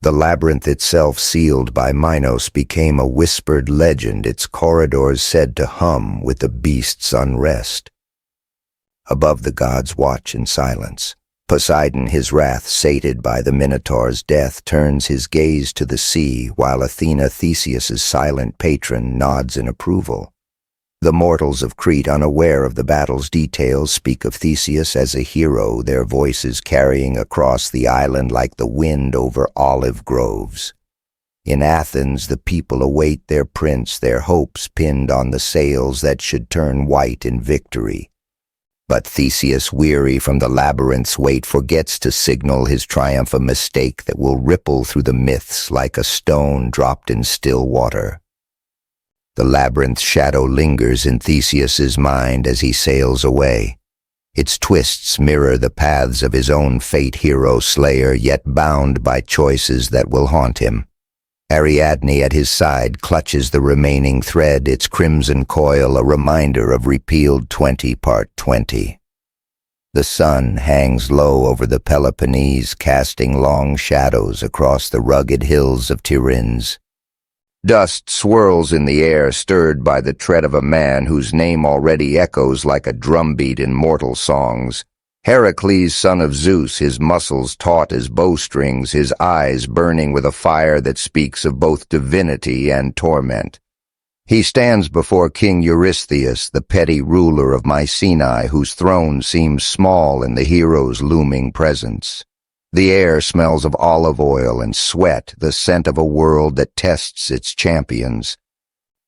The labyrinth itself, sealed by Minos, became a whispered legend, its corridors said to hum with the beast's unrest. Above, the gods watch in silence. Poseidon, his wrath sated by the Minotaur's death, turns his gaze to the sea, while Athena, Theseus's silent patron, nods in approval. The mortals of Crete, unaware of the battle's details, speak of Theseus as a hero, their voices carrying across the island like the wind over olive groves. In Athens, the people await their prince, their hopes pinned on the sails that should turn white in victory. But Theseus, weary from the labyrinth's weight, forgets to signal his triumph, a mistake that will ripple through the myths like a stone dropped in still water. The labyrinth's shadow lingers in Theseus's mind as he sails away. Its twists mirror the paths of his own fate, hero slayer, yet bound by choices that will haunt him. Ariadne at his side clutches the remaining thread, its crimson coil a reminder of repealed 20 Part 20. The sun hangs low over the Peloponnese, casting long shadows across the rugged hills of Tiryns. Dust swirls in the air, stirred by the tread of a man whose name already echoes like a drumbeat in mortal songs. Heracles, son of Zeus, his muscles taut as bowstrings, his eyes burning with a fire that speaks of both divinity and torment. He stands before King Eurystheus, the petty ruler of Mycenae, whose throne seems small in the hero's looming presence. The air smells of olive oil and sweat, the scent of a world that tests its champions.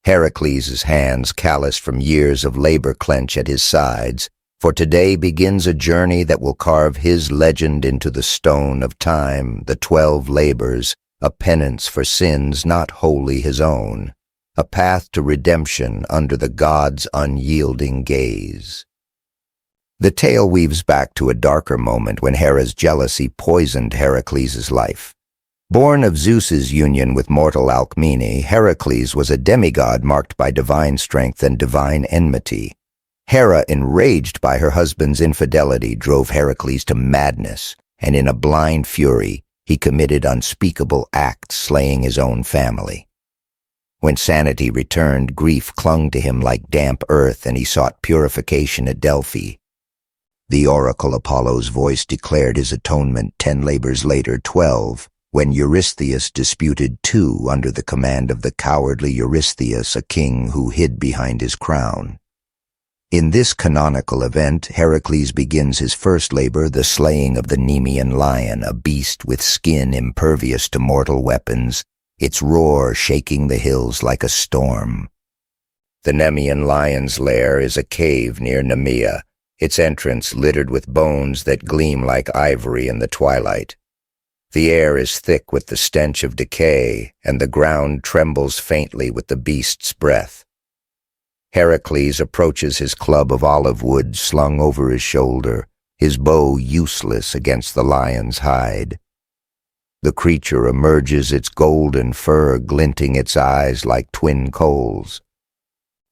Heracles' hands, calloused from years of labor, clench at his sides, for today begins a journey that will carve his legend into the stone of time, the 12 labors, a penance for sins not wholly his own, a path to redemption under the gods' unyielding gaze. The tale weaves back to a darker moment when Hera's jealousy poisoned Heracles' life. Born of Zeus's union with mortal Alcmene, Heracles was a demigod marked by divine strength and divine enmity. Hera, enraged by her husband's infidelity, drove Heracles to madness, and in a blind fury, he committed unspeakable acts, slaying his own family. When sanity returned, grief clung to him like damp earth, and he sought purification at Delphi. The oracle Apollo's voice declared his atonement 10 labors later, 12, when Eurystheus disputed 2 under the command of the cowardly Eurystheus, a king who hid behind his crown. In this canonical event, Heracles begins his first labor, the slaying of the Nemean lion, a beast with skin impervious to mortal weapons, its roar shaking the hills like a storm. The Nemean lion's lair is a cave near Nemea, its entrance littered with bones that gleam like ivory in the twilight. The air is thick with the stench of decay, and the ground trembles faintly with the beast's breath. Heracles approaches his club of olive wood slung over his shoulder, his bow useless against the lion's hide. The creature emerges, its golden fur glinting its eyes like twin coals.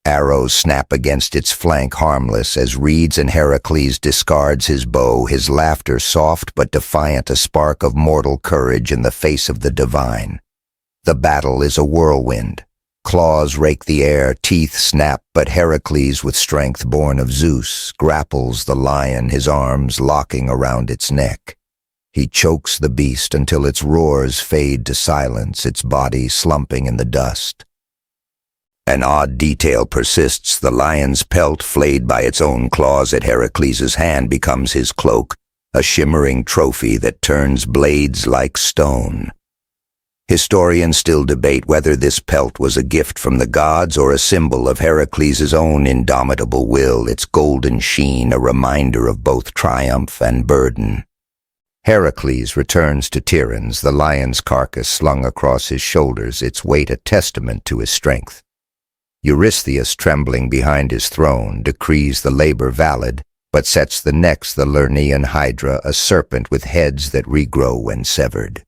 Arrows snap against its flank, harmless, as reeds, and Heracles discards his bow, his laughter soft but defiant, a spark of mortal courage in the face of the divine. The battle is a whirlwind. Claws rake the air, teeth snap, but Heracles, with strength born of Zeus, grapples the lion, his arms locking around its neck. He chokes the beast until its roars fade to silence, its body slumping in the dust. An odd detail persists. The lion's pelt, flayed by its own claws at Heracles' hand, becomes his cloak, a shimmering trophy that turns blades like stone. Historians still debate whether this pelt was a gift from the gods or a symbol of Heracles' own indomitable will, its golden sheen a reminder of both triumph and burden. Heracles returns to Tiryns, the lion's carcass slung across his shoulders, its weight a testament to his strength. Eurystheus, trembling behind his throne, decrees the labor valid, but sets the next the Lernaean Hydra, a serpent with heads that regrow when severed.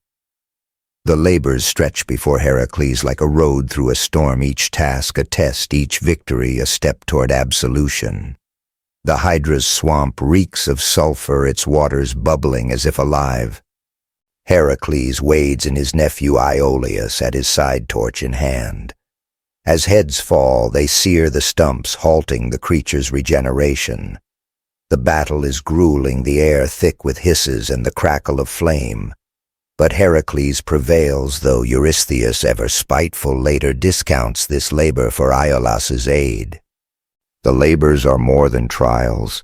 The labors stretch before Heracles like a road through a storm, each task a test, each victory a step toward absolution. The Hydra's swamp reeks of sulfur, its waters bubbling as if alive. Heracles wades in his nephew Iolaus at his side torch in hand. As heads fall, they sear the stumps, halting the creature's regeneration. The battle is grueling, the air thick with hisses and the crackle of flame. But Heracles prevails, though Eurystheus, ever spiteful, later discounts this labor for Iolaus's aid. The labors are more than trials.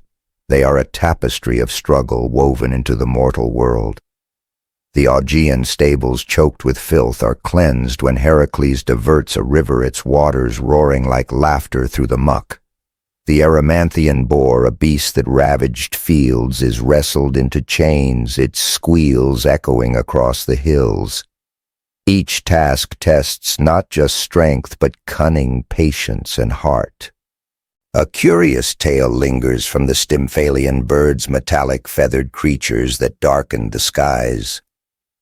They are a tapestry of struggle woven into the mortal world. The Augean stables, choked with filth, are cleansed when Heracles diverts a river, its waters roaring like laughter through the muck. The Erymanthian boar, a beast that ravaged fields, is wrestled into chains, its squeals echoing across the hills. Each task tests not just strength, but cunning, patience, and heart. A curious tale lingers from the Stymphalian birds, metallic feathered creatures that darkened the skies.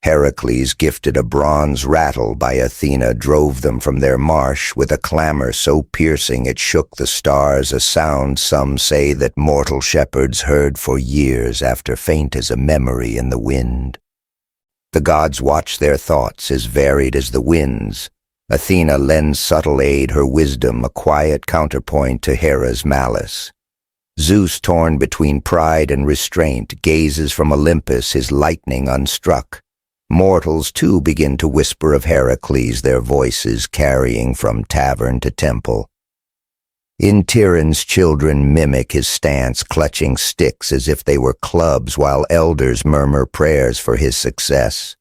Heracles, gifted a bronze rattle by Athena, drove them from their marsh with a clamor so piercing it shook the stars, a sound some say that mortal shepherds heard for years after faint as a memory in the wind. The gods watch their thoughts, as varied as the winds. Athena lends subtle aid, her wisdom a quiet counterpoint to Hera's malice. Zeus, torn between pride and restraint, gazes from Olympus, his lightning unstruck. Mortals, too, begin to whisper of Heracles, their voices carrying from tavern to temple. In Tyrann's children mimic his stance, clutching sticks as if they were clubs, while elders murmur prayers for his success.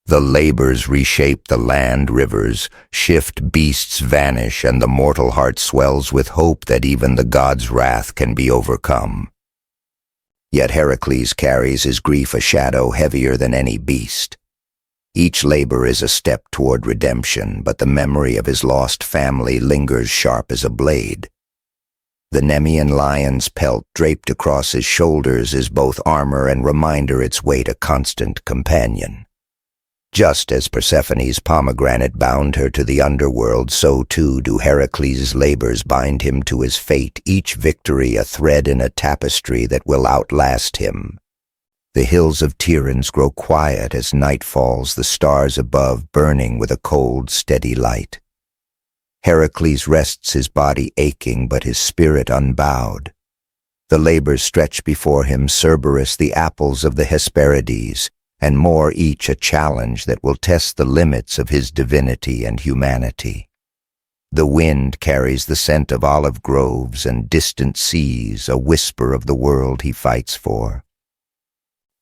The labors reshape the land rivers, shift beasts vanish, and the mortal heart swells with hope that even the god's wrath can be overcome. Yet Heracles carries his grief a shadow heavier than any beast. Each labor is a step toward redemption, but the memory of his lost family lingers sharp as a blade. The Nemean lion's pelt draped across his shoulders is both armor and reminder its weight a constant companion. Just as Persephone's pomegranate bound her to the underworld, so too do Heracles' labors bind him to his fate, each victory a thread in a tapestry that will outlast him. The hills of Tiryns grow quiet as night falls, the stars above burning with a cold, steady light. Heracles rests, his body aching, but his spirit unbowed. The labors stretch before him, Cerberus, the apples of the Hesperides, and more, each a challenge that will test the limits of his divinity and humanity. The wind carries the scent of olive groves and distant seas, a whisper of the world he fights for.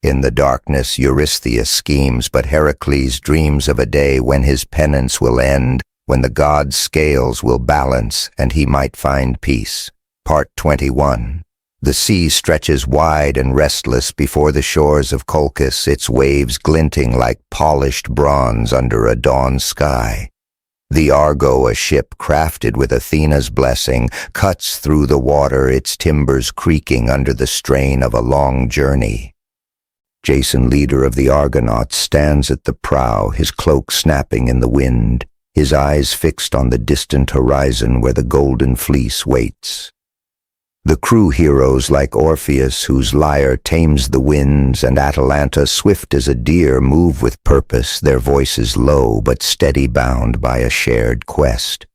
In the darkness, Eurystheus schemes, but Heracles dreams of a day when his penance will end, when the gods' scales will balance, and he might find peace. Part 21. The sea stretches wide and restless before the shores of Colchis, its waves glinting like polished bronze under a dawn sky. The Argo, a ship crafted with Athena's blessing, cuts through the water, its timbers creaking under the strain of a long journey. Jason, leader of the Argonauts, stands at the prow, his cloak snapping in the wind, his eyes fixed on the distant horizon where the golden fleece waits. The crew heroes like Orpheus, whose lyre tames the winds, and Atalanta, swift as a deer, move with purpose, their voices low but steady, bound by a shared quest.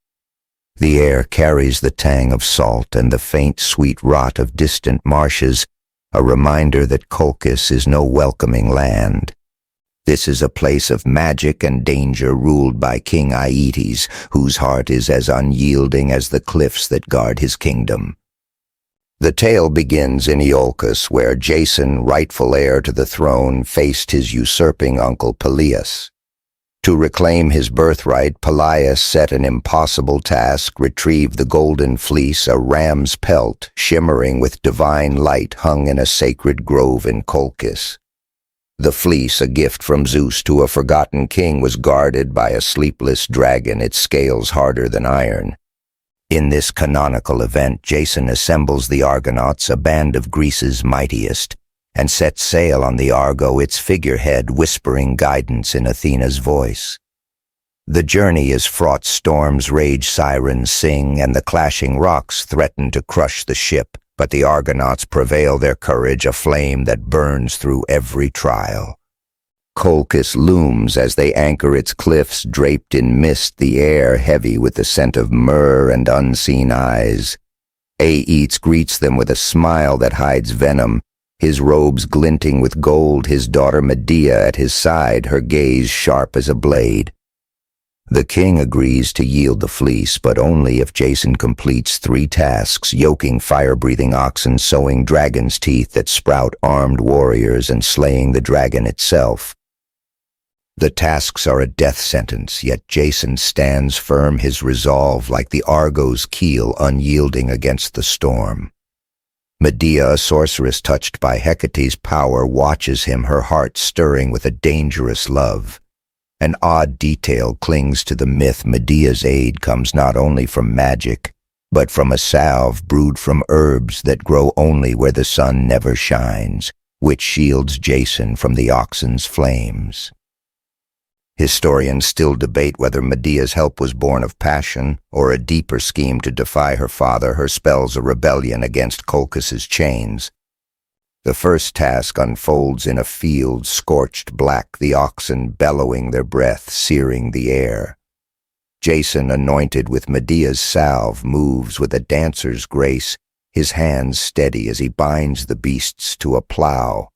The air carries the tang of salt and the faint sweet rot of distant marshes, a reminder that Colchis is no welcoming land. This is a place of magic and danger, ruled by King Aeetes, whose heart is as unyielding as the cliffs that guard his kingdom. The tale begins in Iolcus, where Jason, rightful heir to the throne, faced his usurping uncle Peleus. To reclaim his birthright, Peleus set an impossible task: retrieve the golden fleece, a ram's pelt, shimmering with divine light, hung in a sacred grove in Colchis. The fleece, a gift from Zeus to a forgotten king, was guarded by a sleepless dragon, its scales harder than iron. In this canonical event, Jason assembles the Argonauts, a band of Greece's mightiest, and sets sail on the Argo, its figurehead whispering guidance in Athena's voice. The journey is fraught, storms rage, sirens sing, and the clashing rocks threaten to crush the ship, but the Argonauts prevail, their courage a flame that burns through every trial. Colchis looms as they anchor its cliffs, draped in mist, the air heavy with the scent of myrrh and unseen eyes. Aetes greets them with a smile that hides venom, his robes glinting with gold, his daughter Medea at his side, her gaze sharp as a blade. The king agrees to yield the fleece, but only if Jason completes 3 tasks: yoking fire-breathing oxen, sowing dragon's teeth that sprout armed warriors, and slaying the dragon itself. The tasks are a death sentence, yet Jason stands firm, his resolve like the Argo's keel unyielding against the storm. Medea, a sorceress touched by Hecate's power, watches him, her heart stirring with a dangerous love. An odd detail clings to the myth: Medea's aid comes not only from magic, but from a salve brewed from herbs that grow only where the sun never shines, which shields Jason from the oxen's flames. Historians still debate whether Medea's help was born of passion or a deeper scheme to defy her father, her spells a rebellion against Colchis' chains. The first task unfolds in a field scorched black, the oxen bellowing, their breath searing the air. Jason, anointed with Medea's salve, moves with a dancer's grace, his hands steady as he binds the beasts to a plow.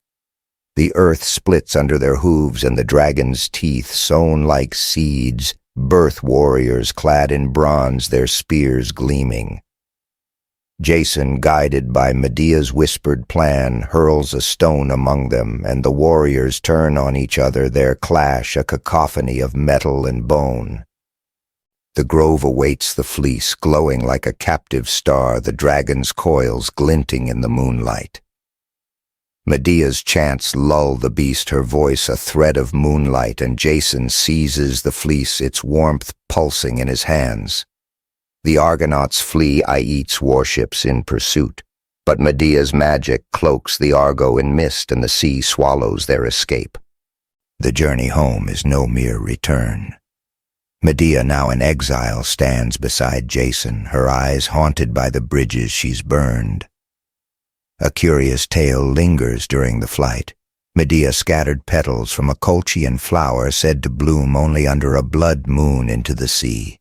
The earth splits under their hooves, and the dragon's teeth, sown like seeds, birth warriors clad in bronze, their spears gleaming. Jason, guided by Medea's whispered plan, hurls a stone among them, and the warriors turn on each other, their clash a cacophony of metal and bone. The grove awaits the fleece, glowing like a captive star, the dragon's coils glinting in the moonlight. Medea's chants lull the beast, her voice a thread of moonlight, and Jason seizes the fleece, its warmth pulsing in his hands. The Argonauts flee Aetes' warships in pursuit, but Medea's magic cloaks the Argo in mist, and the sea swallows their escape. The journey home is no mere return. Medea, now in exile, stands beside Jason, her eyes haunted by the bridges she's burned. A curious tale lingers during the flight. Medea scattered petals from a Colchian flower said to bloom only under a blood moon into the sea.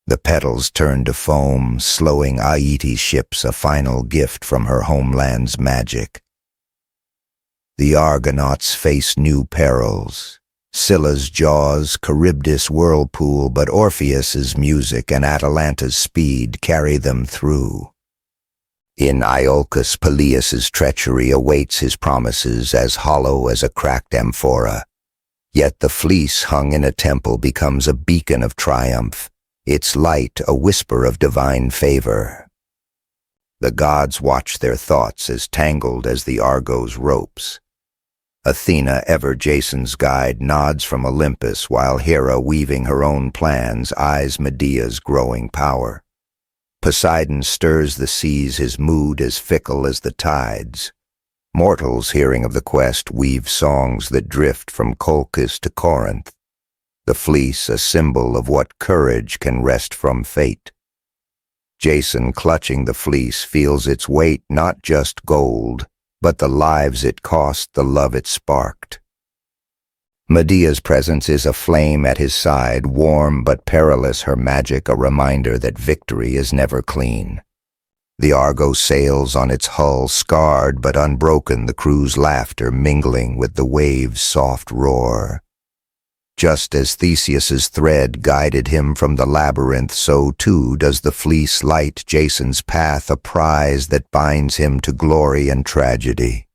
The petals turned to foam, slowing Aetes' ships, a final gift from her homeland's magic. The Argonauts face new perils. Scylla's jaws, Charybdis' whirlpool, but Orpheus's music and Atalanta's speed carry them through. In Iolcus, Peleus' treachery awaits his promises, as hollow as a cracked amphora. Yet the fleece hung in a temple becomes a beacon of triumph, its light a whisper of divine favor. The gods watch their thoughts as tangled as the Argo's ropes. Athena, ever Jason's guide, nods from Olympus, while Hera, weaving her own plans, eyes Medea's growing power. Poseidon stirs the seas, his mood as fickle as the tides. Mortals, hearing of the quest, weave songs that drift from Colchis to Corinth. The fleece, a symbol of what courage can wrest from fate. Jason, clutching the fleece, feels its weight, not just gold, but the lives it cost, the love it sparked. Medea's presence is a flame at his side, warm but perilous, her magic a reminder that victory is never clean. The Argo sails on its hull, scarred but unbroken, the crew's laughter mingling with the waves' soft roar. Just as Theseus's thread guided him from the labyrinth, so too does the fleece light Jason's path, a prize that binds him to glory and tragedy.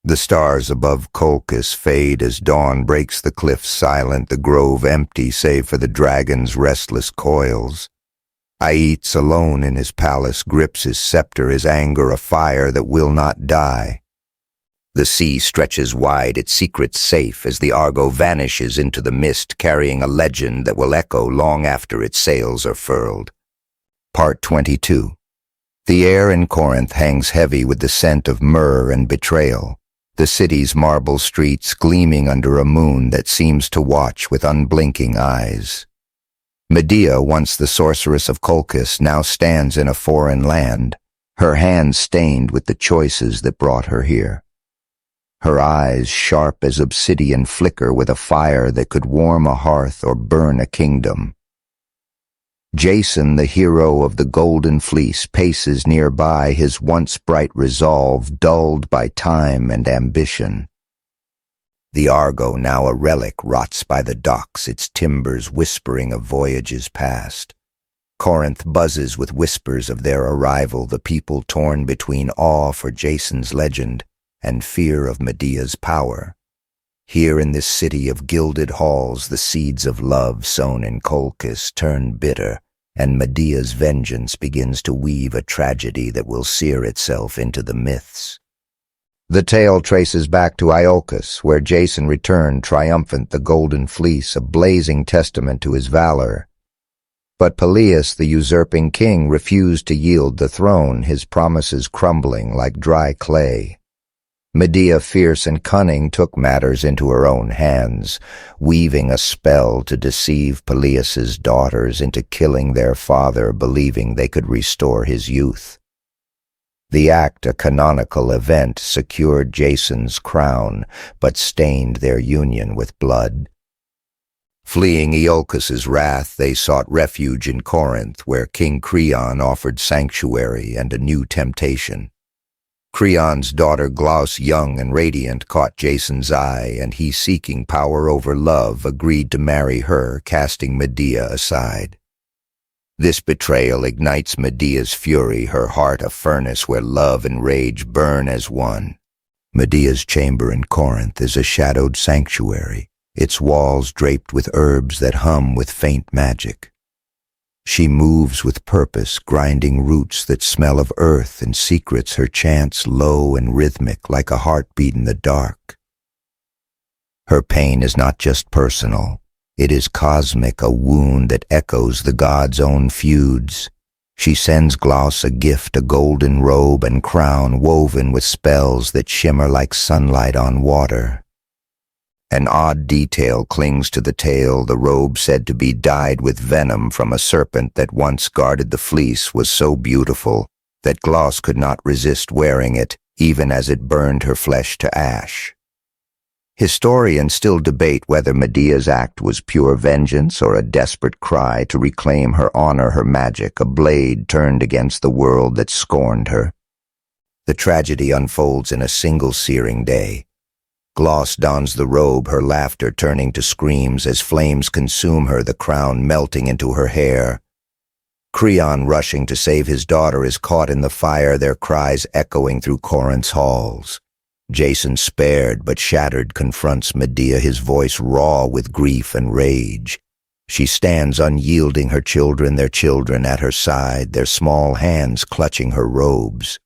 The stars above Colchis fade as dawn breaks the cliffs silent, the grove empty save for the dragon's restless coils. Aetes, alone in his palace, grips his scepter, his anger a fire that will not die. The sea stretches wide, its secrets safe, as the Argo vanishes into the mist, carrying a legend that will echo long after its sails are furled. Part 22. The air in Corinth hangs heavy with the scent of myrrh and betrayal. The city's marble streets gleaming under a moon that seems to watch with unblinking eyes. Medea, once the sorceress of Colchis, now stands in a foreign land, her hands stained with the choices that brought her here. Her eyes, sharp as obsidian, flicker with a fire that could warm a hearth or burn a kingdom. Jason, the hero of the Golden Fleece, paces nearby, his once bright resolve dulled by time and ambition. The Argo, now a relic, rots by the docks, its timbers whispering of voyages past. Corinth buzzes with whispers of their arrival, the people torn between awe for Jason's legend and fear of Medea's power. Here in this city of gilded halls, the seeds of love sown in Colchis turn bitter, and Medea's vengeance begins to weave a tragedy that will sear itself into the myths. The tale traces back to Iolcus, where Jason returned triumphant, the Golden Fleece, a blazing testament to his valor. But Peleus, the usurping king, refused to yield the throne, his promises crumbling like dry clay. Medea, fierce and cunning, took matters into her own hands, weaving a spell to deceive Peleus's daughters into killing their father, believing they could restore his youth. The act, a canonical event, secured Jason's crown, but stained their union with blood. Fleeing Iolcus's wrath, they sought refuge in Corinth, where King Creon offered sanctuary and a new temptation. Creon's daughter Glauce, young and radiant, caught Jason's eye, and he, seeking power over love, agreed to marry her, casting Medea aside. This betrayal ignites Medea's fury, her heart a furnace where love and rage burn as one. Medea's chamber in Corinth is a shadowed sanctuary, its walls draped with herbs that hum with faint magic. She moves with purpose, grinding roots that smell of earth, and secrets her chants low and rhythmic like a heartbeat in the dark. Her pain is not just personal. It is cosmic, a wound that echoes the gods' own feuds. She sends Glauce a gift, a golden robe and crown woven with spells that shimmer like sunlight on water. An odd detail clings to the tale. The robe, said to be dyed with venom from a serpent that once guarded the fleece, was so beautiful that Glauce could not resist wearing it, even as it burned her flesh to ash. Historians still debate whether Medea's act was pure vengeance or a desperate cry to reclaim her honor, her magic, a blade turned against the world that scorned her. The tragedy unfolds in a single searing day. Glauce dons the robe, her laughter turning to screams as flames consume her, the crown melting into her hair. Creon, rushing to save his daughter, is caught in the fire, their cries echoing through Corinth's halls. Jason, spared but shattered, confronts Medea, his voice raw with grief and rage. She stands unyielding, her children, their children at her side, their small hands clutching her robes.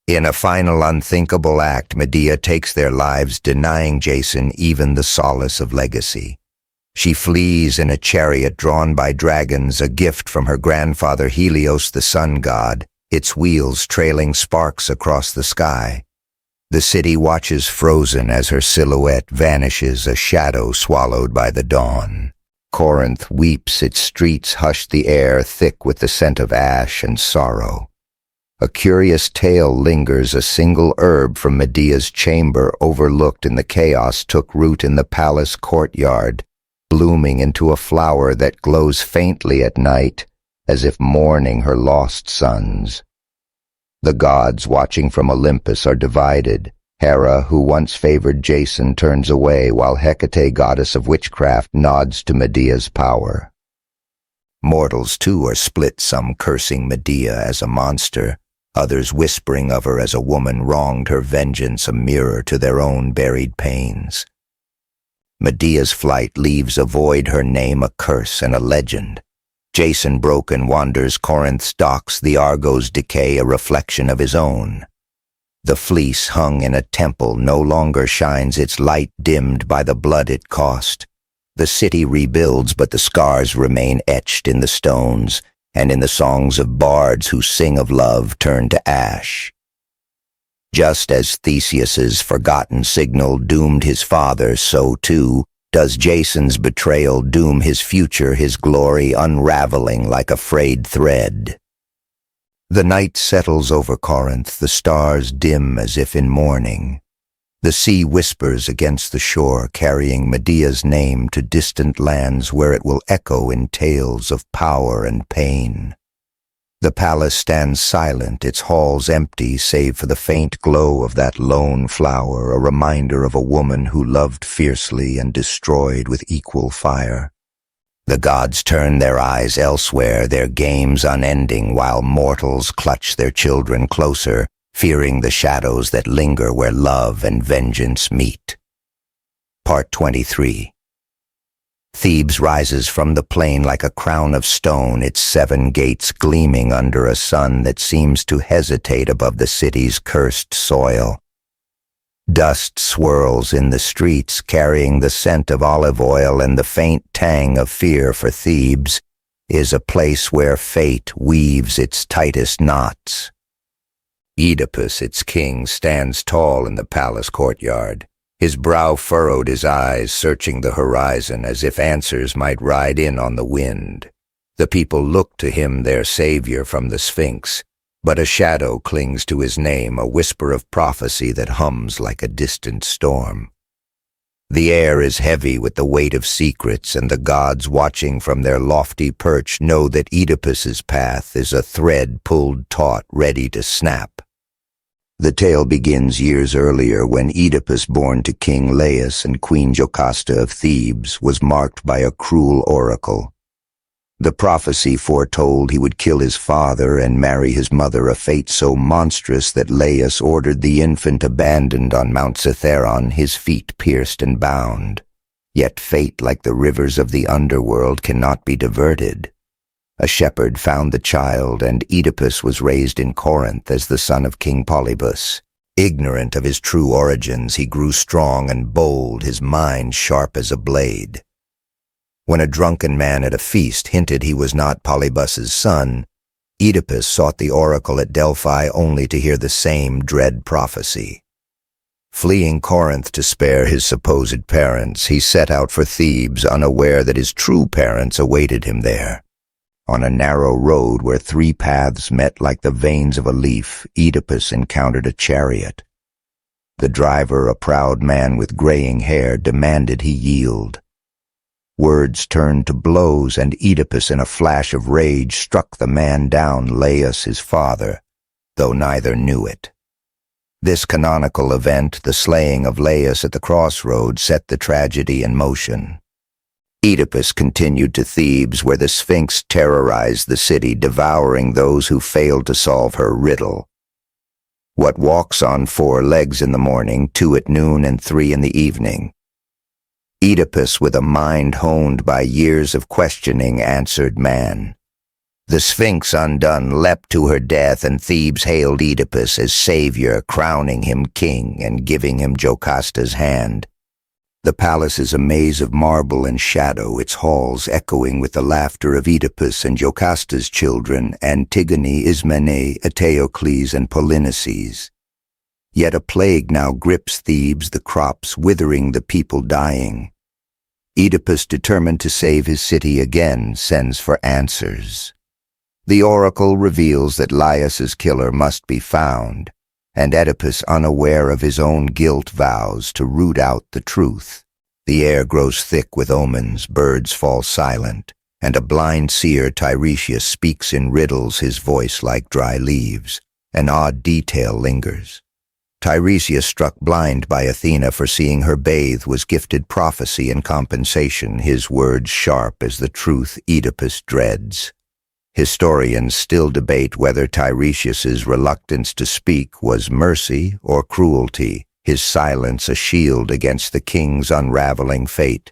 In a final unthinkable act, Medea takes their lives, denying Jason even the solace of legacy. She flees in a chariot drawn by dragons, a gift from her grandfather Helios, the sun god, its wheels trailing sparks across the sky. The city watches frozen as her silhouette vanishes, a shadow swallowed by the dawn. Corinth weeps, its streets hush, the air thick with the scent of ash and sorrow. A curious tale lingers, a single herb from Medea's chamber, overlooked in the chaos, took root in the palace courtyard, blooming into a flower that glows faintly at night, as if mourning her lost sons. The gods, watching from Olympus, are divided. Hera, who once favored Jason, turns away, while Hecate, goddess of witchcraft, nods to Medea's power. Mortals, too, are split, some cursing Medea as a monster, others whispering of her as a woman wronged, her vengeance a mirror to their own buried pains. Medea's flight leaves a void, her name a curse and a legend. Jason, broken, wanders Corinth's docks, the Argo's decay a reflection of his own. The fleece, hung in a temple, no longer shines, its light dimmed by the blood it cost. The city rebuilds, but the scars remain etched in the stones, and in the songs of bards who sing of love turn to ash. Just as Theseus's forgotten signal doomed his father, so too does Jason's betrayal doom his future, his glory unraveling like a frayed thread. The night settles over Corinth, the stars dim as if in mourning. The sea whispers against the shore, carrying Medea's name to distant lands where it will echo in tales of power and pain. The palace stands silent, its halls empty save for the faint glow of that lone flower, a reminder of a woman who loved fiercely and destroyed with equal fire. The gods turn their eyes elsewhere, their games unending, while mortals clutch their children closer, fearing the shadows that linger where love and vengeance meet. Part 23. Thebes rises from the plain like a crown of stone, its 7 gates gleaming under a sun that seems to hesitate above the city's cursed soil. Dust swirls in the streets, carrying the scent of olive oil and the faint tang of fear, for Thebes is a place where fate weaves its tightest knots. Oedipus, its king, stands tall in the palace courtyard. His brow furrowed, his eyes searching the horizon as if answers might ride in on the wind. The people look to him, their savior from the Sphinx, but a shadow clings to his name, a whisper of prophecy that hums like a distant storm. The air is heavy with the weight of secrets, and the gods watching from their lofty perch know that Oedipus's path is a thread pulled taut, ready to snap. The tale begins years earlier when Oedipus, born to King Laius and Queen Jocasta of Thebes, was marked by a cruel oracle. The prophecy foretold he would kill his father and marry his mother, a fate so monstrous that Laius ordered the infant abandoned on Mount Cithaeron, his feet pierced and bound. Yet fate, like the rivers of the underworld, cannot be diverted. A shepherd found the child, and Oedipus was raised in Corinth as the son of King Polybus. Ignorant of his true origins, he grew strong and bold, his mind sharp as a blade. When a drunken man at a feast hinted he was not Polybus's son, Oedipus sought the oracle at Delphi only to hear the same dread prophecy. Fleeing Corinth to spare his supposed parents, he set out for Thebes, unaware that his true parents awaited him there. On a narrow road where 3 paths met like the veins of a leaf, Oedipus encountered a chariot. The driver, a proud man with graying hair, demanded he yield. Words turned to blows, and Oedipus, in a flash of rage, struck the man down, Laius, his father, though neither knew it. This canonical event, the slaying of Laius at the crossroads, set the tragedy in motion. Oedipus continued to Thebes, where the Sphinx terrorized the city, devouring those who failed to solve her riddle. What walks on 4 legs in the morning, 2 at noon, and 3 in the evening? Oedipus, with a mind honed by years of questioning, answered man. The Sphinx, undone, leapt to her death, and Thebes hailed Oedipus as savior, crowning him king and giving him Jocasta's hand. The palace is a maze of marble and shadow, its halls echoing with the laughter of Oedipus and Jocasta's children, Antigone, Ismene, Eteocles, and Polynices. Yet a plague now grips Thebes, the crops withering, the people dying. Oedipus, determined to save his city again, sends for answers. The oracle reveals that Laius's killer must be found, and Oedipus, unaware of his own guilt, vows to root out the truth. The air grows thick with omens, birds fall silent, and a blind seer, Tiresias, speaks in riddles, his voice like dry leaves. An odd detail lingers. Tiresias, struck blind by Athena for seeing her bathe, was gifted prophecy and compensation, his words sharp as the truth Oedipus dreads. Historians still debate whether Tiresias's reluctance to speak was mercy or cruelty, his silence a shield against the king's unraveling fate.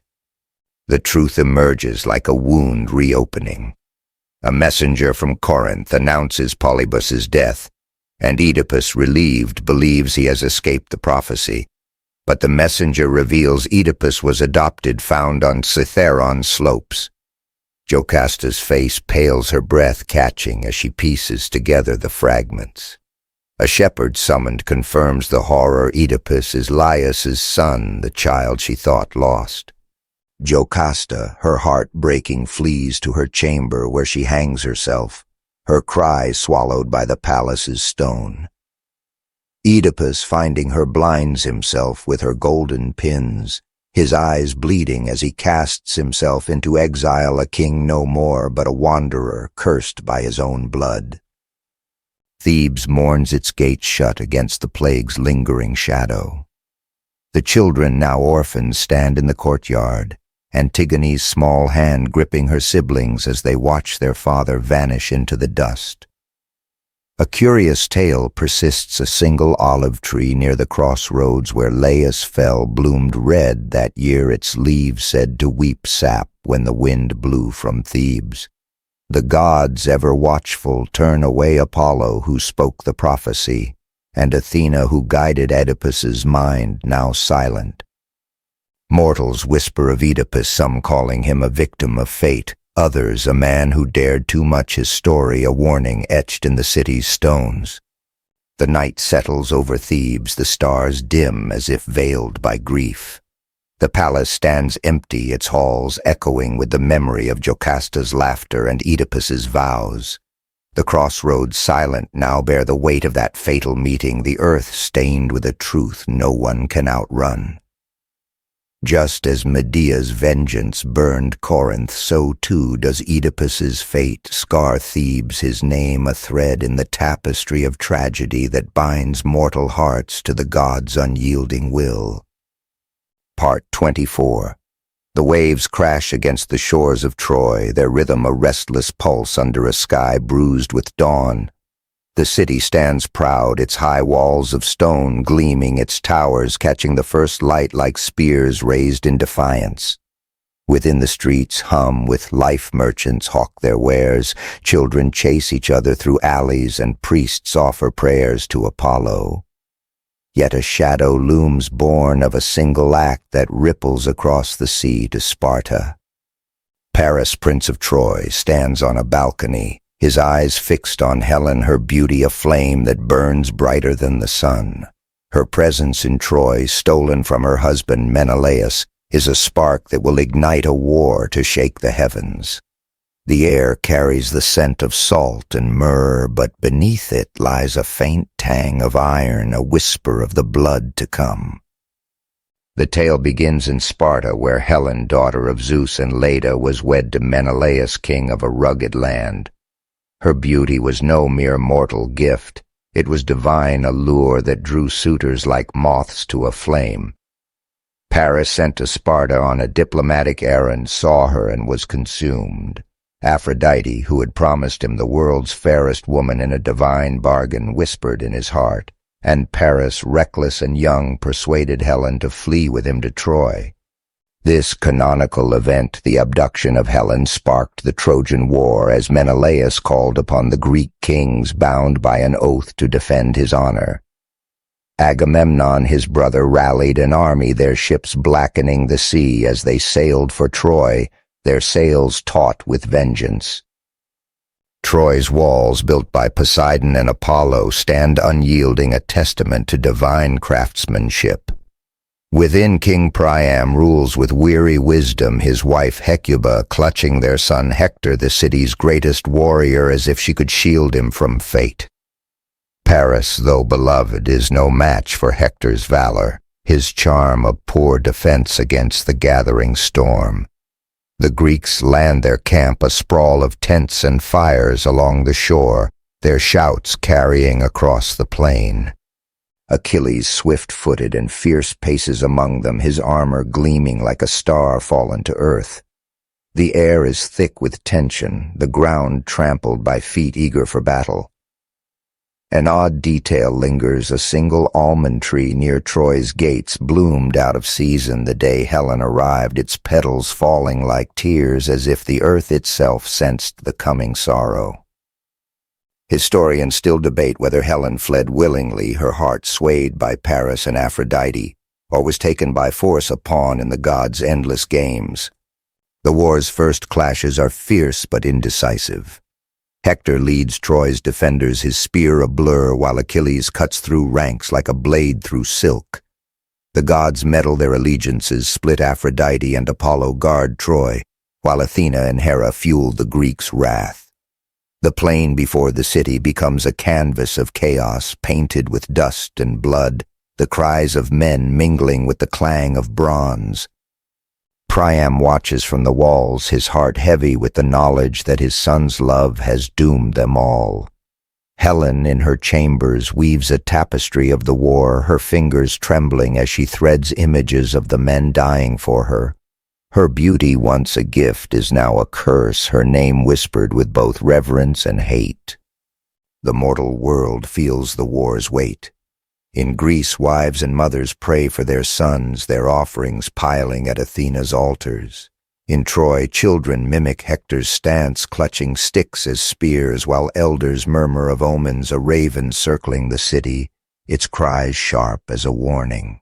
The truth emerges like a wound reopening. A messenger from Corinth announces Polybus's death, and Oedipus, relieved, believes he has escaped the prophecy. But the messenger reveals Oedipus was adopted, found on Cithaeron's slopes. Jocasta's face pales, her breath catching as she pieces together the fragments. A shepherd summoned confirms the horror. Oedipus is Laius's son, the child she thought lost. Jocasta, her heart breaking, flees to her chamber where she hangs herself, her cry swallowed by the palace's stone. Oedipus, finding her, blinds himself with her golden pins, his eyes bleeding as he casts himself into exile, a king no more, but a wanderer cursed by his own blood. Thebes mourns its gates shut against the plague's lingering shadow. The children, now orphans, stand in the courtyard, Antigone's small hand gripping her siblings as they watch their father vanish into the dust. A curious tale persists. A single olive tree near the crossroads where Laius fell bloomed red that year, its leaves said to weep sap when the wind blew from Thebes. The gods, ever watchful, turn away Apollo, who spoke the prophecy, and Athena, who guided Oedipus's mind, now silent. Mortals whisper of Oedipus, some calling him a victim of fate, others a man who dared too much, his story a warning etched in the city's stones. The night settles over Thebes, the stars dim as if veiled by grief. The palace stands empty, its halls echoing with the memory of Jocasta's laughter and Oedipus's vows. The crossroads silent now bear the weight of that fatal meeting, the earth stained with a truth no one can outrun. Just as Medea's vengeance burned Corinth, so too does Oedipus's fate scar Thebes, his name a thread in the tapestry of tragedy that binds mortal hearts to the gods' unyielding will. Part 24. The waves crash against the shores of Troy, their rhythm a restless pulse under a sky bruised with dawn. The city stands proud, its high walls of stone gleaming, its towers catching the first light like spears raised in defiance. Within the streets hum with life, merchants hawk their wares, children chase each other through alleys, and priests offer prayers to Apollo. Yet a shadow looms born of a single act that ripples across the sea to Sparta. Paris, prince of Troy, stands on a balcony, his eyes fixed on Helen, her beauty a flame that burns brighter than the sun. Her presence in Troy, stolen from her husband Menelaus, is a spark that will ignite a war to shake the heavens. The air carries the scent of salt and myrrh, but beneath it lies a faint tang of iron, a whisper of the blood to come. The tale begins in Sparta, where Helen, daughter of Zeus and Leda, was wed to Menelaus, king of a rugged land. Her beauty was no mere mortal gift. It was divine allure that drew suitors like moths to a flame. Paris, sent to Sparta on a diplomatic errand, saw her and was consumed. Aphrodite, who had promised him the world's fairest woman in a divine bargain, whispered in his heart, and Paris, reckless and young, persuaded Helen to flee with him to Troy. This canonical event, the abduction of Helen, sparked the Trojan War as Menelaus called upon the Greek kings bound by an oath to defend his honor. Agamemnon, his brother, rallied an army, their ships blackening the sea as they sailed for Troy, their sails taut with vengeance. Troy's walls, built by Poseidon and Apollo, stand unyielding, a testament to divine craftsmanship. Within, King Priam rules with weary wisdom, his wife Hecuba clutching their son Hector, the city's greatest warrior, as if she could shield him from fate. Paris, though beloved, is no match for Hector's valor, his charm a poor defense against the gathering storm. The Greeks land their camp, a sprawl of tents and fires along the shore, their shouts carrying across the plain. Achilles, swift-footed and fierce, paces among them, his armor gleaming like a star fallen to earth. The air is thick with tension, the ground trampled by feet eager for battle. An odd detail lingers. A single almond tree near Troy's gates bloomed out of season the day Helen arrived, its petals falling like tears as if the earth itself sensed the coming sorrow. Historians still debate whether Helen fled willingly, her heart swayed by Paris and Aphrodite, or was taken by force a pawn in the gods' endless games. The war's first clashes are fierce but indecisive. Hector leads Troy's defenders, his spear a blur, while Achilles cuts through ranks like a blade through silk. The gods meddle their allegiances, split Aphrodite and Apollo guard Troy, while Athena and Hera fuel the Greeks' wrath. The plain before the city becomes a canvas of chaos painted with dust and blood, the cries of men mingling with the clang of bronze. Priam watches from the walls, his heart heavy with the knowledge that his son's love has doomed them all. Helen in her chambers weaves a tapestry of the war, her fingers trembling as she threads images of the men dying for her. Her beauty, once a gift, is now a curse, her name whispered with both reverence and hate. The mortal world feels the war's weight. In Greece, wives and mothers pray for their sons, their offerings piling at Athena's altars. In Troy, children mimic Hector's stance, clutching sticks as spears, while elders murmur of omens, a raven circling the city, its cries sharp as a warning.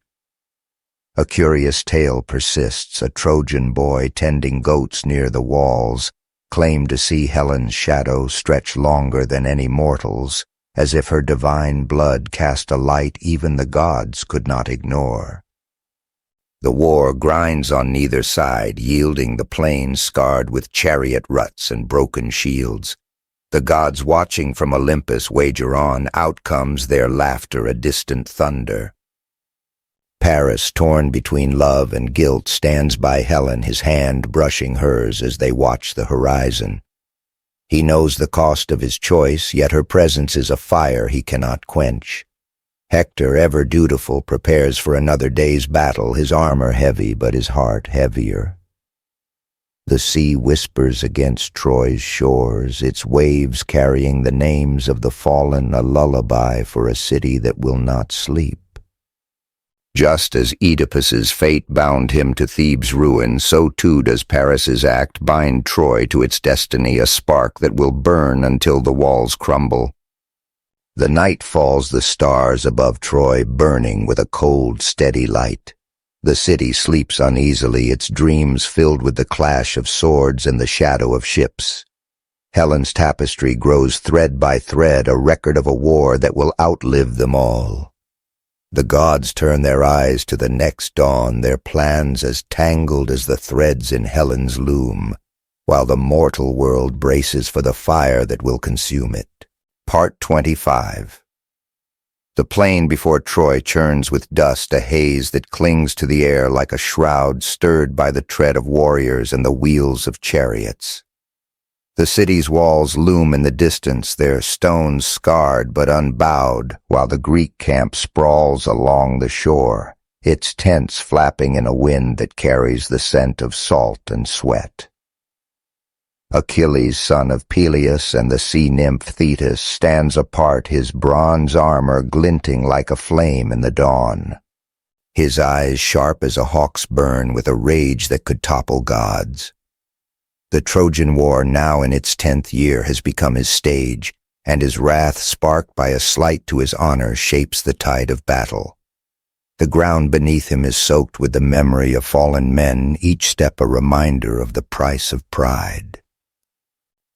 A curious tale persists. A Trojan boy tending goats near the walls claimed to see Helen's shadow stretch longer than any mortal's, as if her divine blood cast a light even the gods could not ignore. The war grinds on neither side, yielding the plain scarred with chariot ruts and broken shields. The gods watching from Olympus wager on, out comes their laughter, a distant thunder. Paris, torn between love and guilt, stands by Helen, his hand brushing hers as they watch the horizon. He knows the cost of his choice, yet her presence is a fire he cannot quench. Hector, ever dutiful, prepares for another day's battle, his armor heavy but his heart heavier. The sea whispers against Troy's shores, its waves carrying the names of the fallen, a lullaby for a city that will not sleep. Just as Oedipus's fate bound him to Thebes' ruin, so too does Paris's act bind Troy to its destiny, a spark that will burn until the walls crumble. The night falls, the stars above Troy burning with a cold, steady light. The city sleeps uneasily, its dreams filled with the clash of swords and the shadow of ships. Helen's tapestry grows thread by thread, a record of a war that will outlive them all. The gods turn their eyes to the next dawn, their plans as tangled as the threads in Helen's loom, while the mortal world braces for the fire that will consume it. Part 25. The plain before Troy churns with dust, a haze that clings to the air like a shroud stirred by the tread of warriors and the wheels of chariots. The city's walls loom in the distance, their stones scarred but unbowed, while the Greek camp sprawls along the shore, its tents flapping in a wind that carries the scent of salt and sweat. Achilles, son of Peleus, and the sea nymph Thetis, stands apart, his bronze armor glinting like a flame in the dawn. His eyes sharp as a hawk's burn with a rage that could topple gods. The Trojan War, now in its 10th year, has become his stage, and his wrath, sparked by a slight to his honor, shapes the tide of battle. The ground beneath him is soaked with the memory of fallen men, each step a reminder of the price of pride.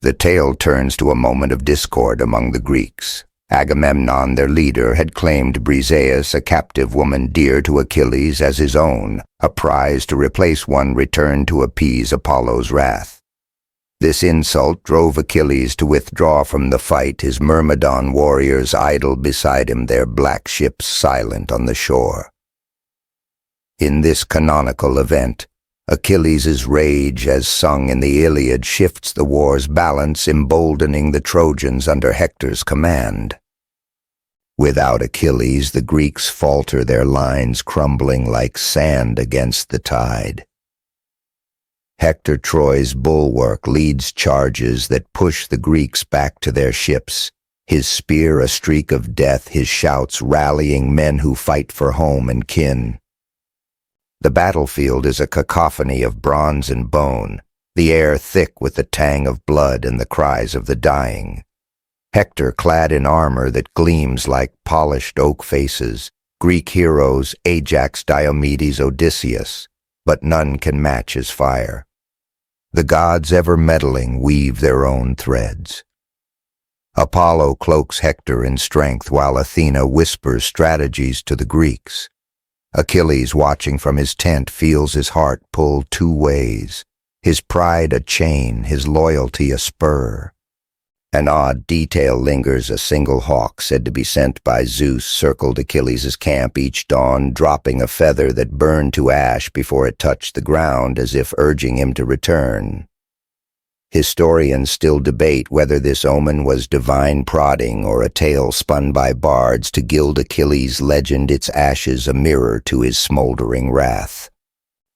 The tale turns to a moment of discord among the Greeks. Agamemnon, their leader, had claimed Briseis, a captive woman dear to Achilles, as his own, a prize to replace one returned to appease Apollo's wrath. This insult drove Achilles to withdraw from the fight, his Myrmidon warriors idle beside him, their black ships silent on the shore. In this canonical event, Achilles' rage, as sung in the Iliad, shifts the war's balance, emboldening the Trojans under Hector's command. Without Achilles, the Greeks falter, their lines crumbling like sand against the tide. Hector, Troy's bulwark, leads charges that push the Greeks back to their ships, his spear a streak of death, his shouts rallying men who fight for home and kin. The battlefield is a cacophony of bronze and bone, the air thick with the tang of blood and the cries of the dying. Hector, clad in armor that gleams like polished oak faces, Greek heroes, Ajax, Diomedes, Odysseus, but none can match his fire. The gods, ever meddling, weave their own threads. Apollo cloaks Hector in strength, while Athena whispers strategies to the Greeks. Achilles, watching from his tent, feels his heart pull two ways, his pride a chain, his loyalty a spur. An odd detail lingers. A single hawk, said to be sent by Zeus, circled Achilles' camp each dawn, dropping a feather that burned to ash before it touched the ground, as if urging him to return. Historians still debate whether this omen was divine prodding or a tale spun by bards to gild Achilles' legend, its ashes a mirror to his smoldering wrath.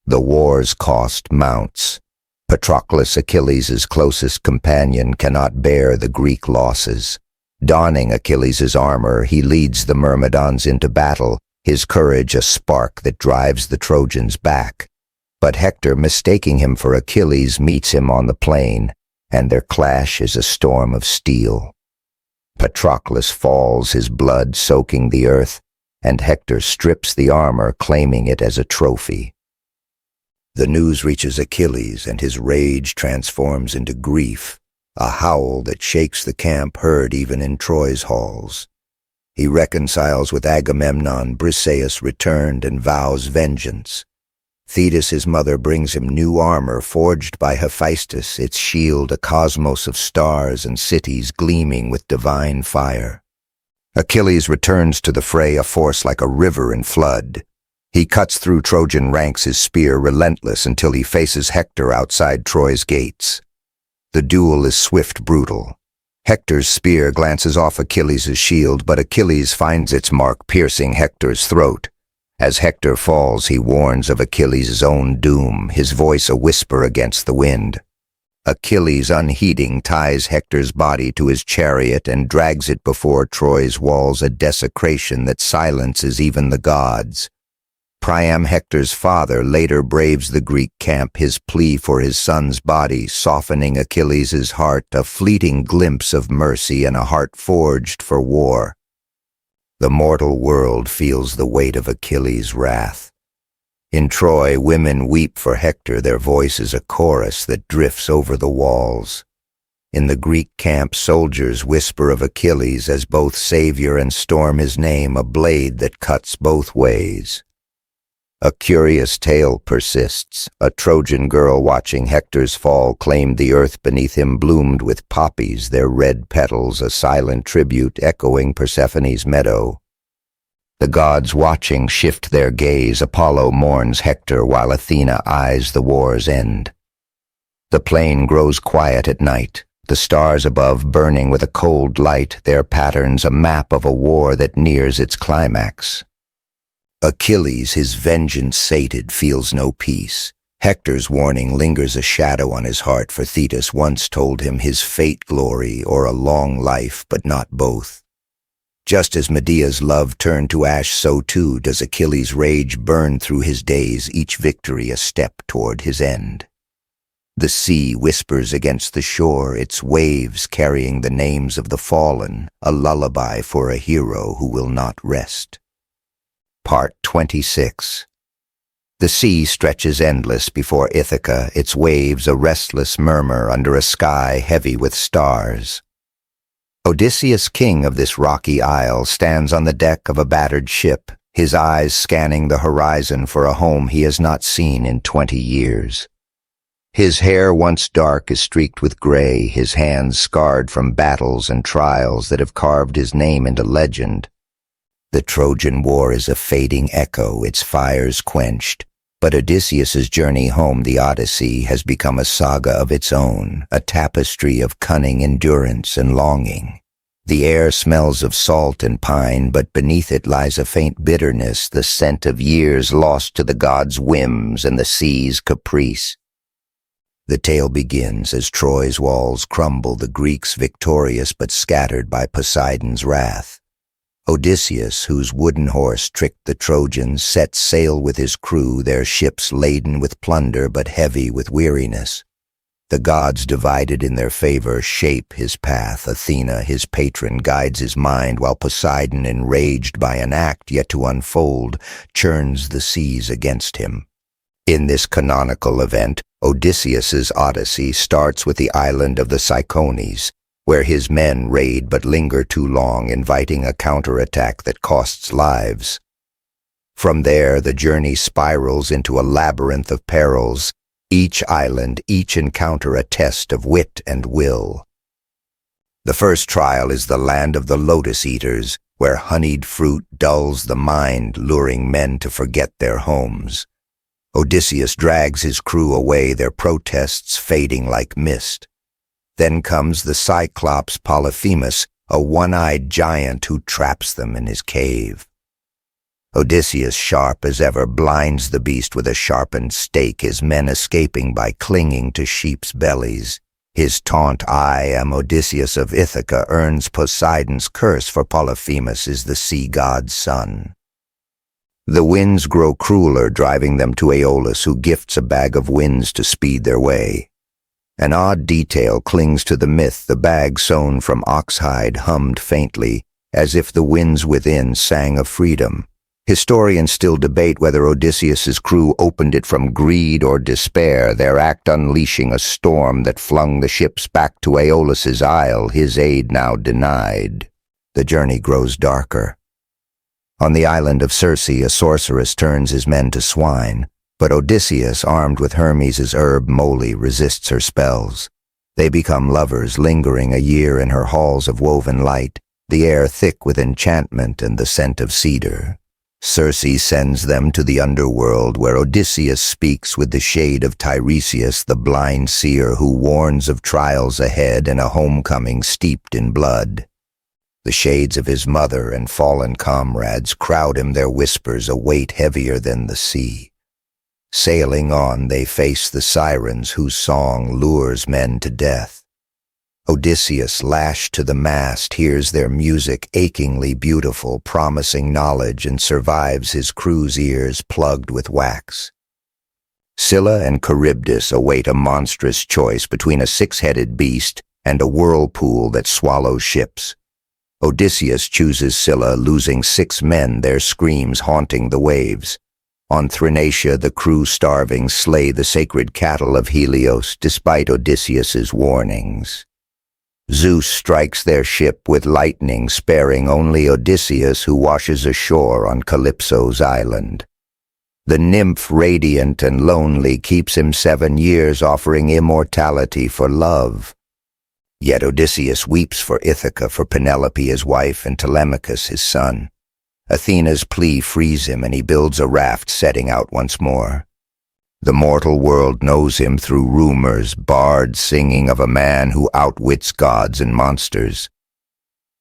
The war's cost mounts. Patroclus, Achilles' closest companion, cannot bear the Greek losses. Donning Achilles' armor, he leads the Myrmidons into battle, his courage a spark that drives the Trojans back. But Hector, mistaking him for Achilles, meets him on the plain, and their clash is a storm of steel. Patroclus falls, his blood soaking the earth, and Hector strips the armor, claiming it as a trophy. The news reaches Achilles, and his rage transforms into grief, a howl that shakes the camp heard even in Troy's halls. He reconciles with Agamemnon. Briseis returned and vows vengeance. Thetis, his mother, brings him new armor forged by Hephaestus, its shield a cosmos of stars and cities gleaming with divine fire. Achilles returns to the fray, a force like a river in flood. He cuts through Trojan ranks, his spear relentless, until he faces Hector outside Troy's gates. The duel is swift, brutal. Hector's spear glances off Achilles' shield, but Achilles finds its mark, piercing Hector's throat. As Hector falls, he warns of Achilles' own doom, his voice a whisper against the wind. Achilles, unheeding, ties Hector's body to his chariot and drags it before Troy's walls, a desecration that silences even the gods. Priam, Hector's father, later braves the Greek camp, his plea for his son's body softening Achilles' heart, a fleeting glimpse of mercy and a heart forged for war. The mortal world feels the weight of Achilles' wrath. In Troy, women weep for Hector, their voice is a chorus that drifts over the walls. In the Greek camp, soldiers whisper of Achilles as both savior and storm his name, a blade that cuts both ways. A curious tale persists. A Trojan girl watching Hector's fall claimed the earth beneath him bloomed with poppies, their red petals a silent tribute echoing Persephone's meadow. The gods watching shift their gaze. Apollo mourns Hector while Athena eyes the war's end. The plain grows quiet at night, the stars above burning with a cold light, their patterns a map of a war that nears its climax. Achilles, his vengeance sated, feels no peace. Hector's warning lingers a shadow on his heart, for Thetis once told him his fate glory or a long life, but not both. Just as Medea's love turned to ash, so too does Achilles' rage burn through his days, each victory a step toward his end. The sea whispers against the shore, its waves carrying the names of the fallen, a lullaby for a hero who will not rest. Part 26. The sea stretches endless before Ithaca, its waves a restless murmur under a sky heavy with stars. Odysseus, king of this rocky isle, stands on the deck of a battered ship, his eyes scanning the horizon for a home he has not seen in 20 years. His hair, once dark, is streaked with gray, his hands scarred from battles and trials that have carved his name into legend. The Trojan War is a fading echo, its fires quenched, but Odysseus's journey home, the Odyssey, has become a saga of its own, a tapestry of cunning endurance and longing. The air smells of salt and pine, but beneath it lies a faint bitterness, the scent of years lost to the gods' whims and the sea's caprice. The tale begins as Troy's walls crumble, the Greeks victorious but scattered by Poseidon's wrath. Odysseus, whose wooden horse tricked the Trojans, sets sail with his crew, their ships laden with plunder but heavy with weariness. The gods, divided in their favor, shape his path. Athena, his patron, guides his mind, while Poseidon, enraged by an act yet to unfold, churns the seas against him. In this canonical event, Odysseus's Odyssey starts with the island of the Cyclones, where his men raid but linger too long, inviting a counterattack that costs lives. From there, the journey spirals into a labyrinth of perils, each island, each encounter a test of wit and will. The first trial is the land of the lotus eaters, where honeyed fruit dulls the mind, luring men to forget their homes. Odysseus drags his crew away, their protests fading like mist. Then comes the Cyclops Polyphemus, a one-eyed giant who traps them in his cave. Odysseus, sharp as ever, blinds the beast with a sharpened stake, his men escaping by clinging to sheep's bellies. His taunt, "I am Odysseus of Ithaca," earns Poseidon's curse, for Polyphemus is the sea god's son. The winds grow crueler, driving them to Aeolus, who gifts a bag of winds to speed their way. An odd detail clings to the myth. The bag sewn from oxhide hummed faintly, as if the winds within sang of freedom. Historians still debate whether Odysseus's crew opened it from greed or despair, their act unleashing a storm that flung the ships back to Aeolus's isle, his aid now denied. The journey grows darker. On the island of Circe, a sorceress turns his men to swine, but Odysseus, armed with Hermes' herb moly, resists her spells. They become lovers, lingering a year in her halls of woven light, the air thick with enchantment and the scent of cedar. Circe sends them to the underworld, where Odysseus speaks with the shade of Tiresias, the blind seer who warns of trials ahead and a homecoming steeped in blood. The shades of his mother and fallen comrades crowd him, their whispers a weight heavier than the sea. Sailing on, they face the sirens whose song lures men to death. Odysseus, lashed to the mast, hears their music achingly beautiful, promising knowledge, and survives his crew's ears plugged with wax. Scylla and Charybdis await a monstrous choice between a six-headed beast and a whirlpool that swallows ships. Odysseus chooses Scylla, losing 6 men, their screams haunting the waves. On Thrinacia, the crew starving slay the sacred cattle of Helios, despite Odysseus's warnings. Zeus strikes their ship with lightning, sparing only Odysseus, who washes ashore on Calypso's island. The nymph, radiant and lonely, keeps him 7 years, offering immortality for love. Yet Odysseus weeps for Ithaca, for Penelope his wife and Telemachus his son. Athena's plea frees him, and he builds a raft, setting out once more. The mortal world knows him through rumors, bards singing of a man who outwits gods and monsters.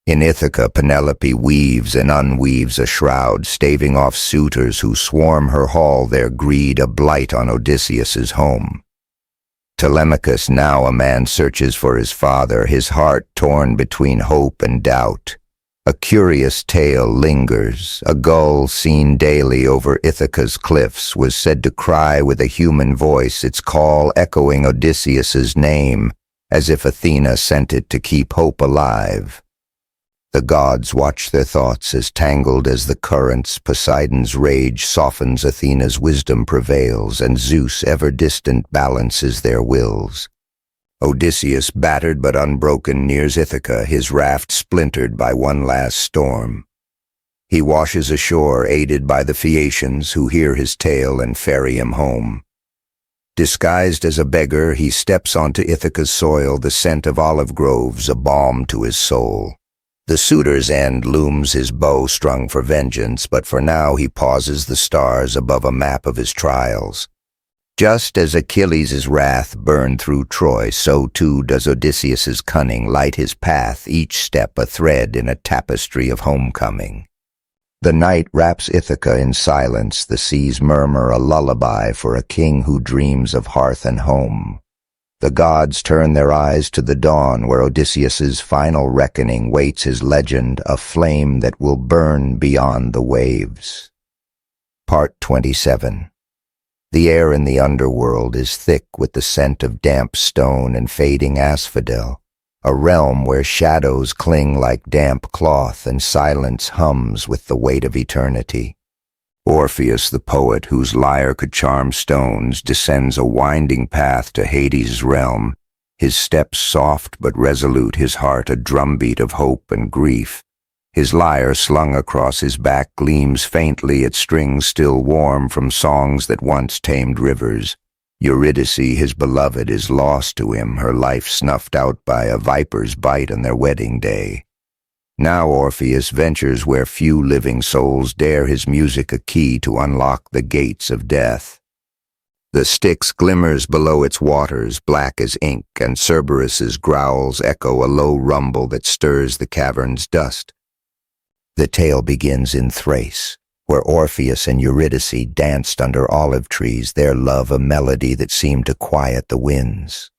In Ithaca, Penelope weaves and unweaves a shroud, staving off suitors who swarm her hall, their greed a blight on Odysseus's home. Telemachus, now a man, searches for his father, his heart torn between hope and doubt. A curious tale lingers. A gull seen daily over Ithaca's cliffs was said to cry with a human voice, its call echoing Odysseus's name, as if Athena sent it to keep hope alive. The gods watch their thoughts as, tangled as the currents, Poseidon's rage softens, Athena's wisdom prevails, and Zeus, ever distant, balances their wills. Odysseus, battered but unbroken, nears Ithaca, his raft splintered by one last storm. He washes ashore, aided by the Phaeacians, who hear his tale and ferry him home. Disguised as a beggar, he steps onto Ithaca's soil, the scent of olive groves a balm to his soul. The suitor's end looms his bow strung for vengeance, but for now he pauses the stars above a map of his trials. Just as Achilles' wrath burned through Troy, so too does Odysseus's cunning light his path, each step a thread in a tapestry of homecoming. The night wraps Ithaca in silence, the seas murmur a lullaby for a king who dreams of hearth and home. The gods turn their eyes to the dawn, where Odysseus's final reckoning waits his legend, a flame that will burn beyond the waves. Part 27. The air in the underworld is thick with the scent of damp stone and fading asphodel, a realm where shadows cling like damp cloth and silence hums with the weight of eternity. Orpheus, the poet whose lyre could charm stones, descends a winding path to Hades' realm, his steps soft but resolute, his heart a drumbeat of hope and grief. His lyre slung across his back gleams faintly, its strings still warm from songs that once tamed rivers. Eurydice, his beloved, is lost to him, her life snuffed out by a viper's bite on their wedding day. Now Orpheus ventures where few living souls dare, his music a key to unlock the gates of death. The Styx glimmers below its waters, black as ink, and Cerberus's growls echo a low rumble that stirs the cavern's dust. The tale begins in Thrace, where Orpheus and Eurydice danced under olive trees, their love a melody that seemed to quiet the winds.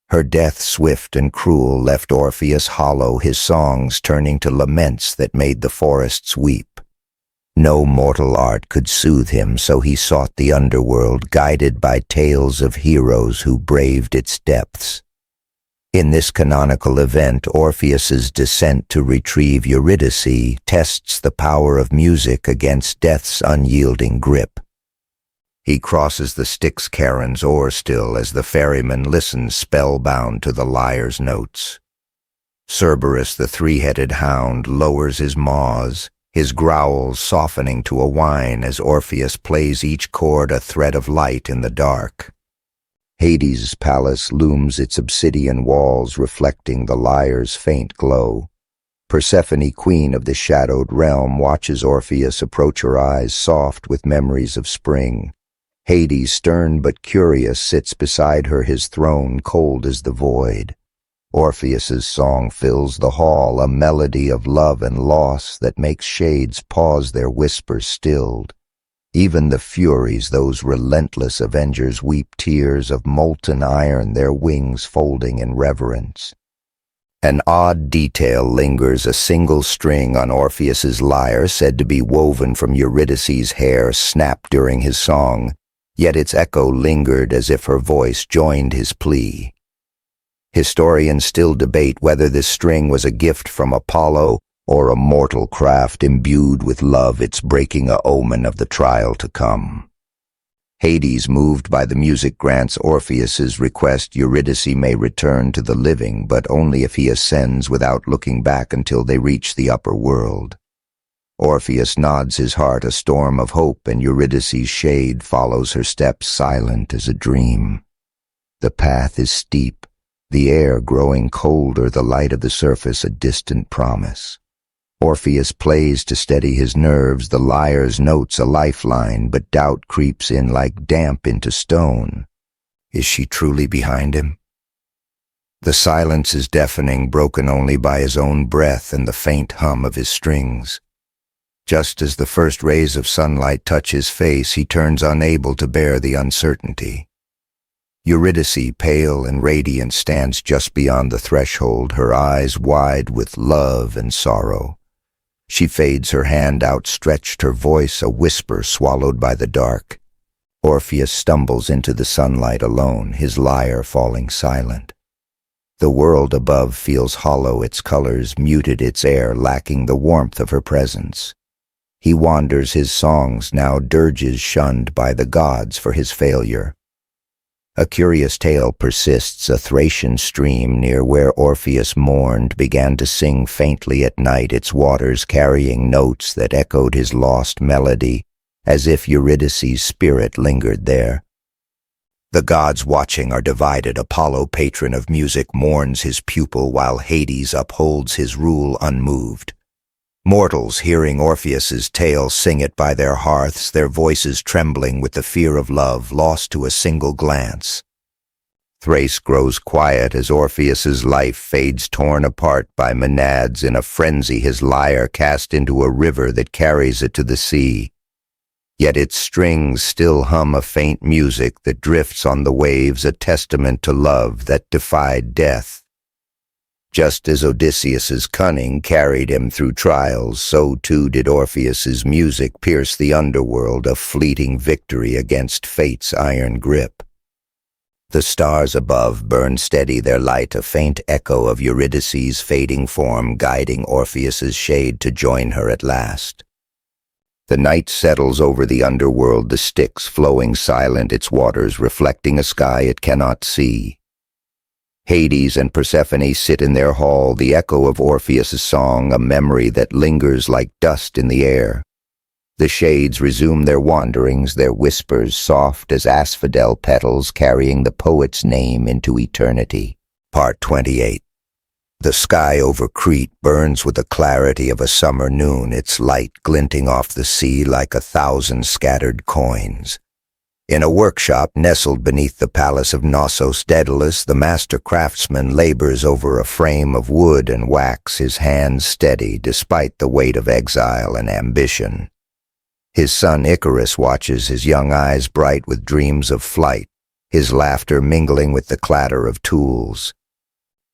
Her death, swift and cruel, left Orpheus hollow, his songs turning to laments that made the forests weep. No mortal art could soothe him, so he sought the underworld, guided by tales of heroes who braved its depths. In this canonical event, Orpheus's descent to retrieve Eurydice tests the power of music against death's unyielding grip. He crosses the Styx cairns oar still as the ferryman listens spellbound to the lyre's notes. Cerberus, the three-headed hound, lowers his maws, his growls softening to a whine as Orpheus plays each chord a thread of light in the dark. Hades' palace looms its obsidian walls reflecting the lyre's faint glow. Persephone, queen of the shadowed realm, watches Orpheus approach, her eyes soft with memories of spring. Hades, stern but curious, sits beside her, his throne cold as the void. Orpheus's song fills the hall, a melody of love and loss that makes shades pause, their whispers stilled. Even the Furies, those relentless avengers, weep tears of molten iron, their wings folding in reverence. An odd detail lingers, a single string on Orpheus's lyre, said to be woven from Eurydice's hair, snapped during his song, yet its echo lingered as if her voice joined his plea. Historians still debate whether this string was a gift from Apollo or a mortal craft imbued with love, its breaking a omen of the trial to come. Hades, moved by the music, grants Orpheus's request. Eurydice may return to the living, but only if he ascends without looking back until they reach the upper world. Orpheus nods his heart, a storm of hope, and Eurydice's shade follows her steps, silent as a dream. The path is steep, the air growing colder, the light of the surface a distant promise. Orpheus plays to steady his nerves, the lyre's notes a lifeline, but doubt creeps in like damp into stone. Is she truly behind him? The silence is deafening, broken only by his own breath and the faint hum of his strings. Just as the first rays of sunlight touch his face, he turns unable to bear the uncertainty. Eurydice, pale and radiant, stands just beyond the threshold, her eyes wide with love and sorrow. She fades, her hand outstretched, her voice a whisper swallowed by the dark. Orpheus stumbles into the sunlight alone, his lyre falling silent. The world above feels hollow, its colors muted, its air lacking the warmth of her presence. He wanders, his songs now dirges, shunned by the gods for his failure. A curious tale persists. A Thracian stream near where Orpheus mourned began to sing faintly at night, its waters carrying notes that echoed his lost melody, as if Eurydice's spirit lingered there. The gods watching are divided. Apollo, patron of music, mourns his pupil, while Hades upholds his rule unmoved. Mortals, hearing Orpheus's tale, sing it by their hearths, their voices trembling with the fear of love, lost to a single glance. Thrace grows quiet as Orpheus's life fades, torn apart by Maenads. In a frenzy, his lyre cast into a river that carries it to the sea. Yet its strings still hum a faint music that drifts on the waves, a testament to love that defied death. Just as Odysseus's cunning carried him through trials, so too did Orpheus's music pierce the underworld, a fleeting victory against fate's iron grip. The stars above burn steady, their light a faint echo of Eurydice's fading form, guiding Orpheus's shade to join her at last. The night settles over the underworld, the Styx flowing silent, its waters reflecting a sky it cannot see. Hades and Persephone sit in their hall, the echo of Orpheus's song, a memory that lingers like dust in the air. The shades resume their wanderings, their whispers soft as asphodel petals carrying the poet's name into eternity. Part 28. The sky over Crete burns with the clarity of a summer noon, its light glinting off the sea like 1,000 scattered coins. In a workshop nestled beneath the palace of Knossos, Daedalus, the master craftsman, labors over a frame of wood and wax, his hands steady despite the weight of exile and ambition. His son Icarus watches, his young eyes bright with dreams of flight, his laughter mingling with the clatter of tools.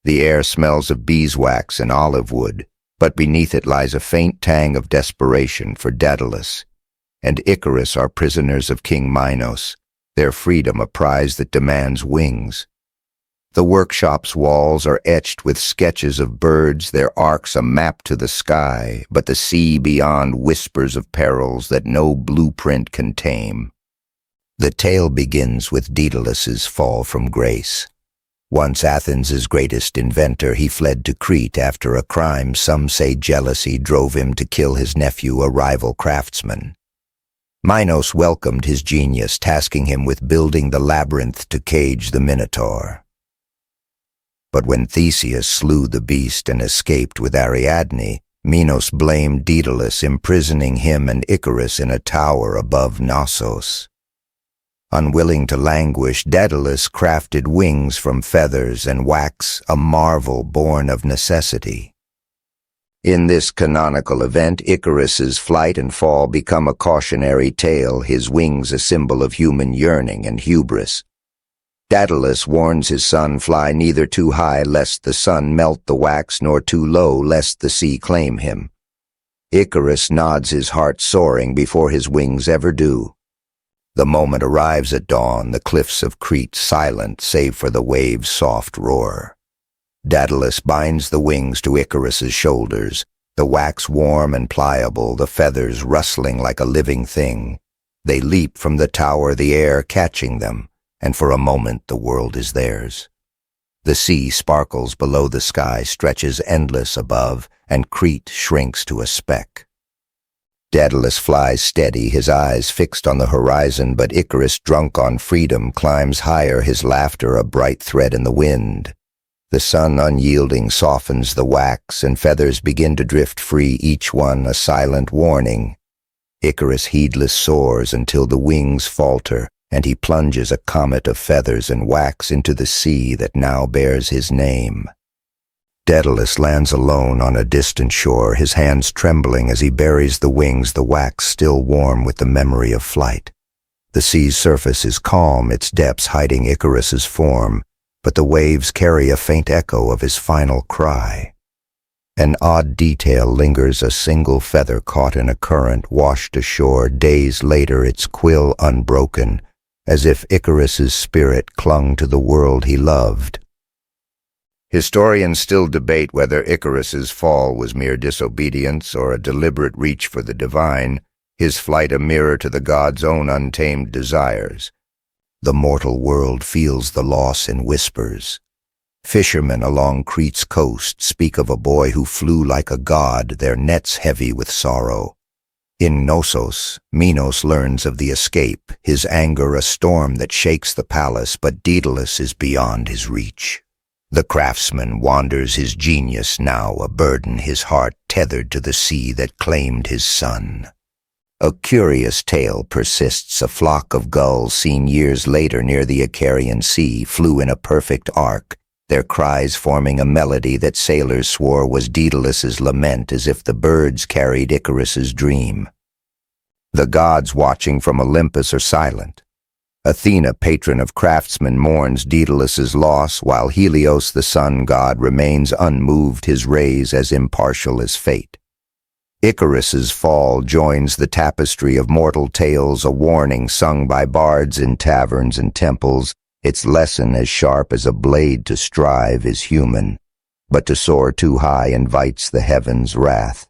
The air smells of beeswax and olive wood, but beneath it lies a faint tang of desperation, for Daedalus and Icarus are prisoners of King Minos, their freedom a prize that demands wings. The workshop's walls are etched with sketches of birds, their arcs a map to the sky, but the sea beyond whispers of perils that no blueprint can tame. The tale begins with Daedalus's fall from grace. Once Athens' greatest inventor, he fled to Crete after a crime some say jealousy drove him to kill his nephew, a rival craftsman. Minos welcomed his genius, tasking him with building the labyrinth to cage the Minotaur. But when Theseus slew the beast and escaped with Ariadne, Minos blamed Daedalus, imprisoning him and Icarus in a tower above Knossos. Unwilling to languish, Daedalus crafted wings from feathers and wax, a marvel born of necessity. In this canonical event, Icarus's flight and fall become a cautionary tale, his wings a symbol of human yearning and hubris. Daedalus warns his son, fly neither too high lest the sun melt the wax, nor too low lest the sea claim him. Icarus nods, his heart soaring before his wings ever do. The moment arrives at dawn, the cliffs of Crete silent save for the waves' soft roar. Daedalus binds the wings to Icarus's shoulders, the wax warm and pliable, the feathers rustling like a living thing. They leap from the tower, the air catching them, and for a moment the world is theirs. The sea sparkles below, the sky stretches endless above, and Crete shrinks to a speck. Daedalus flies steady, his eyes fixed on the horizon, but Icarus, drunk on freedom, climbs higher, his laughter a bright thread in the wind. The sun, unyielding, softens the wax, and feathers begin to drift free, each one a silent warning. Icarus heedless soars until the wings falter, and he plunges a comet of feathers and wax into the sea that now bears his name. Daedalus lands alone on a distant shore, his hands trembling as he buries the wings, the wax still warm with the memory of flight. The sea's surface is calm, its depths hiding Icarus's form, but the waves carry a faint echo of his final cry. An odd detail lingers, a single feather caught in a current, washed ashore days later, its quill unbroken, as if Icarus's spirit clung to the world he loved. Historians still debate whether Icarus's fall was mere disobedience or a deliberate reach for the divine, his flight a mirror to the gods' own untamed desires. The mortal world feels the loss in whispers. Fishermen along Crete's coast speak of a boy who flew like a god, their nets heavy with sorrow. In Knossos, Minos learns of the escape, his anger a storm that shakes the palace, but Daedalus is beyond his reach. The craftsman wanders, his genius now a burden, his heart tethered to the sea that claimed his son. A curious tale persists. A flock of gulls seen years later near the Icarian Sea flew in a perfect arc, their cries forming a melody that sailors swore was Daedalus's lament, as if the birds carried Icarus's dream. The gods watching from Olympus are silent. Athena, patron of craftsmen, mourns Daedalus's loss, while Helios, the sun god, remains unmoved, his rays as impartial as fate. Icarus's fall joins the tapestry of mortal tales, a warning sung by bards in taverns and temples, its lesson as sharp as a blade. To strive is human, but to soar too high invites the heavens' wrath.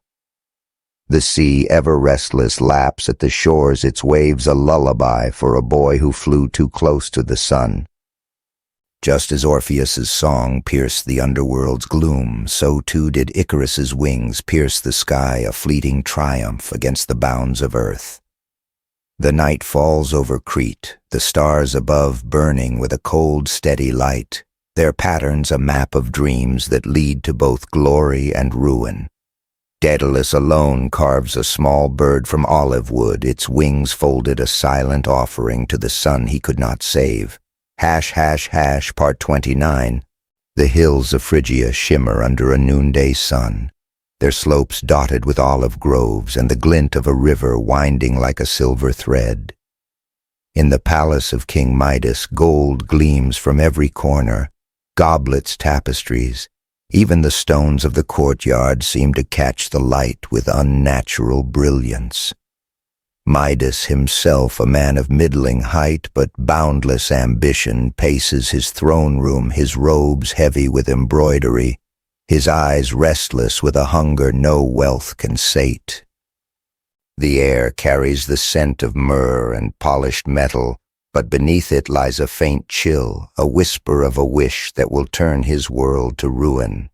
The sea, ever restless, laps at the shores, its waves a lullaby for a boy who flew too close to the sun. Just as Orpheus's song pierced the underworld's gloom, so too did Icarus's wings pierce the sky, a fleeting triumph against the bounds of earth. The night falls over Crete, the stars above burning with a cold, steady light, their patterns a map of dreams that lead to both glory and ruin. Daedalus alone carves a small bird from olive wood, its wings folded a silent offering to the sun he could not save. Part 29. The hills of Phrygia shimmer under a noonday sun, their slopes dotted with olive groves and the glint of a river winding like a silver thread. In the palace of King Midas, gold gleams from every corner, goblets, tapestries. Even the stones of the courtyard seem to catch the light with unnatural brilliance. Midas himself, a man of middling height but boundless ambition, paces his throne room, his robes heavy with embroidery, his eyes restless with a hunger no wealth can sate. The air carries the scent of myrrh and polished metal, but beneath it lies a faint chill, a whisper of a wish that will turn his world to ruin.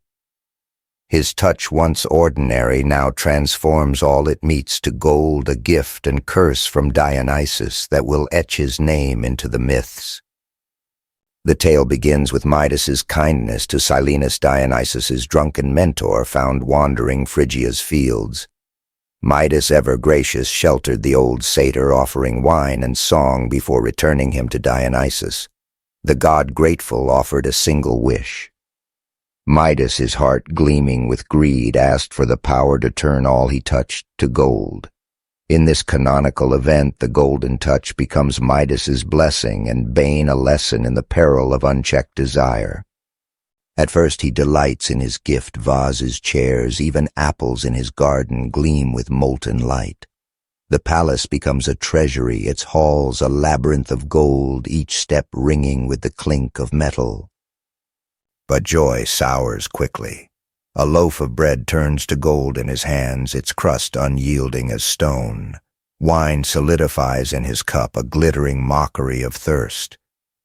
His touch, once ordinary, now transforms all it meets to gold, a gift and curse from Dionysus that will etch his name into the myths. The tale begins with Midas's kindness to Silenus, Dionysus's drunken mentor, found wandering Phrygia's fields. Midas, ever gracious, sheltered the old satyr, offering wine and song before returning him to Dionysus. The god, grateful, offered a single wish. Midas, his heart gleaming with greed, asked for the power to turn all he touched to gold. In this canonical event, the golden touch becomes Midas's blessing and bane, a lesson in the peril of unchecked desire. At first he delights in his gift, vases, chairs, even apples in his garden gleam with molten light. The palace becomes a treasury, its halls a labyrinth of gold, each step ringing with the clink of metal. But joy sours quickly. A loaf of bread turns to gold in his hands, its crust unyielding as stone. Wine solidifies in his cup, a glittering mockery of thirst.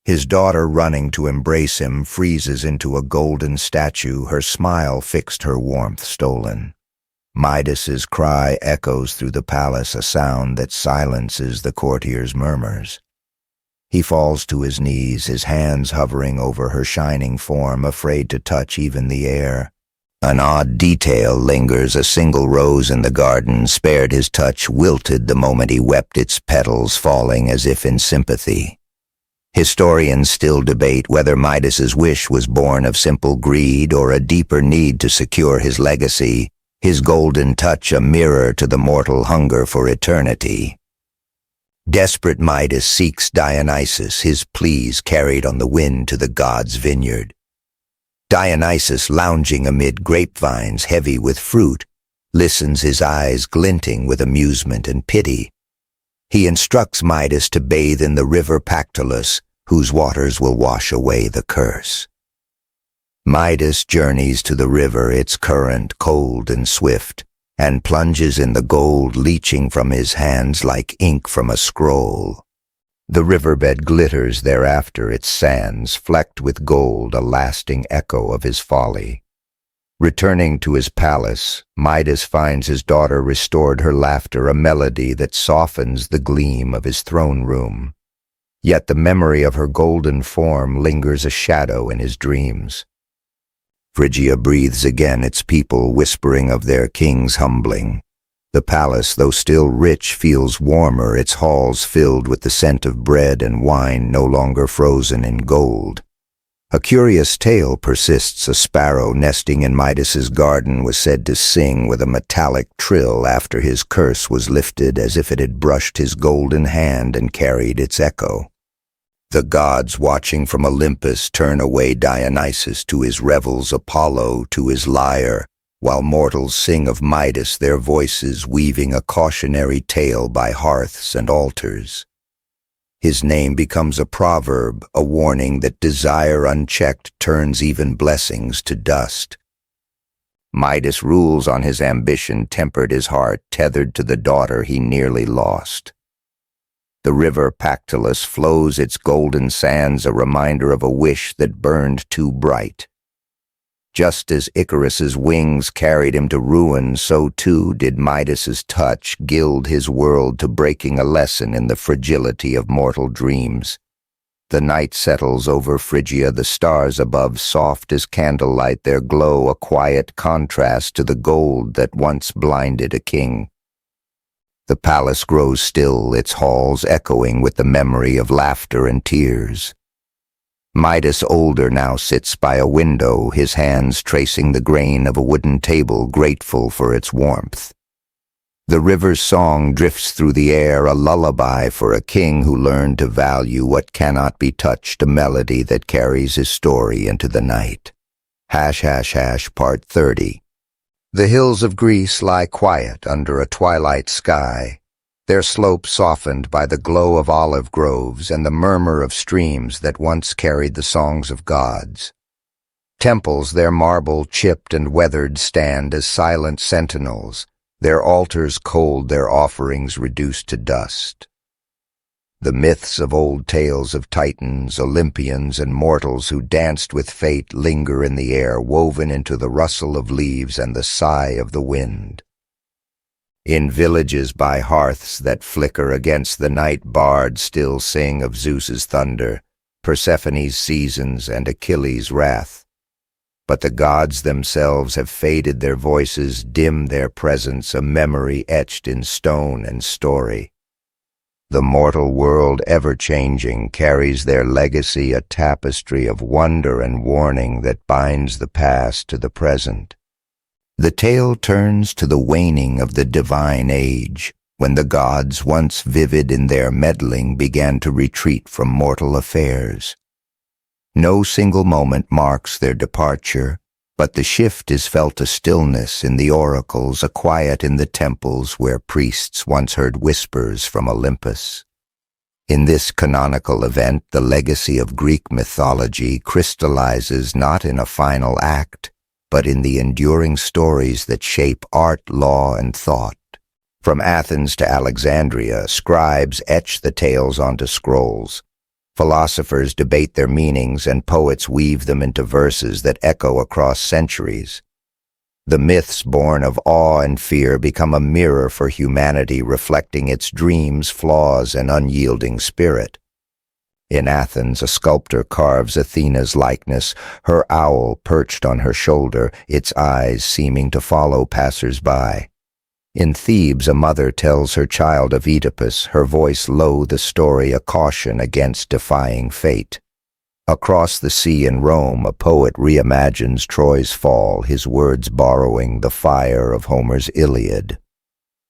His daughter, running to embrace him, freezes into a golden statue, her smile fixed, her warmth stolen. Midas's cry echoes through the palace, a sound that silences the courtiers' murmurs. He falls to his knees, his hands hovering over her shining form, afraid to touch even the air. An odd detail lingers, a single rose in the garden, spared his touch, wilted the moment he wept, its petals falling as if in sympathy. Historians still debate whether Midas's wish was born of simple greed or a deeper need to secure his legacy, his golden touch a mirror to the mortal hunger for eternity. Desperate Midas seeks Dionysus, his pleas carried on the wind to the god's vineyard. Dionysus, lounging amid grapevines heavy with fruit, listens, his eyes glinting with amusement and pity. He instructs Midas to bathe in the river Pactolus, whose waters will wash away the curse. Midas journeys to the river, its current cold and swift, and plunges in the gold, leaching from his hands like ink from a scroll. The riverbed glitters thereafter, its sands flecked with gold, a lasting echo of his folly. Returning to his palace, Midas finds his daughter restored, her laughter a melody that softens the gleam of his throne room. Yet the memory of her golden form lingers a shadow in his dreams. Phrygia breathes again, its people whispering of their king's humbling. The palace, though still rich, feels warmer, its halls filled with the scent of bread and wine no longer frozen in gold. A curious tale persists. A sparrow nesting in Midas's garden was said to sing with a metallic trill after his curse was lifted, as if it had brushed his golden hand and carried its echo. The gods, watching from Olympus, turn away Dionysus to his revels, Apollo to his lyre, while mortals sing of Midas, their voices weaving a cautionary tale by hearths and altars. His name becomes a proverb, a warning that desire unchecked turns even blessings to dust. Midas rules on his ambition, tempered his heart, tethered to the daughter he nearly lost. The river Pactolus flows its golden sands, a reminder of a wish that burned too bright. Just as Icarus's wings carried him to ruin, so too did Midas's touch gild his world to breaking a lesson in the fragility of mortal dreams. The night settles over Phrygia, the stars above soft as candlelight, their glow a quiet contrast to the gold that once blinded a king. The palace grows still, its halls echoing with the memory of laughter and tears. Midas older now sits by a window, his hands tracing the grain of a wooden table, grateful for its warmth. The river's song drifts through the air, a lullaby for a king who learned to value what cannot be touched, a melody that carries his story into the night. Part 30. The hills of Greece lie quiet under a twilight sky, their slopes softened by the glow of olive groves and the murmur of streams that once carried the songs of gods. Temples, their marble chipped and weathered, stand as silent sentinels, their altars cold, their offerings reduced to dust. The myths of old tales of Titans, Olympians, and mortals who danced with fate linger in the air, woven into the rustle of leaves and the sigh of the wind. In villages by hearths that flicker against the night, bards still sing of Zeus's thunder, Persephone's seasons, and Achilles' wrath. But the gods themselves have faded, their voices dim, their presence a memory etched in stone and story. The mortal world, ever-changing, carries their legacy, a tapestry of wonder and warning that binds the past to the present. The tale turns to the waning of the divine age, when the gods, once vivid in their meddling, began to retreat from mortal affairs. No single moment marks their departure, but the shift is felt a stillness in the oracles, a quiet in the temples where priests once heard whispers from Olympus. In this canonical event, the legacy of Greek mythology crystallizes not in a final act, but in the enduring stories that shape art, law, and thought. From Athens to Alexandria, scribes etch the tales onto scrolls. Philosophers debate their meanings, and poets weave them into verses that echo across centuries. The myths born of awe and fear become a mirror for humanity, reflecting its dreams, flaws, and unyielding spirit. In Athens, a sculptor carves Athena's likeness, her owl perched on her shoulder, its eyes seeming to follow passers-by. In Thebes, a mother tells her child of Oedipus, her voice low the story, a caution against defying fate. Across the sea in Rome, a poet reimagines Troy's fall, his words borrowing the fire of Homer's Iliad.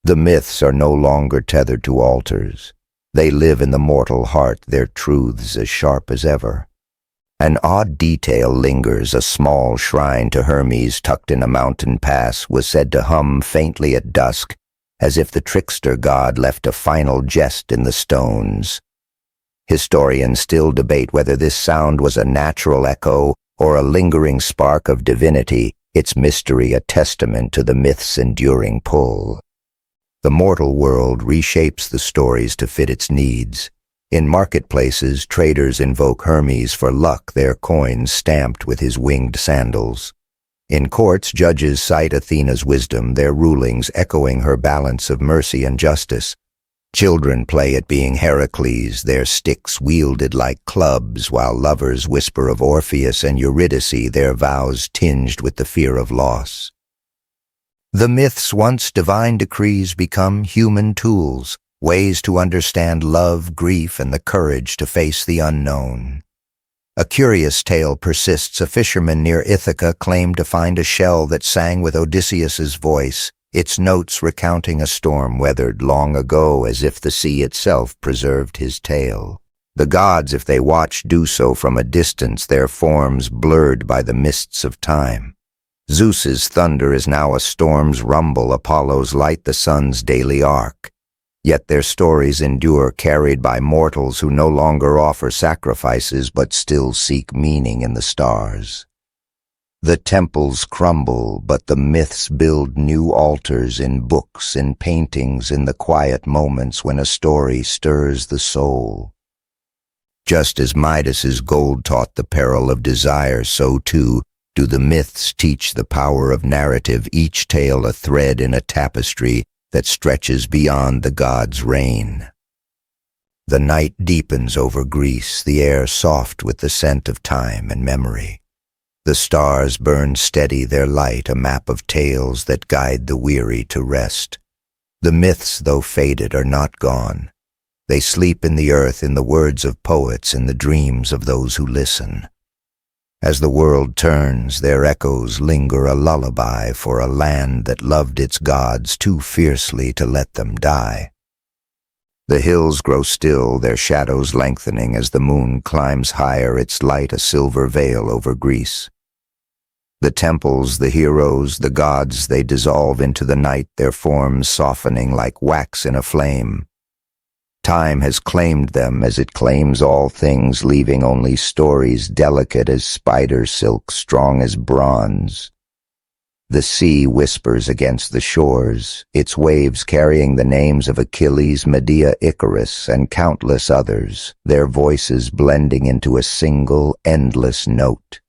The myths are no longer tethered to altars. They live in the mortal heart, their truths as sharp as ever. An odd detail lingers. A small shrine to Hermes tucked in a mountain pass was said to hum faintly at dusk, as if the trickster god left a final jest in the stones. Historians still debate whether this sound was a natural echo or a lingering spark of divinity, its mystery a testament to the myth's enduring pull. The mortal world reshapes the stories to fit its needs. In marketplaces, traders invoke Hermes for luck, their coins stamped with his winged sandals. In courts, judges cite Athena's wisdom, their rulings echoing her balance of mercy and justice. Children play at being Heracles, their sticks wielded like clubs, while lovers whisper of Orpheus and Eurydice, their vows tinged with the fear of loss. The myths' once divine decrees become human tools, ways to understand love, grief, and the courage to face the unknown. A curious tale persists. A fisherman near Ithaca claimed to find a shell that sang with Odysseus's voice, its notes recounting a storm weathered long ago, as if the sea itself preserved his tale. The gods, if they watch, do so from a distance, their forms blurred by the mists of time. Zeus's thunder is now a storm's rumble, Apollo's light the sun's daily arc. Yet their stories endure, carried by mortals who no longer offer sacrifices but still seek meaning in the stars. The temples crumble, but the myths build new altars in books, in paintings, in the quiet moments when a story stirs the soul. Just as Midas's gold taught the peril of desire, so too do the myths teach the power of narrative, each tale a thread in a tapestry that stretches beyond the gods' reign. The night deepens over Greece, the air soft with the scent of time and memory. The stars burn steady their light, a map of tales that guide the weary to rest. The myths, though faded, are not gone. They sleep in the earth, in the words of poets, in the dreams of those who listen. As the world turns, their echoes linger, a lullaby for a land that loved its gods too fiercely to let them die. The hills grow still, their shadows lengthening as the moon climbs higher, its light a silver veil over Greece. The temples, the heroes, the gods, they dissolve into the night, their forms softening like wax in a flame. Time has claimed them as it claims all things, leaving only stories delicate as spider silk, strong as bronze. The sea whispers against the shores, its waves carrying the names of Achilles, Medea, Icarus, and countless others, their voices blending into a single, endless note.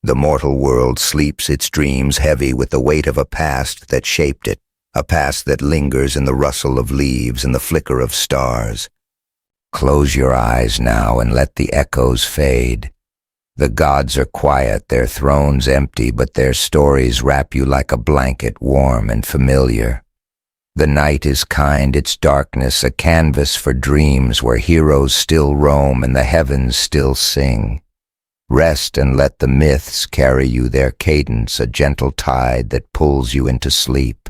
The mortal world sleeps its dreams heavy with the weight of a past that shaped it, a past that lingers in the rustle of leaves and the flicker of stars. Close your eyes now and let the echoes fade. The gods are quiet, their thrones empty, but their stories wrap you like a blanket, warm and familiar. The night is kind, its darkness a canvas for dreams where heroes still roam and the heavens still sing. Rest and let the myths carry you their cadence, a gentle tide that pulls you into sleep.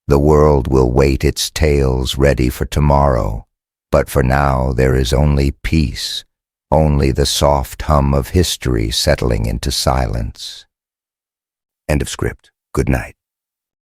The world will wait its tales ready for tomorrow, but for now there is only peace, only the soft hum of history settling into silence. End of script. Good night.